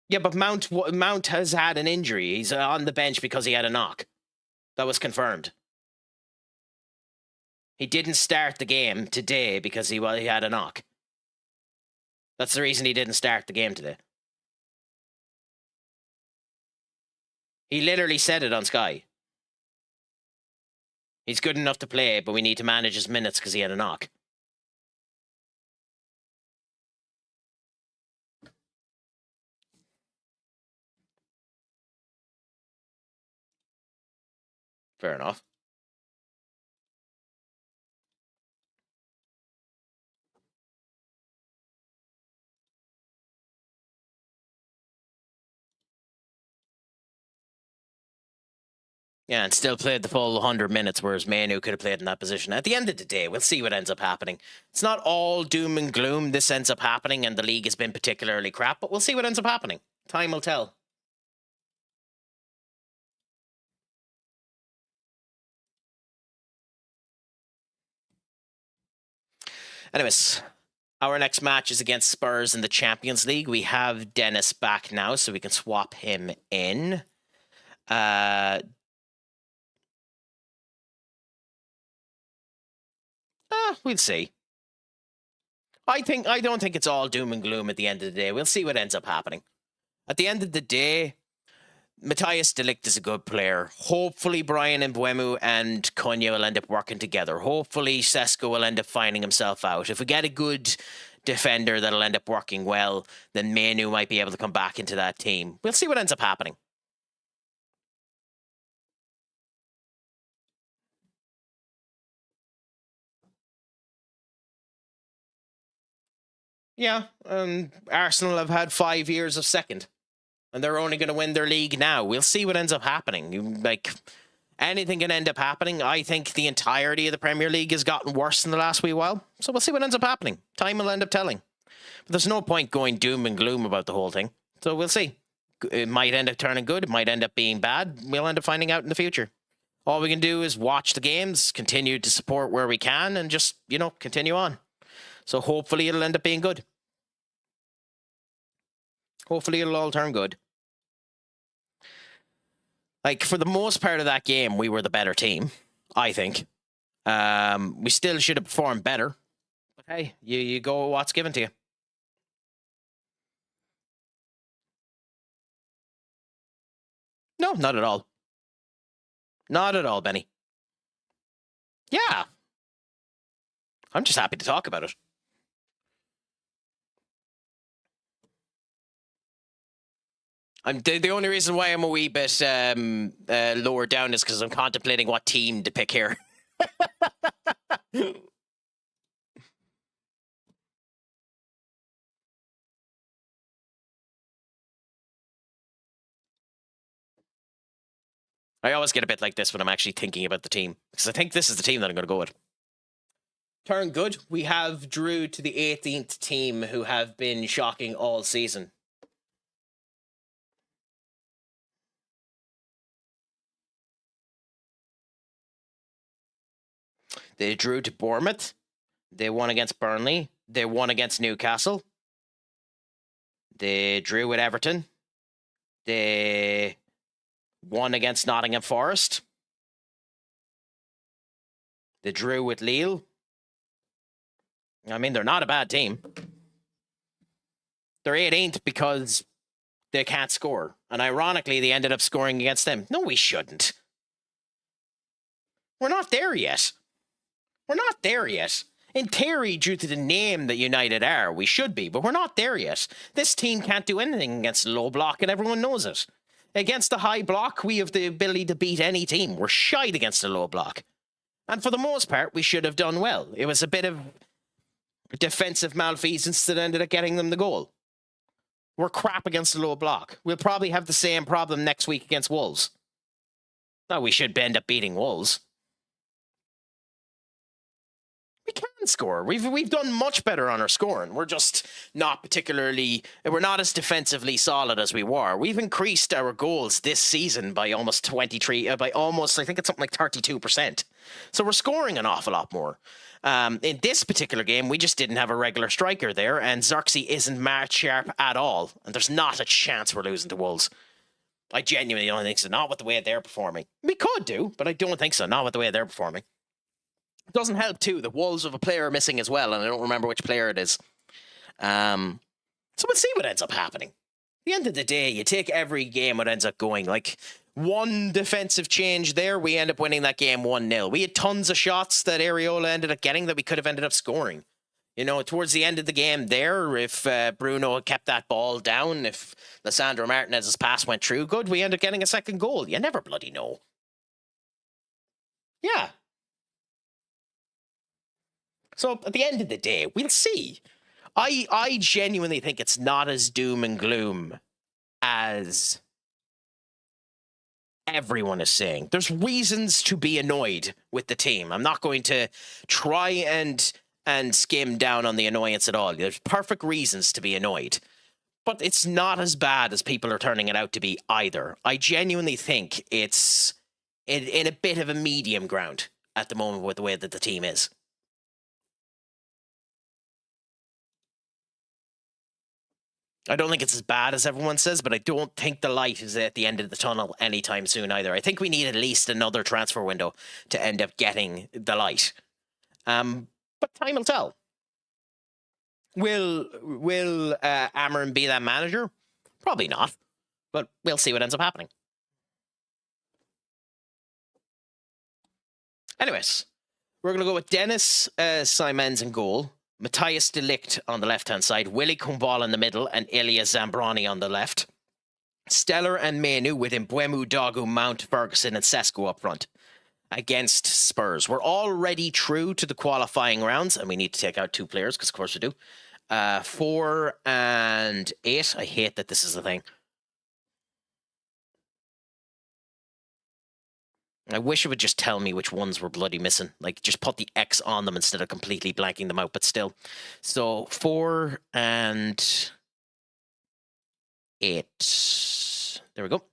Yeah, but Mount has had an injury. He's on the bench because he had a knock. That was confirmed. He didn't start the game today because he had a knock. That's the reason he didn't start the game today. He literally said it on Sky. He's good enough to play, but we need to manage his minutes because he had a knock. Fair enough. Yeah, and still played the full 100 minutes, whereas Manu could have played in that position. At the end of the day, we'll see what ends up happening. It's not all doom and gloom. This ends up happening, and the league has been particularly crap, but we'll see what ends up happening. Time will tell. Anyways, our next match is against Spurs in the Champions League. We have Dennis back now, so we can swap him in. We'll see. I don't think it's all doom and gloom at the end of the day. We'll see what ends up happening. At the end of the day, Matthias de Ligt is a good player. Hopefully Brian Mbuemu and Cunha will end up working together. Hopefully Sesko will end up finding himself out. If we get a good defender that'll end up working well, then Manu might be able to come back into that team. We'll see what ends up happening. Yeah, Arsenal have had 5 years of second, and they're only going to win their league now. We'll see what ends up happening. Like, anything can end up happening. I think the entirety of the Premier League has gotten worse in the last wee while, so we'll see what ends up happening. Time will end up telling. But there's no point going doom and gloom about the whole thing, so we'll see. It might end up turning good. It might end up being bad. We'll end up finding out in the future. All we can do is watch the games, continue to support where we can, and just, you know, continue on. So hopefully it'll end up being good. Hopefully it'll all turn good. Like, for the most part of that game, we were the better team, I think. We still should have performed better. But hey, you go with what's given to you. No, not at all. Not at all, Benny. Yeah. I'm just happy to talk about it. The only reason why I'm a wee bit lower down is because I'm contemplating what team to pick here. I always get a bit like this when I'm actually thinking about the team, because I think this is the team that I'm going to go with. Turn good. We have drew to the 18th team who have been shocking all season. They drew to Bournemouth. They won against Burnley. They won against Newcastle. They drew with Everton. They won against Nottingham Forest. They drew with Lille. I mean, they're not a bad team. They're 18th because they can't score. And ironically, they ended up scoring against them. No, we shouldn't. We're not there yet. We're not there yet. In theory, due to the name that United are, we should be, but we're not there yet. This team can't do anything against the low block, and everyone knows it. Against the high block, we have the ability to beat any team. We're shite against the low block. And for the most part, we should have done well. It was a bit of defensive malfeasance that ended up getting them the goal. We're crap against the low block. We'll probably have the same problem next week against Wolves. Now, we should end up beating Wolves. We can score. We've done much better on our scoring. We're just not particularly... We're not as defensively solid as we were. We've increased our goals this season by almost 23... by almost, I think it's something like 32%. So we're scoring an awful lot more. In this particular game, we just didn't have a regular striker there, and Xerxes isn't match sharp at all. And there's not a chance we're losing to Wolves. I genuinely don't think so. Not with the way they're performing. We could do, but I don't think so. Not with the way they're performing. It doesn't help, too. The Wolves have a player missing as well, and I don't remember which player it is. So we'll see what ends up happening. At the end of the day, you take every game what ends up going. Like, one defensive change there, we end up winning that game 1-0. We had tons of shots that Areola ended up getting that we could have ended up scoring. You know, towards the end of the game there, if Bruno had kept that ball down, if Lissandro Martinez's pass went through, good, we ended up getting a second goal. You never bloody know. Yeah. So at the end of the day, we'll see. I genuinely think it's not as doom and gloom as everyone is saying. There's reasons to be annoyed with the team. I'm not going to try and skim down on the annoyance at all. There's perfect reasons to be annoyed. But it's not as bad as people are turning it out to be either. I genuinely think it's in a bit of a medium ground at the moment with the way that the team is. I don't think it's as bad as everyone says, but I don't think the light is at the end of the tunnel anytime soon either. I think we need at least another transfer window to end up getting the light. But time will tell. Will Amarin be that manager? Probably not, but we'll see what ends up happening. Anyways, we're going to go with Dennis Simons in goal. Matthias de Ligt on the left-hand side, Willy Kumbal in the middle, and Ilya Zambrani on the left. Stellar and Menu with Mbeumo, Dogu, Mount, Ferguson, and Sesko up front against Spurs. We're already through to the qualifying rounds, and we need to take out 2 players, because of course we do. 4 and 8. I hate that this is the thing. I wish it would just tell me which ones were bloody missing. Like, just put the X on them instead of completely blanking them out, but still. So, 4 and 8. There we go.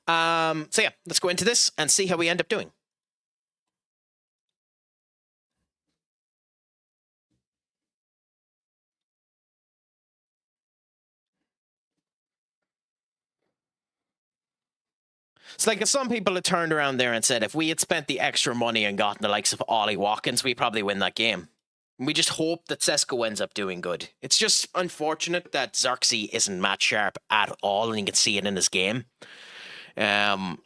So yeah, let's go into this and see how we end up doing. It's like if some people had turned around there and said, if we had spent the extra money and gotten the likes of Ollie Watkins, we probably win that game. We just hope that Sesko ends up doing good. It's just unfortunate that Xerxes isn't match sharp at all, and you can see it in his game. It's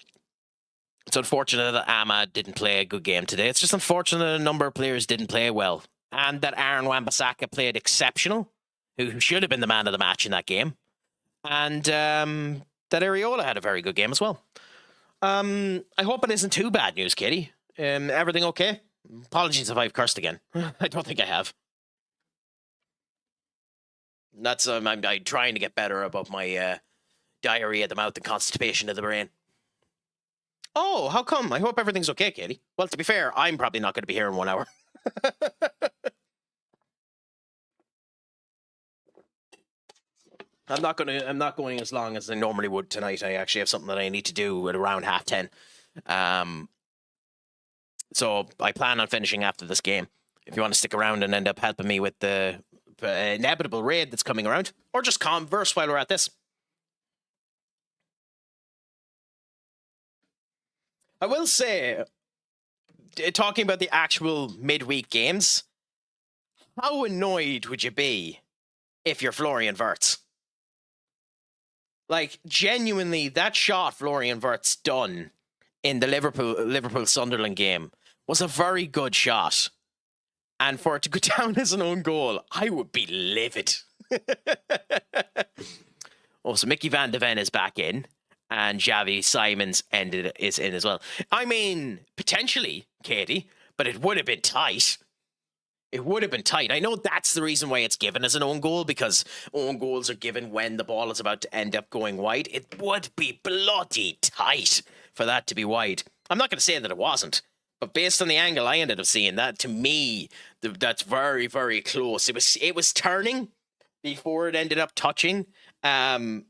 unfortunate that Ahmad didn't play a good game today. It's just unfortunate that a number of players didn't play well, and that Aaron Wan-Bissaka played exceptional, who should have been the man of the match in that game. And that Areola had a very good game as well. I hope it isn't too bad news, Katie. Everything okay? Apologies if I've cursed again. I don't think I have. That's I'm trying to get better about my diarrhea of the mouth and constipation of the brain. Oh, how come? I hope everything's okay, Katie. Well, to be fair, I'm probably not going to be here in 1 hour. I'm not going as long as I normally would tonight. I actually have something that I need to do at around 10:30. So I plan on finishing after this game. If you want to stick around and end up helping me with the inevitable raid that's coming around, or just converse while we're at this. I will say, talking about the actual midweek games, how annoyed would you be if you're Florian Wirtz? Like, genuinely, that shot Florian Wirtz done in the Liverpool-Sunderland game was a very good shot. And for it to go down as an own goal, I would be livid. Oh, so Mickey van de Ven is back in. And Xavi Simons is in as well. I mean, potentially, Katie, but it would have been tight. It would have been tight. I know that's the reason why it's given as an own goal, because own goals are given when the ball is about to end up going wide. It would be bloody tight for that to be wide. I'm not going to say that it wasn't, but based on the angle I ended up seeing, that to me, that's very, very close. It was turning before it ended up touching Mukele.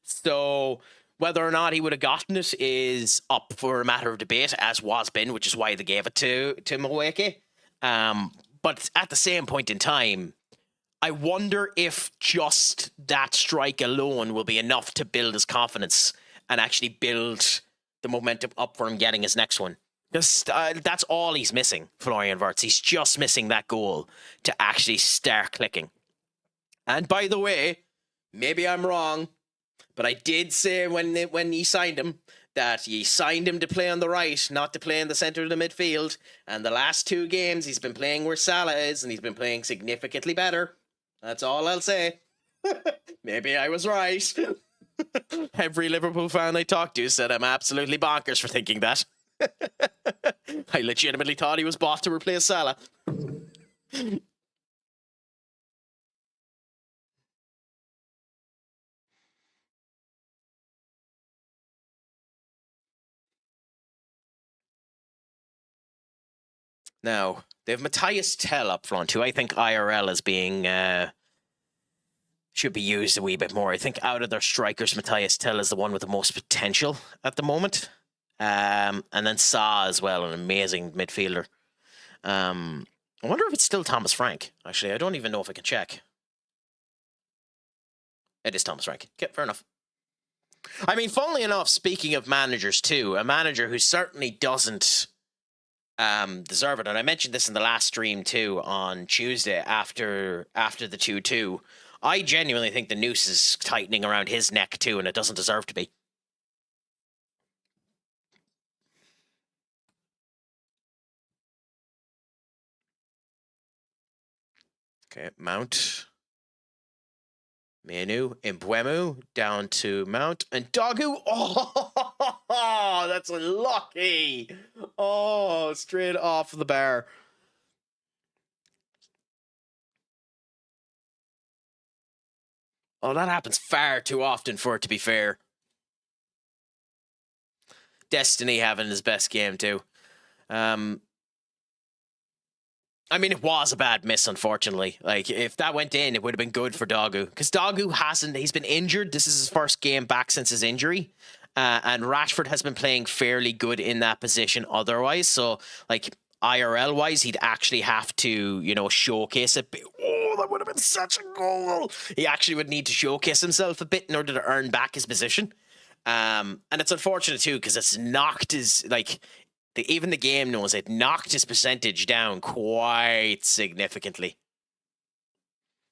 So whether or not he would have gotten it is up for a matter of debate, as was been, which is why they gave it to Mweke. But at the same point in time, I wonder if just that strike alone will be enough to build his confidence and actually build the momentum up for him getting his next one. Because that's all he's missing, Florian Wirtz. He's just missing that goal to actually start clicking. And by the way, maybe I'm wrong, but I did say when he signed him that he signed him to play on the right, not to play in the centre of the midfield. And the last 2 games, he's been playing where Salah is, and he's been playing significantly better. That's all I'll say. Maybe I was right. Every Liverpool fan I talked to said I'm absolutely bonkers for thinking that. I legitimately thought he was bought to replace Salah. Now, they have Matthias Tell up front, who I think IRL is being... should be used a wee bit more. I think out of their strikers, Matthias Tell is the one with the most potential at the moment. And then Sa as well, an amazing midfielder. I wonder if it's still Thomas Frank. Actually, I don't even know if I can check. It is Thomas Frank. Okay, fair enough. I mean, funnily enough, speaking of managers too, a manager who certainly doesn't deserve it. And I mentioned this in the last stream too on Tuesday after the 2-2. I genuinely think the noose is tightening around his neck too, and it doesn't deserve to be. Okay, Mount. Menu, Mbuemu, down to Mount, and Dogu. Oh, that's lucky. Oh, straight off the bar. Oh, that happens far too often for it to be fair. Destiny having his best game too. I mean, it was a bad miss, unfortunately. Like, if that went in, it would have been good for Dogu. Because Dogu he's been injured. This is his first game back since his injury. And Rashford has been playing fairly good in that position otherwise. So, like, IRL-wise, he'd actually have to, showcase it. Oh, that would have been such a goal. He actually would need to showcase himself a bit in order to earn back his position. And it's unfortunate, too, because it's knocked his, even the game knows it knocked his percentage down quite significantly.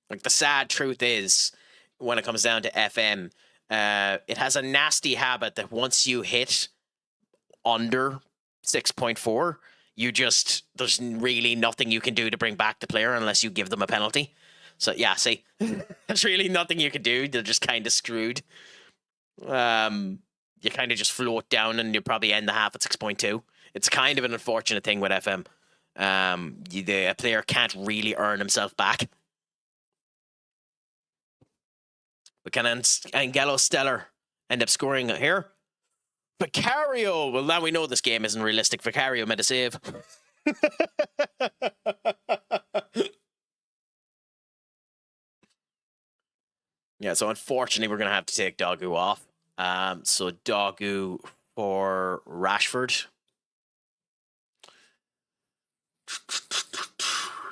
Like, the sad truth is, when it comes down to FM, it has a nasty habit that once you hit under 6.4, there's really nothing you can do to bring back the player unless you give them a penalty. So yeah, see, there's really nothing you can do. They're just kind of screwed. You kind of just float down, and you probably end the half at 6.2. It's kind of an unfortunate thing with FM. A player can't really earn himself back. But can Angelo Stellar end up scoring here? Vicario! Well, now we know this game isn't realistic. Vicario made a save. Yeah, so unfortunately, we're going to have to take Dogu off. So Dogu for Rashford.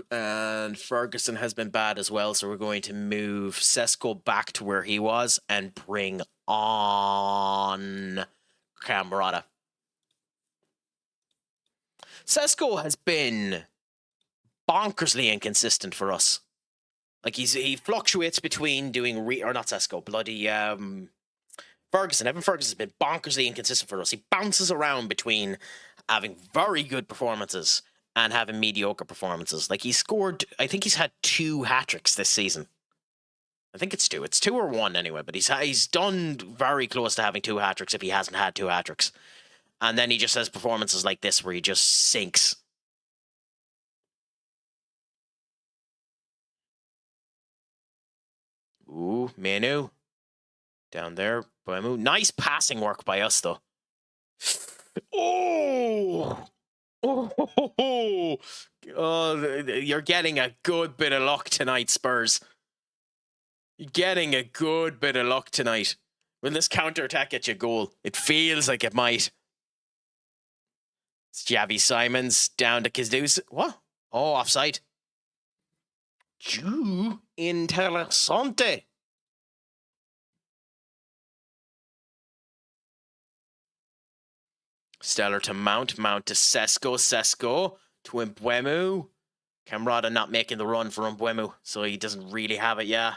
And Ferguson has been bad as well, so we're going to move Sesko back to where he was and bring on Camarada. Sesko has been bonkersly inconsistent for us. Like he fluctuates between doing or not Sesko, bloody Ferguson. Evan Ferguson has been bonkersly inconsistent for us. He bounces around between having very good performances and having mediocre performances. Like he scored, I think he's had 2 hat-tricks this season. I think it's 2. It's 2 or 1 anyway, but he's done very close to having 2 hat-tricks if he hasn't had 2 hat-tricks. And then he just has performances like this where he just sinks. Ooh, Manu. Down there. Boemu. Nice passing work by us, though. Oh! Oh! You're getting a good bit of luck tonight, Spurs. You're getting a good bit of luck tonight. Will this counter-attack get you a goal? It feels like it might. It's Javi Simons down to Kizdus. What? Oh, offside. Interessante. Stellar to Mount. Mount to Sesko. Sesko to Mbeumo. Camarada not making the run for Mbeumo, so he doesn't really have it, yeah.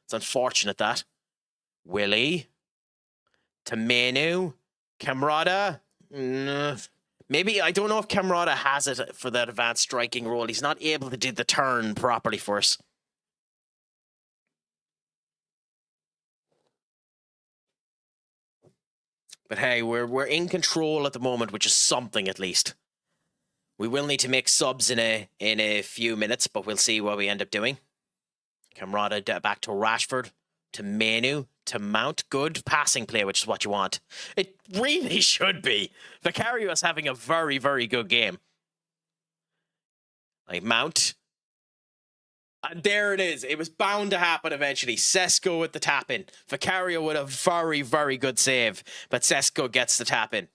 It's unfortunate that. Willie. To Manu. Camarada. Maybe, I don't know if Camarada has it for that advanced striking role. He's not able to do the turn properly for us. But hey, we're in control at the moment, which is something at least. We will need to make subs in a few minutes, but we'll see what we end up doing. Camarada back to Rashford, to Manu, to Mount. Good passing play, which is what you want. It really should be. Vicario is having a very, very good game. Like Mount. And there it is. It was bound to happen eventually. Sesko with the tap-in. Vicario with a very, very good save. But Sesko gets the tap-in.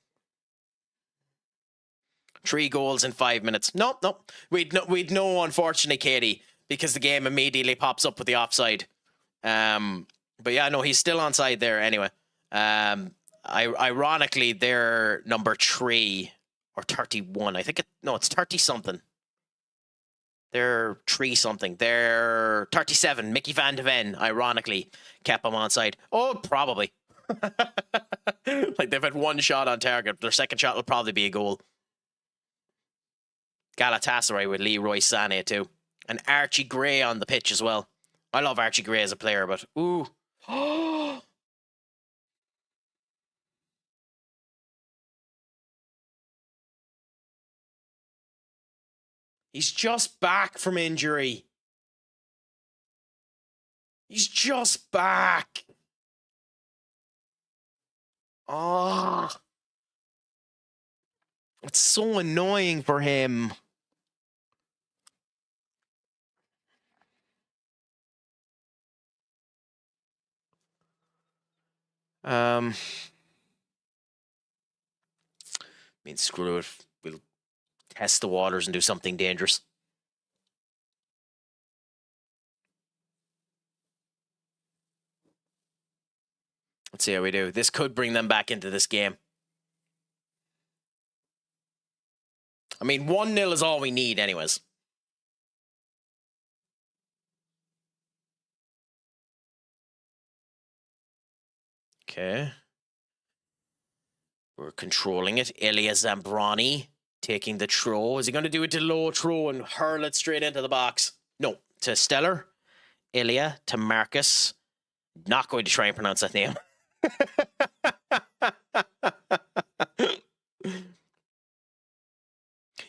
3 goals in 5 minutes. Nope. We'd know, unfortunately, Katie, because the game immediately pops up with the offside. But yeah, no, he's still onside there anyway. Ironically, they're number 3 or 31. I think it's 30-something. They're 3-something. They're 37. Mickey Van de Ven, ironically, kept him onside. Oh, probably. Like they've had 1 shot on target. Their second shot will probably be a goal. Galatasaray with Leroy Sané too. And Archie Gray on the pitch as well. I love Archie Gray as a player, but ooh. He's just back from injury. He's just back. Oh. It's so annoying for him. I mean, screw it. We'll test the waters and do something dangerous. Let's see how we do. This could bring them back into this game. I mean, 1-0 is all we need anyways. Okay. We're controlling it. Ilya Zambrani taking the throw. Is he going to do it to low throw and hurl it straight into the box? No. To Stellar. Ilya to Marcus. Not going to try and pronounce that name.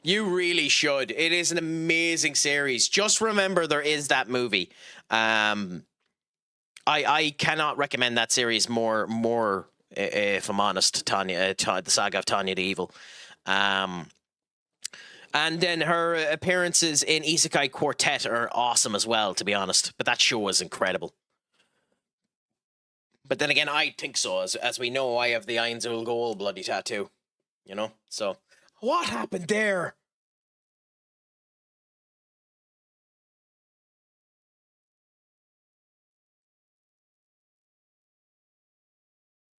You really should. It is an amazing series. Just remember there is that movie. I cannot recommend that series more if I'm honest, Tanya, the Saga of Tanya the Evil. And then her appearances in Isekai Quartet are awesome as well, to be honest. But that show is incredible. But then again, I think so. As we know, I have the Ainzul Goal bloody tattoo. You know? So, what happened there?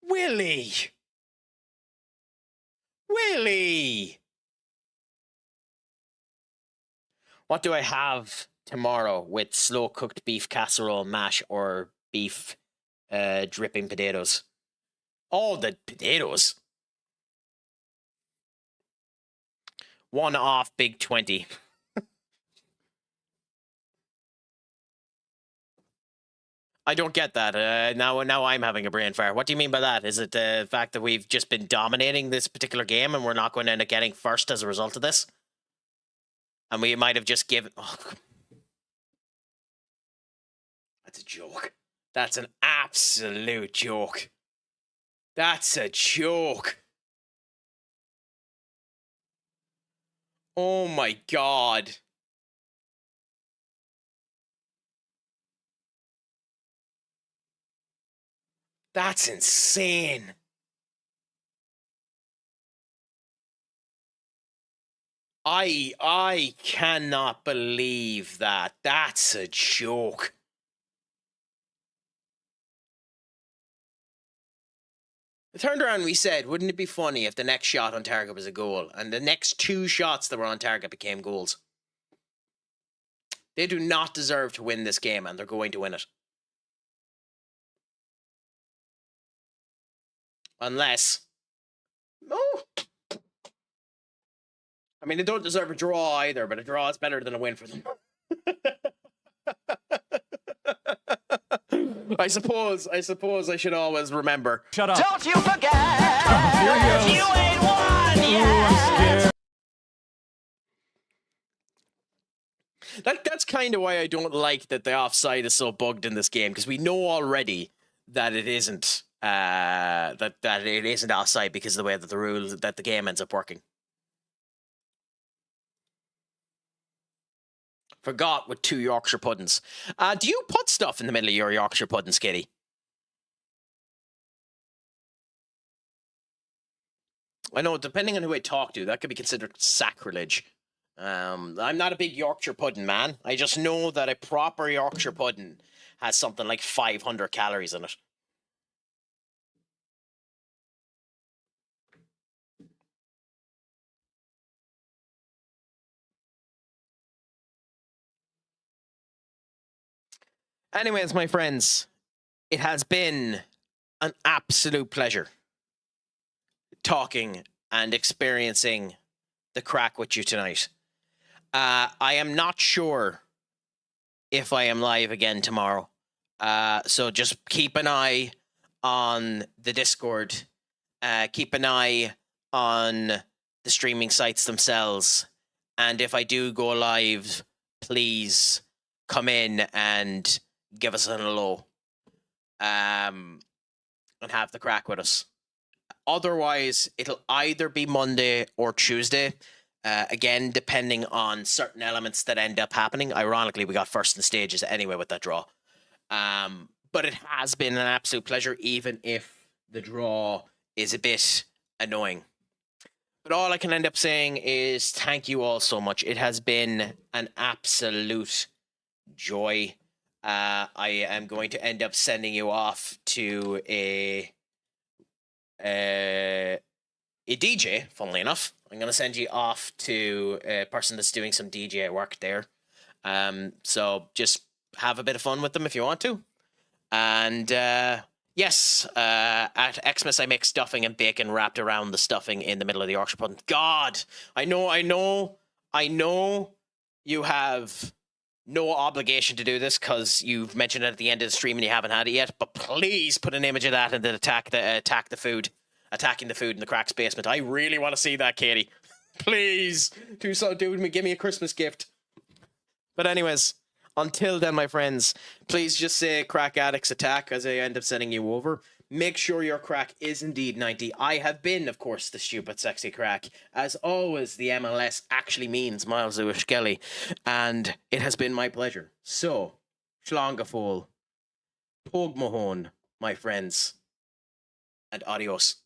Willie! Willie! What do I have tomorrow with slow-cooked beef casserole, mash, or beef dripping potatoes? Oh, the potatoes. One off Big 20. I don't get that. Now I'm having a brain fire. What do you mean by that? Is it the fact that we've just been dominating this particular game and we're not going to end up getting first as a result of this? And we might have just given... Oh, that's a joke. That's an absolute joke. That's a joke. Oh my God. That's insane. I cannot believe that. That's a joke. We turned around and we said, wouldn't it be funny if the next shot on target was a goal and the next two shots that were on target became goals? They do not deserve to win this game and they're going to win it. Unless... Oh! I mean, they don't deserve a draw either, but a draw is better than a win for them. I suppose I should always remember.
Shut up.
Don't you forget,
Here he goes.
you ain't won
Ooh,
yet.
I'm scared.
That's kind of why I don't like that the offside is so bugged in this game, because we know already that it isn't that it isn't offside because of the way that the rule that the game ends up working. Forgot with 2 Yorkshire puddings. Do you put stuff in the middle of your Yorkshire puddings, Kitty? I know, depending on who I talk to, that could be considered sacrilege. I'm not a big Yorkshire pudding man. I just know that a proper Yorkshire pudding has something like 500 calories in it. Anyways, my friends, it has been an absolute pleasure talking and experiencing the crack with you tonight. I am not sure if I am live again tomorrow. So just keep an eye on the Discord. Keep an eye on the streaming sites themselves. And if I do go live, please come in and give us a hello. And have the crack with us. Otherwise, it'll either be Monday or Tuesday. Again, depending on certain elements that end up happening. Ironically, we got first in stages anyway with that draw. But it has been an absolute pleasure, even if the draw is a bit annoying. But all I can end up saying is thank you all so much. It has been an absolute joy. I am going to end up sending you off to a DJ, funnily enough. I'm going to send you off to a person that's doing some DJ work there. So just have a bit of fun with them if you want to. And yes, at Xmas I make stuffing and bacon wrapped around the stuffing in the middle of the Yorkshire pudding. God, I know you have no obligation to do this because you've mentioned it at the end of the stream and you haven't had it yet. But please put an image of that and then attacking the food in the Craic's basement. I really want to see that, Katie. Please do so. Give me a Christmas gift. But anyways, until then, my friends, please just say Craic Addicts Attack as I end up sending you over. Make sure your Craic is indeed 90. I have been, of course, the stupid, sexy Craic. As always, the MLS actually means Miles Lewis Skelly, and it has been my pleasure. So, Schlangafol, Pog Mahone, my friends, and adios.